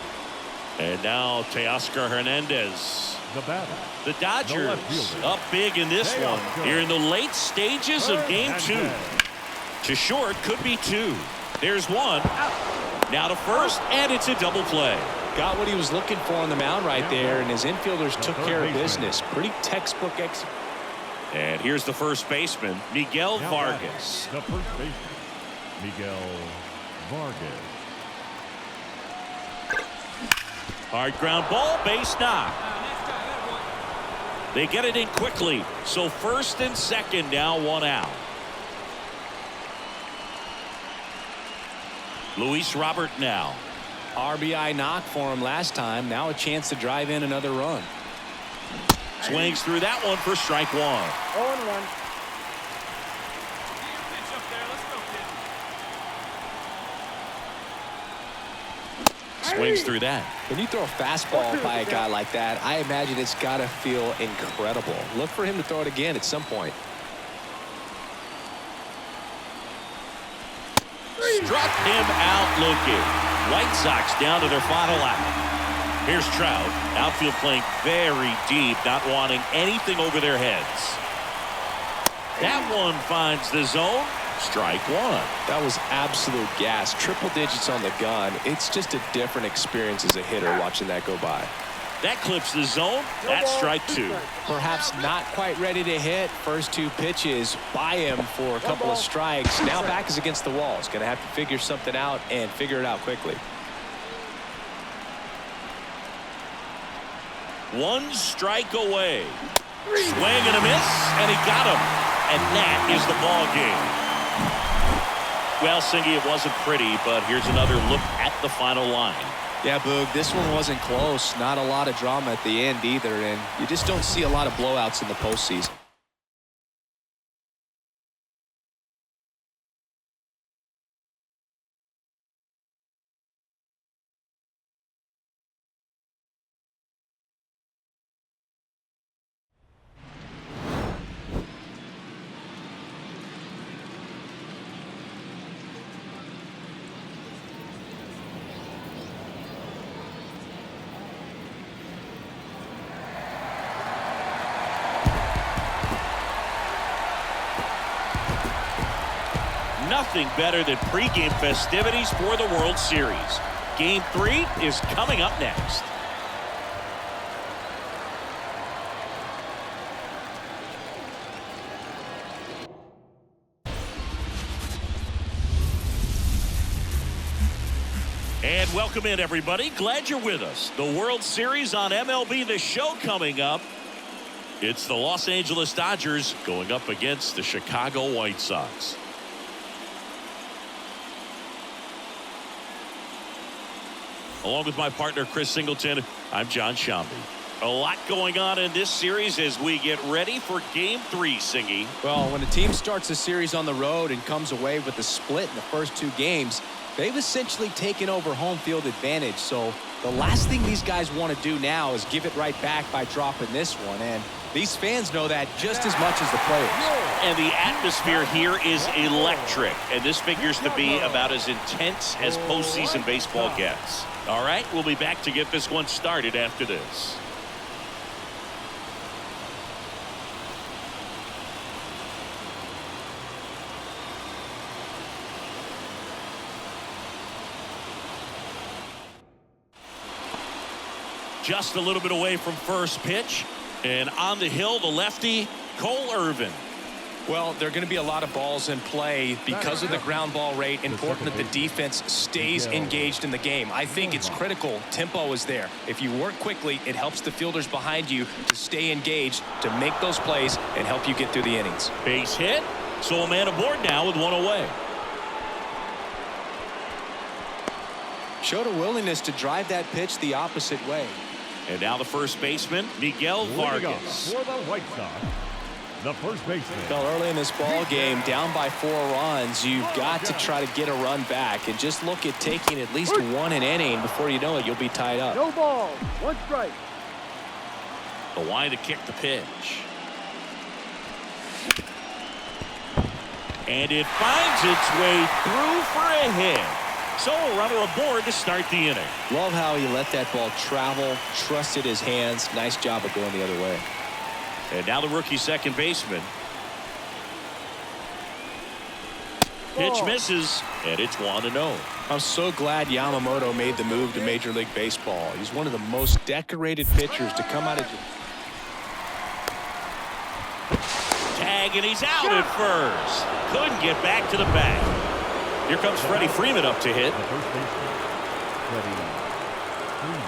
Speaker 1: And now Teoscar Hernandez.
Speaker 4: the batter.
Speaker 1: The Dodgers
Speaker 4: fielder.
Speaker 1: up big in this one here in the late stages of game 2. To short, could be 2. There's 1. Now to first, and it's a double play.
Speaker 2: Got what he was looking for on the mound right there, and his infielders took care of business. Pretty textbook execution.
Speaker 1: And here's the first baseman, Miguel
Speaker 4: Now
Speaker 1: Vargas.
Speaker 4: batting, the first baseman, Miguel Vargas.
Speaker 1: Hard ground ball, base knock. They get it in quickly. So first and second, now 1 out. Luis Robert now.
Speaker 2: RBI knock for him last time. Now a chance to drive in another run.
Speaker 1: Swings through that one for strike 1.
Speaker 3: 0-1.
Speaker 1: Swings through that.
Speaker 2: When you throw a fastball by a guy like that, I imagine it's got to feel incredible. Look for him to throw it again at some point.
Speaker 1: Struck him out looking. White Sox down to their final out. Here's Trout. Outfield playing very deep, not wanting anything over their heads. That one finds the zone. Strike 1.
Speaker 2: That was absolute gas. Triple digits on the gun. It's just a different experience as a hitter watching that go by.
Speaker 1: That clips the zone. That's strike 2.
Speaker 2: Perhaps not quite ready to hit. First 2 pitches by him for a couple of strikes. Now back is against the wall. He's going to have to figure something out and figure it out quickly.
Speaker 1: 1 strike away. Swing and a miss, and he got him. And that is the ball game. Well, Singy, it wasn't pretty, but here's another look at the final line.
Speaker 2: Yeah, Boog, this one wasn't close. Not a lot of drama at the end either, and you just don't see a lot of blowouts in the postseason.
Speaker 1: Nothing better than pregame festivities for the World Series. Game 3 is coming up next. And And welcome in, everybody. Glad you're with us. The World Series on MLB The Show coming up. It's the Los Angeles Dodgers going up against the Chicago White Sox. Along with my partner, Chris Singleton, I'm John Shambi. A lot going on in this series as we get ready for Game 3, Singy.
Speaker 2: Well, when a team starts a series on the road and comes away with a split in the first 2 games, they've essentially taken over home field advantage. So the last thing these guys want to do now is give it right back by dropping this one. And these fans know that just as much as the players.
Speaker 1: And the atmosphere here is electric. And this figures to be about as intense as postseason baseball gets. All right, we'll be back to get this one started after this. Just a little bit away from first pitch. And on the hill, the lefty, Cole Irvin.
Speaker 2: Well, there are going to be a lot of balls in play because of the ground ball rate. Important that the defense stays engaged in the game. I think it's critical. Tempo is there. If you work quickly, it helps the fielders behind you to stay engaged, to make those plays, and help you get through the innings.
Speaker 1: Base hit. So a man aboard now with one away.
Speaker 2: Showed a willingness to drive that pitch the opposite way.
Speaker 1: And now the first baseman, Miguel Vargas.
Speaker 4: For the White Sox, the first baseman.
Speaker 2: Well, early in this ball game, down by 4 runs, you've got to try to get a run back and just look at taking at least 1 an inning. Before you know it, you'll be tied up.
Speaker 3: No ball. 1 strike.
Speaker 1: The line to kick the pitch. And it finds its way through for a hit. So a runner aboard to start the inning.
Speaker 2: Love how he let that ball travel, trusted his hands. Nice job of going the other way.
Speaker 1: And now the rookie second baseman. Pitch misses, and it's 1-0.
Speaker 2: I'm so glad Yamamoto made the move to Major League Baseball. He's one of the most decorated pitchers to come out of...
Speaker 1: Tag, and he's out at first. Couldn't get back to the bag. Here comes Freddie Freeman up to hit.
Speaker 4: The first baseman, Freddie Freeman.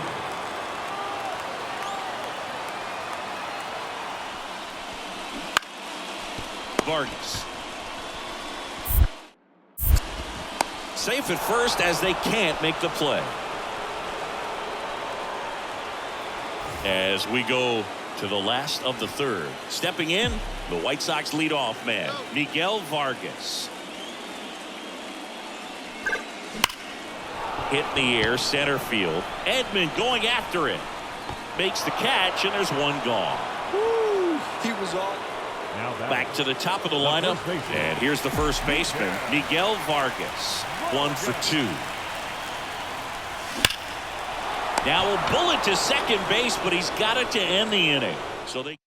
Speaker 1: Vargas. Safe at first as they can't make the play. As we go to the last of the third. Stepping in, the White Sox leadoff man, Miguel Vargas. Hit in the air, center field. Edman going after it. Makes the catch, and there's one gone.
Speaker 2: Woo, he was all...
Speaker 1: Back to the top of the lineup, and here's the first baseman, Miguel Vargas. 1 for 2. Now a bullet to second base, but he's got it to end the inning. So they...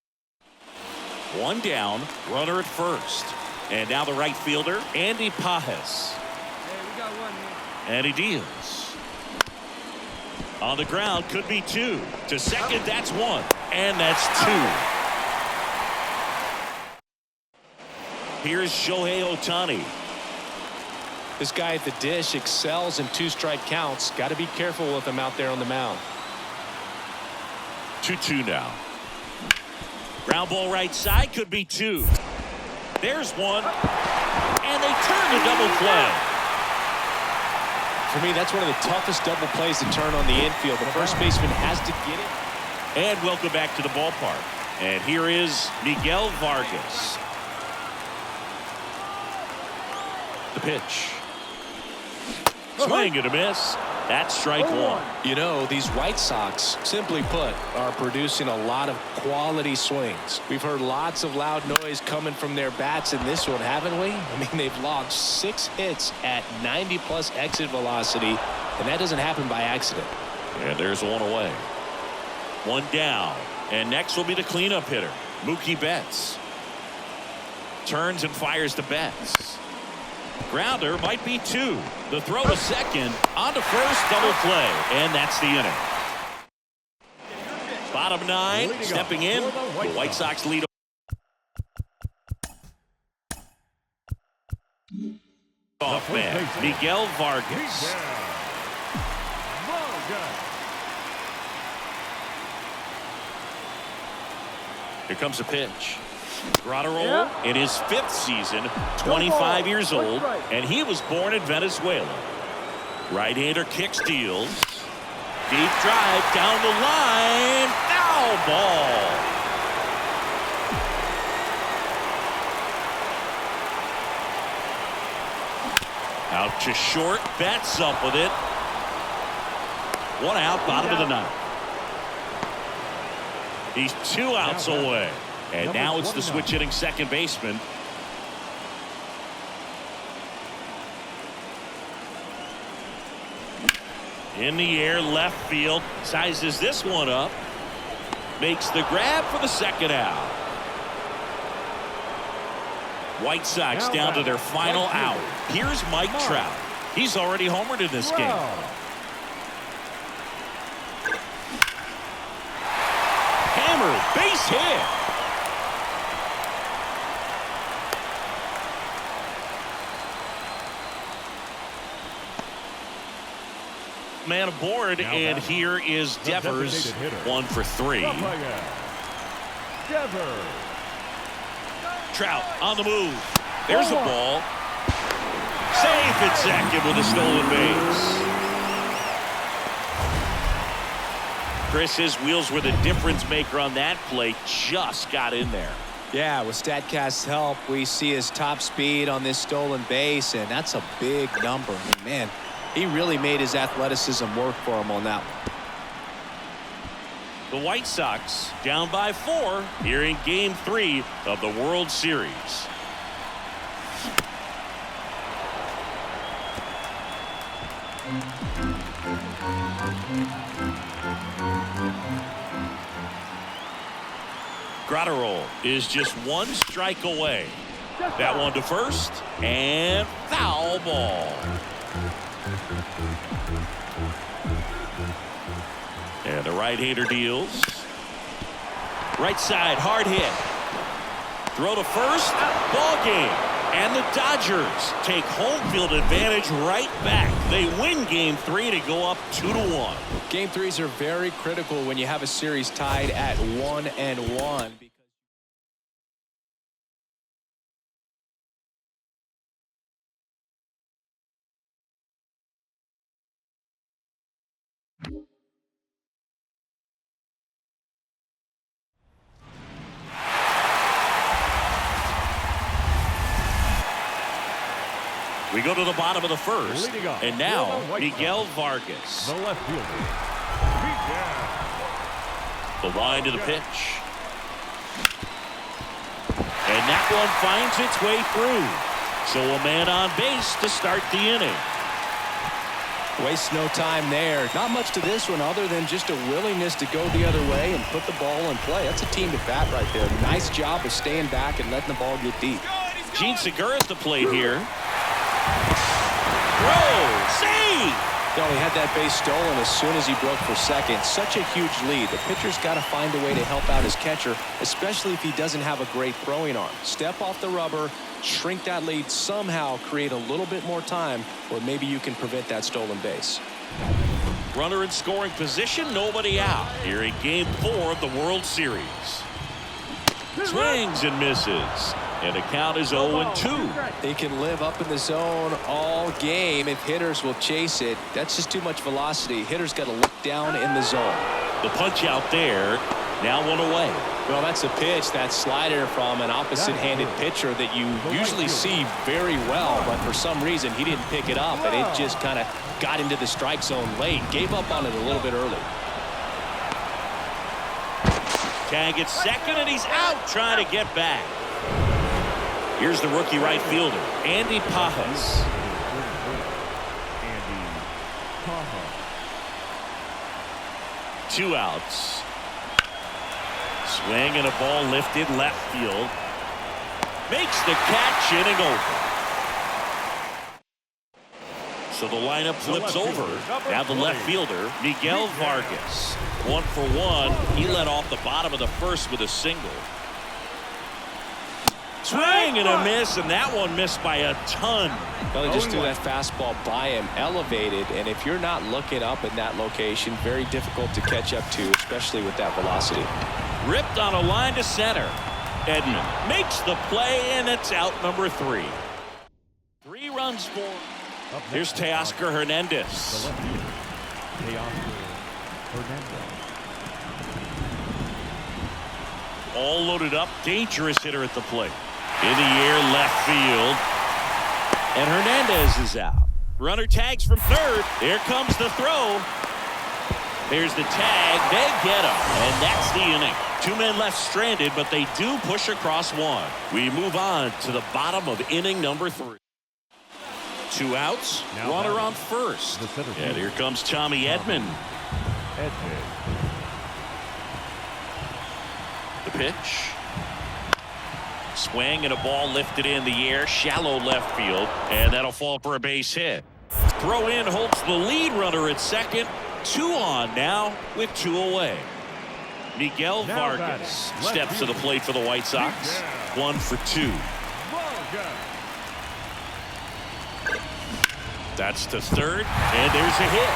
Speaker 1: 1 down, runner at first. And now the right fielder, Andy Pajes. And he deals. On the ground, could be 2. To second, that's 1. And that's 2. Here's Shohei Ohtani.
Speaker 2: This guy at the dish excels in 2-strike counts. Got to be careful with him out there on the mound.
Speaker 1: 2-2 now. Ground ball right side, could be 2. There's 1. And they turn to double play.
Speaker 2: For me, that's one of the toughest double plays to turn on the infield. The first baseman has to get it.
Speaker 1: And welcome back to the ballpark. And here is Miguel Vargas. The pitch. Swing and a miss. That's strike 1.
Speaker 2: You know, these White Sox, simply put, are producing a lot of quality swings. We've heard lots of loud noise coming from their bats in this one, haven't we? I mean, they've logged 6 hits at 90-plus exit velocity, and that doesn't happen by accident.
Speaker 1: And there's 1 away. 1 down. And next will be the cleanup hitter, Mookie Betts. Turns and fires to Betts. Grounder might be 2. The throw to second, on to first, double play, and that's the inning. Bottom 9, stepping in, the White Sox lead. Off man, Miguel Vargas.
Speaker 4: judge.
Speaker 1: Here comes a pitch. Gawd in his 5th season, 25 years old, and he was born in Venezuela. Right-hander kicks, deals. Deep drive down the line. Foul ball. Out to short. Betts up with it. 1 out, bottom of the 9th. He's 2 outs away. And now it's the switch hitting second baseman. In the air, left field. Sizes this one up. Makes the grab for the 2nd out. White Sox down to their final out. Here's Mike Trout. He's already homered in this game. Hammered, base hit. Man aboard, and here is Devers, 1 for 3.
Speaker 4: Devers.
Speaker 1: Trout on the move. There's a ball. Safe at second with a stolen base. Chris, his wheels were the difference maker on that play. Just got in there.
Speaker 2: Yeah, with StatCast's help, we see his top speed on this stolen base, and that's a big number. I mean, man, he really made his athleticism work for him on that one.
Speaker 1: The White Sox down by 4 here in Game 3 of the World Series. Gawd is just 1 strike away. That one to first, and foul ball. And the right-hander deals. Right side, hard hit. Throw to first, ball game. And the Dodgers take home field advantage right back. They win Game 3 to go up 2-1.
Speaker 2: Game 3s are very critical when you have a series tied at 1-1.
Speaker 1: We go to the bottom of the 1st, and now Miguel Vargas.
Speaker 4: The left fielder.
Speaker 1: The wind of the pitch. And that one finds its way through. So a man on base to start the inning.
Speaker 2: Waste no time there. Not much to this one other than just a willingness to go the other way and put the ball in play. That's a team at bat right there. Nice job of staying back and letting the ball get deep.
Speaker 1: Gene Segura's the plate here. Throw, save!
Speaker 2: He had that base stolen as soon as he broke for second. Such a huge lead. The pitcher's got to find a way to help out his catcher, especially if he doesn't have a great throwing arm. Step off the rubber, shrink that lead, somehow create a little bit more time where maybe you can prevent that stolen base.
Speaker 1: Runner in scoring position, nobody out. Here in Game 4 of the World Series. Swings and misses. And the count is 0-2.
Speaker 2: They can live up in the zone all game if hitters will chase it. That's just too much velocity. Hitters got to look down in the zone.
Speaker 1: The punch out there. Now 1 away.
Speaker 2: Well, that's a pitch, that slider from an opposite-handed pitcher that you usually see very well, but for some reason he didn't pick it up, and it just kind of got into the strike zone late. Gave up on it a little bit early.
Speaker 1: Tag at second, and he's out trying to get back. Here's the rookie right fielder, Andy Pajas.
Speaker 4: Andy Pajas.
Speaker 1: 2 outs. Swing and a ball lifted left field. Makes the catch, inning over. So the lineup flips over. Now the left fielder, Miguel Vargas. 1 for 1. He led off the bottom of the 1st with a single. Swing and a miss, and that one missed by a ton.
Speaker 2: Well, he just threw that fastball by him, elevated, and if you're not looking up in that location, very difficult to catch up to, especially with that velocity.
Speaker 1: Ripped on a line to center. Edman makes the play, and it's out number 3. 3 runs for. Here's Teoscar Hernandez.
Speaker 4: The left fielder, Teoscar Hernandez.
Speaker 1: All loaded up, dangerous hitter at the plate. In the air, left field. And Hernandez is out. Runner tags from third. Here comes the throw. There's the tag. They get him. And that's the inning. 2 men left stranded, but they do push across 1. We move on to the bottom of inning number 3. 2 outs.
Speaker 4: Now
Speaker 1: Runner on first. And here comes Tommy Edman. The pitch. Swing and a ball lifted in the air, shallow left field, and that'll fall for a base hit. Throw in holds the lead runner at second. 2 on now with 2 away. Miguel Vargas steps to the plate for the White Sox. 1 for 2. That's to third, and there's a hit.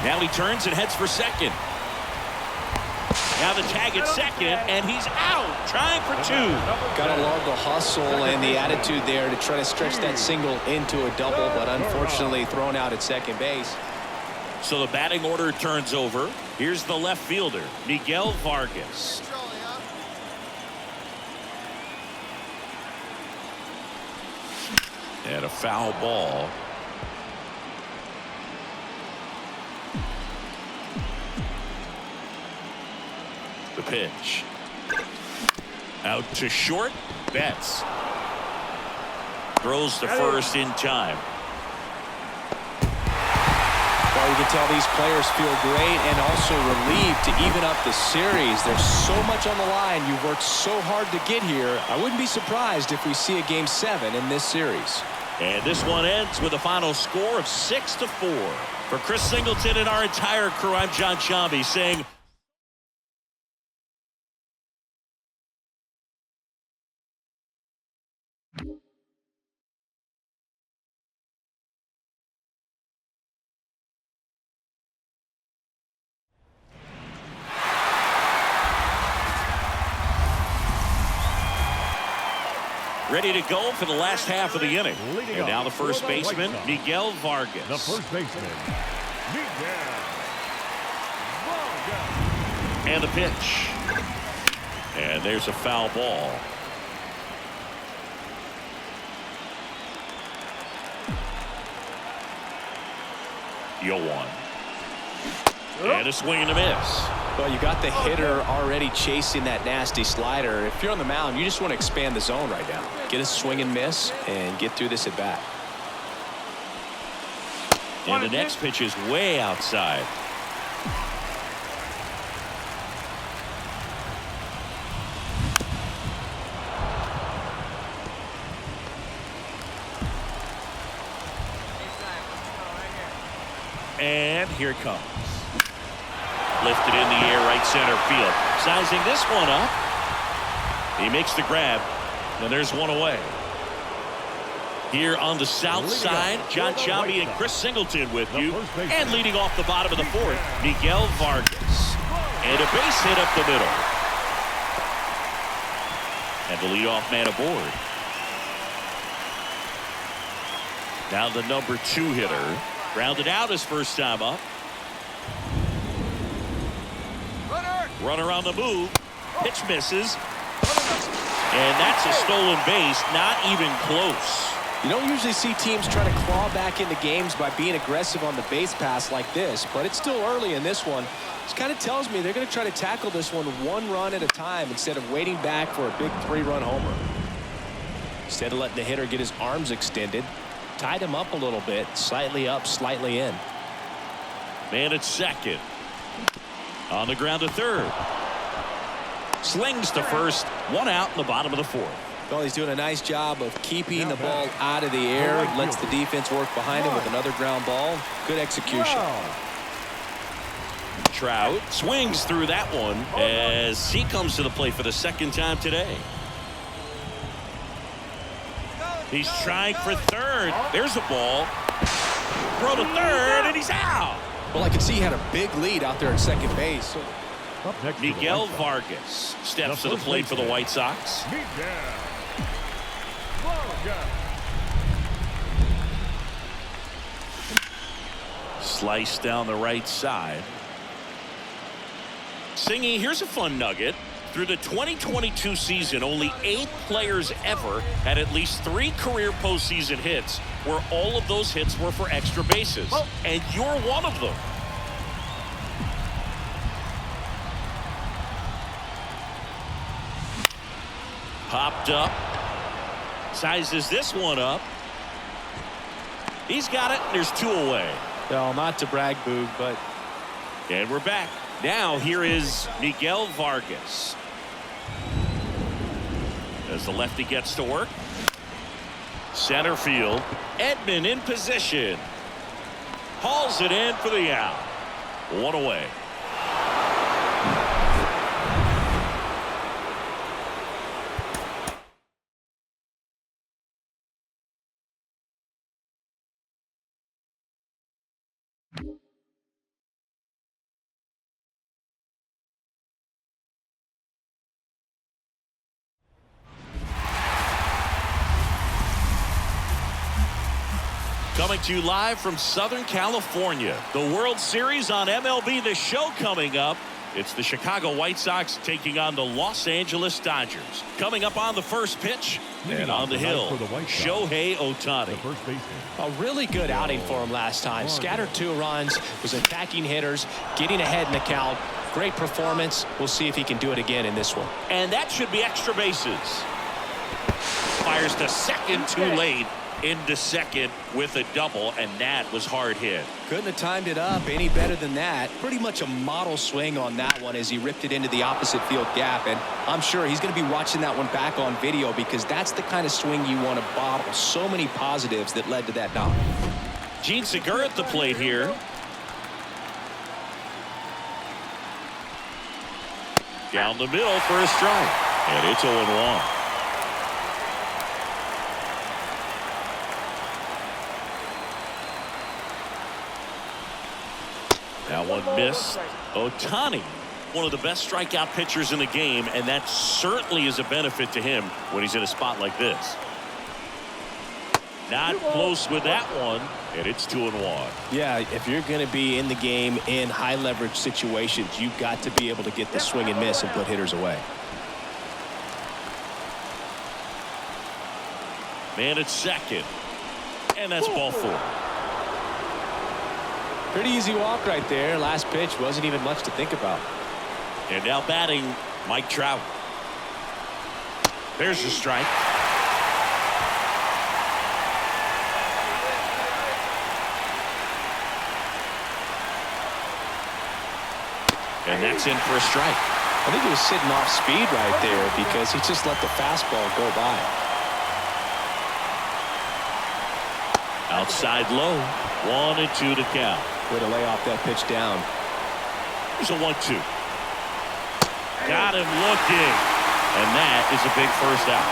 Speaker 1: Now he turns and heads for second. Now the tag at second, and he's out, trying for 2.
Speaker 2: Got to love the hustle and the attitude there to try to stretch that single into a double, but unfortunately thrown out at second base.
Speaker 1: So the batting order turns over. Here's the left fielder, Miguel Vargas. And a foul ball. The pitch. Out to short. Betts. Throws to first in time.
Speaker 2: Well, you can tell these players feel great and also relieved to even up the series. There's so much on the line. You've worked so hard to get here. I wouldn't be surprised if we see a Game 7 in this series.
Speaker 1: And this one ends with a final score of 6-4. For Chris Singleton and our entire crew, I'm John Shambi saying ready to go for the last half of the inning. And now the first baseman, Miguel Vargas.
Speaker 4: The first baseman, Miguel Vargas.
Speaker 1: And the pitch. And there's a foul ball. Yoan. And a swing and a miss.
Speaker 2: Well, you got the hitter already chasing that nasty slider. If you're on the mound, you just want to expand the zone right now. Get a swing and miss and get through this at bat.
Speaker 1: And the next pitch is way outside. And here it comes. Lifted in the air, right center field. Sizing this one up. He makes the grab, and there's one away. Here on the south side, John Shambi and Chris Singleton with you. And leading off the bottom of the fourth, Miguel Vargas. And a base hit up the middle. And the leadoff man aboard. Now the number 2 hitter. Grounded out his first time up. Runner on the move. Pitch misses. And that's a stolen base. Not even close.
Speaker 2: You don't usually see teams try to claw back into games by being aggressive on the base pass like this, but it's still early in this one. This kind of tells me they're going to try to tackle this one 1 run at a time instead of waiting back for a big 3-run homer. Instead of letting the hitter get his arms extended, tied him up a little bit, slightly up, slightly in.
Speaker 1: Man at second. On the ground to third. Slings to first. 1 out in the bottom of the fourth.
Speaker 2: Well, he's doing a nice job of keeping the ball out of the air. Lets the defense work behind him with another ground ball. Good execution.
Speaker 1: Trout swings through that one as he comes to the plate for the second time today. He's trying for third. There's a ball. Throw to third, and he's out.
Speaker 2: Well, I can see he had a big lead out there at second base.
Speaker 4: Up next,
Speaker 1: Miguel Vargas steps to the plate for the White Sox. Slice down the right side. Singy, here's a fun nugget. Through the 2022 season, only 8 players ever had at least 3 career postseason hits, where all of those hits were for extra bases. And you're one of them. Popped up. Sizes this one up. He's got it, and there's 2 away.
Speaker 2: Well, not to brag, Boog, but...
Speaker 1: And we're back. Now here is Miguel Vargas. As the lefty gets to work. Center field. Edman in position. Hauls it in for the out. 1 away. Coming to you live from Southern California. The World Series on MLB The Show coming up. It's the Chicago White Sox taking on the Los Angeles Dodgers. Coming up on the first pitch and on the hill, Shohei Ohtani.
Speaker 2: A really good outing for him last time. Scattered 2 runs, was attacking hitters, getting ahead in the count. Great performance. We'll see if he can do it again in this one.
Speaker 1: And that should be extra bases. Fires to second too late. Into second with a double, and that was hard hit.
Speaker 2: Couldn't have timed it up any better than that. Pretty much a model swing on that one as he ripped it into the opposite field gap, and I'm sure he's going to be watching that one back on video because that's the kind of swing you want to bottle. So many positives that led to that knock.
Speaker 1: Gene Segura at the plate here. Down the middle for a strike, and it's 0-1. That one missed. Ohtani, one of the best strikeout pitchers in the game, and that certainly is a benefit to him when he's in a spot like this. Not close with that one, and it's 2-1.
Speaker 2: Yeah, if you're going to be in the game in high leverage situations, you've got to be able to get the swing and miss and put hitters away.
Speaker 1: Man at second, and that's ball 4.
Speaker 2: Pretty easy walk right there. Last pitch wasn't even much to think about.
Speaker 1: And now batting, Mike Trout. There's the strike. And that's in for a strike.
Speaker 2: I think he was sitting off speed right there because he just let the fastball go by.
Speaker 1: Outside low. 1-2 to count.
Speaker 2: Way to lay off that pitch down.
Speaker 1: Here's a 1-2. Got him looking. And that is a big first out.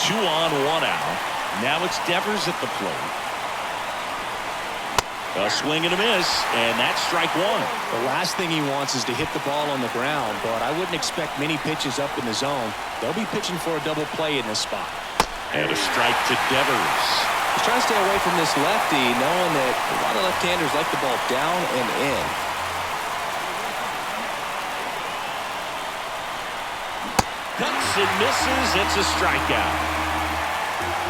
Speaker 1: 2 on, 1 out. Now it's Devers at the plate. A swing and a miss, and that's strike 1.
Speaker 2: The last thing he wants is to hit the ball on the ground, but I wouldn't expect many pitches up in the zone. They'll be pitching for a double play in this spot.
Speaker 1: And a strike to Devers.
Speaker 2: He's trying to stay away from this lefty, knowing that a lot of left-handers like the ball down and in.
Speaker 1: Cuts and misses. It's a strikeout.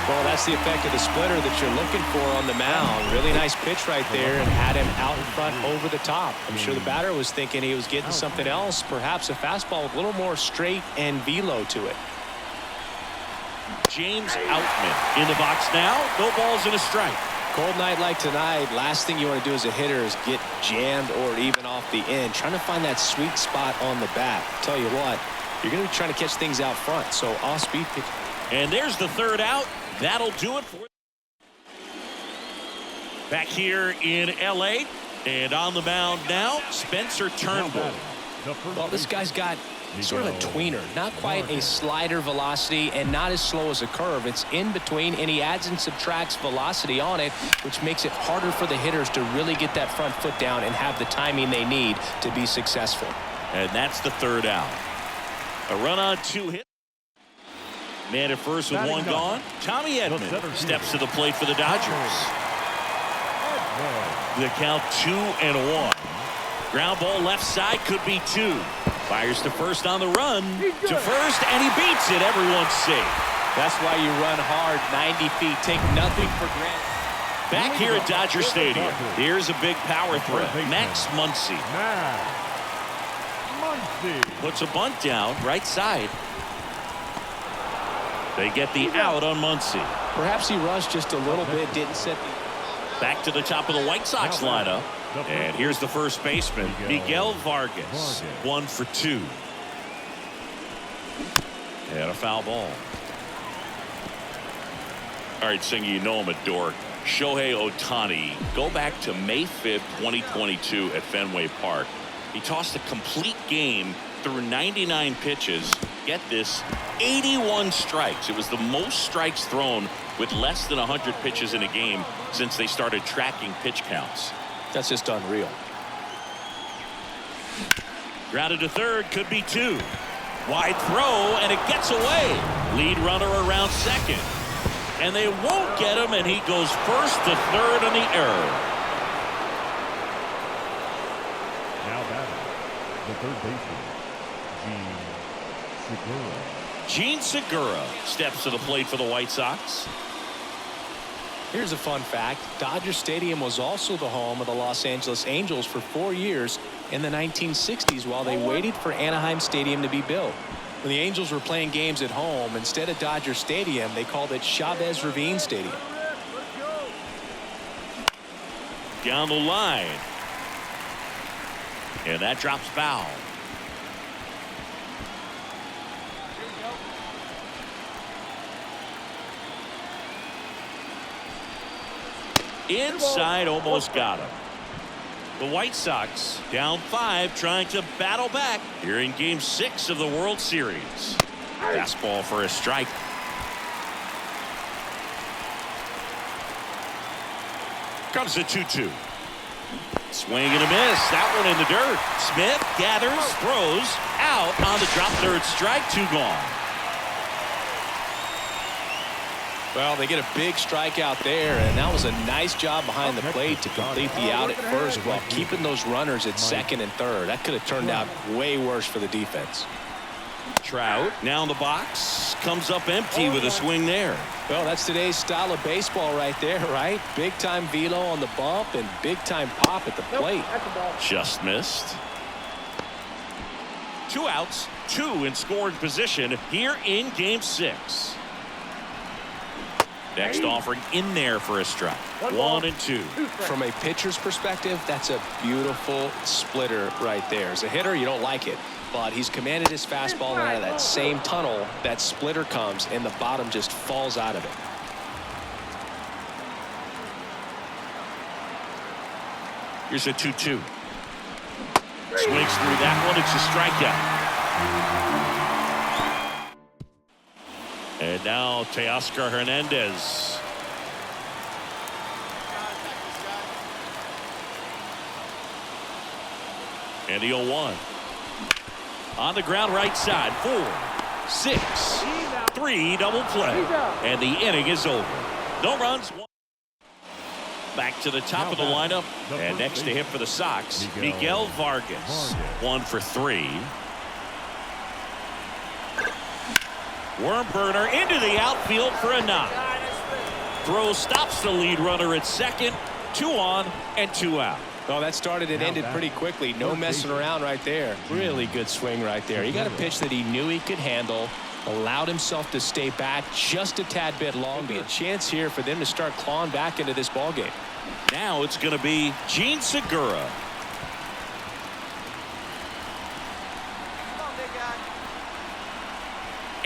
Speaker 2: Well, that's the effect of the splitter that you're looking for on the mound. Really nice pitch right there and had him out in front over the top. I'm sure the batter was thinking he was getting something else, perhaps a fastball with a little more straight and velo to it.
Speaker 1: James Outman in the box now. No balls and a strike.
Speaker 2: Cold night like tonight, last thing you want to do as a hitter is get jammed or even off the end. Trying to find that sweet spot on the bat. Tell you what, you're going to be trying to catch things out front, so off-speed pitch.
Speaker 1: And there's the third out. That'll do it for. Back here in L.A., And on the mound now, Spencer Turnbull.
Speaker 2: Well, this guy's got sort of a tweener, not quite a slider velocity and not as slow as a curve. It's in between, and he adds and subtracts velocity on it, which makes it harder for the hitters to really get that front foot down and have the timing they need to be successful.
Speaker 1: And that's the third out. A run on 2 hits. Man at first with one gone. Tommy Edman steps to the plate for the Dodgers. The count 2-1. Ground ball left side, could be 2. Fires to first on the run. To first, and he beats it. Everyone's safe.
Speaker 2: That's why you run hard 90 feet. Take nothing for granted.
Speaker 1: Back here at Dodger Stadium, here's a big power threat. Max Muncy. Puts a bunt down, right side. They get the out on Muncy.
Speaker 2: Perhaps he rushed just a little bit, didn't set the...
Speaker 1: Back to the top of the White Sox lineup. And here's the first baseman, Miguel Vargas. 1 for 2. And a foul ball. All right, Singy, you know I'm a dork. Shohei Ohtani, go back to May 5th, 2022 at Fenway Park. He tossed a complete game through 99 pitches. Get this, 81 strikes. It was the most strikes thrown with less than 100 pitches in a game since they started tracking pitch counts.
Speaker 2: That's just unreal.
Speaker 1: Grounded to third, could be 2. Wide throw, and it gets away. Lead runner around second. And they won't get him, and he goes first to third on the error.
Speaker 4: Now batting, the third baseman, Segura.
Speaker 1: Gene Segura steps to the plate for the White Sox.
Speaker 2: Here's a fun fact. Dodger Stadium was also the home of the Los Angeles Angels for 4 years in the 1960s while they waited for Anaheim Stadium to be built. When the Angels were playing games at home, instead of Dodger Stadium, they called it Chavez Ravine Stadium.
Speaker 1: Down the line. And that drops foul. Inside, almost got him. The White Sox down 5, trying to battle back here in Game 6 of the World Series. Fastball for a strike. Comes the 2-2. Swing and a miss. That one in the dirt. Smith gathers, throws, out on the drop third strike. 2 gone.
Speaker 2: Well, they get a big strikeout there, and that was a nice job behind the plate to complete the out at first while keeping those runners at second and third. That could have turned out way worse for the defense.
Speaker 1: Trout now in the box, comes up empty with a swing there.
Speaker 2: Well, that's today's style of baseball right there, right? Big time velo on the bump and big time pop at the plate.
Speaker 1: Just missed. 2 outs, 2 in scoring position here in Game 6. Next offering in there for a strike. 1 and 2.
Speaker 2: From a pitcher's perspective, that's a beautiful splitter right there. As a hitter, you don't like it, but he's commanded his fastball, and out of that same tunnel, that splitter comes, and the bottom just falls out of it.
Speaker 1: Here's a 2-2. Swings through that one. It's a strikeout. And now Teoscar Hernandez. And the 0-1. On the ground right side. 4, 6, 3 double play. And the inning is over. No runs. Back to the top of the lineup. And next to him for the Sox, Miguel Vargas. 1 for 3. Worm burner into the outfield for a knock. Throw stops the lead runner at second. 2 on and 2 out.
Speaker 2: Well, that started and ended pretty quickly. No messing around right there. Really good swing right there. He got a pitch that he knew he could handle, allowed himself to stay back just a tad bit longer. Be a chance here for them to start clawing back into this ball game.
Speaker 1: Now it's going to be Gene Segura.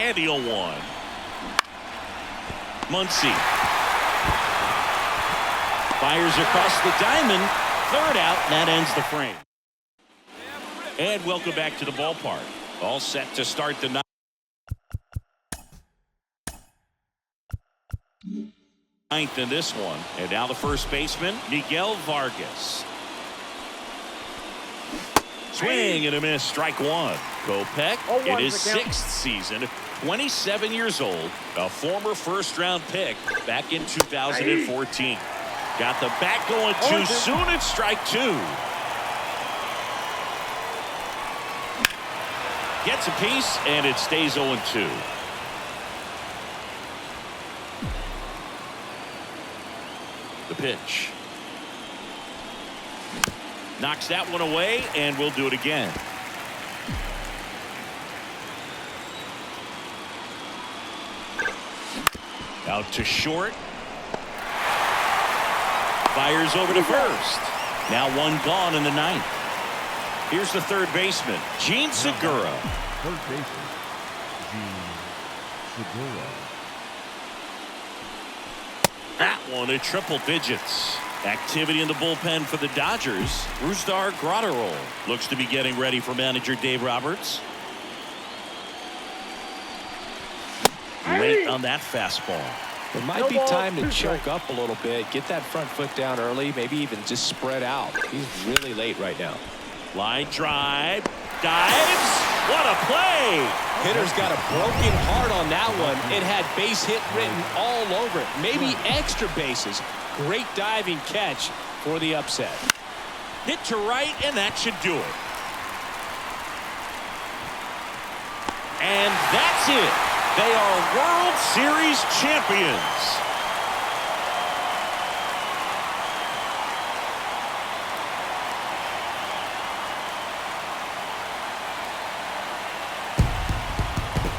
Speaker 1: And the 0-1. Muncy fires across the diamond, Third out, and that ends the frame. And welcome back to the ballpark. All set to start the ninth in this one. And now the first baseman, Miguel Vargas. Swing and a miss, strike one. Kopech in his 6th season, 27 years old, a former first-round pick back in 2014. Got the bat going too soon at strike two. Gets a piece, and it stays 0-2. The pitch. Knocks that one away, and we'll do it again. Out to short. Fires over to first. Now one gone in the 9th. Here's the third baseman, Gene Segura.
Speaker 4: Third baseman, Gene Segura.
Speaker 1: That one at triple digits. Activity in the bullpen for the Dodgers. Rusdar Graterol looks to be getting ready for manager Dave Roberts. Late on that fastball.
Speaker 2: It might be time to choke up a little bit, get that front foot down early, maybe even just spread out. He's really late right now.
Speaker 1: Line drive, dives. What a play!
Speaker 2: Hitter's got a broken heart on that one. It had base hit written all over it, maybe extra bases. Great diving catch for the upset.
Speaker 1: Hit to right, and that should do it. And that's it. They are World Series champions.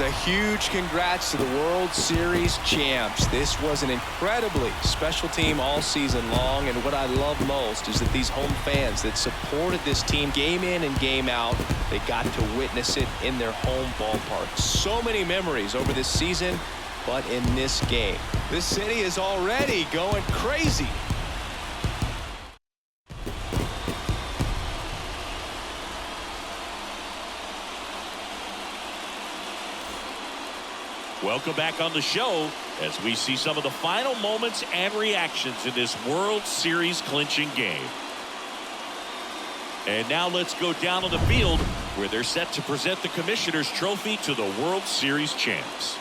Speaker 2: A huge congrats to the World Series champs. This was an incredibly special team all season long, and what I love most is that these home fans that supported this team game in and game out, they got to witness it in their home ballpark. So many memories over this season, but in this game, this city is already going crazy.
Speaker 1: Welcome back on the show as we see some of the final moments and reactions in this World Series clinching game. And now let's go down on the field where they're set to present the Commissioner's Trophy to the World Series champs.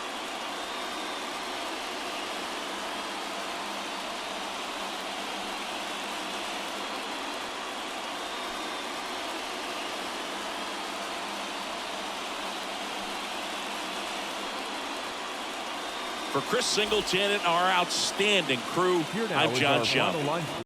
Speaker 1: For Chris Singleton and our outstanding crew,
Speaker 4: Here now
Speaker 1: I'm
Speaker 4: is
Speaker 1: John
Speaker 4: our
Speaker 1: Schaub.
Speaker 4: final line.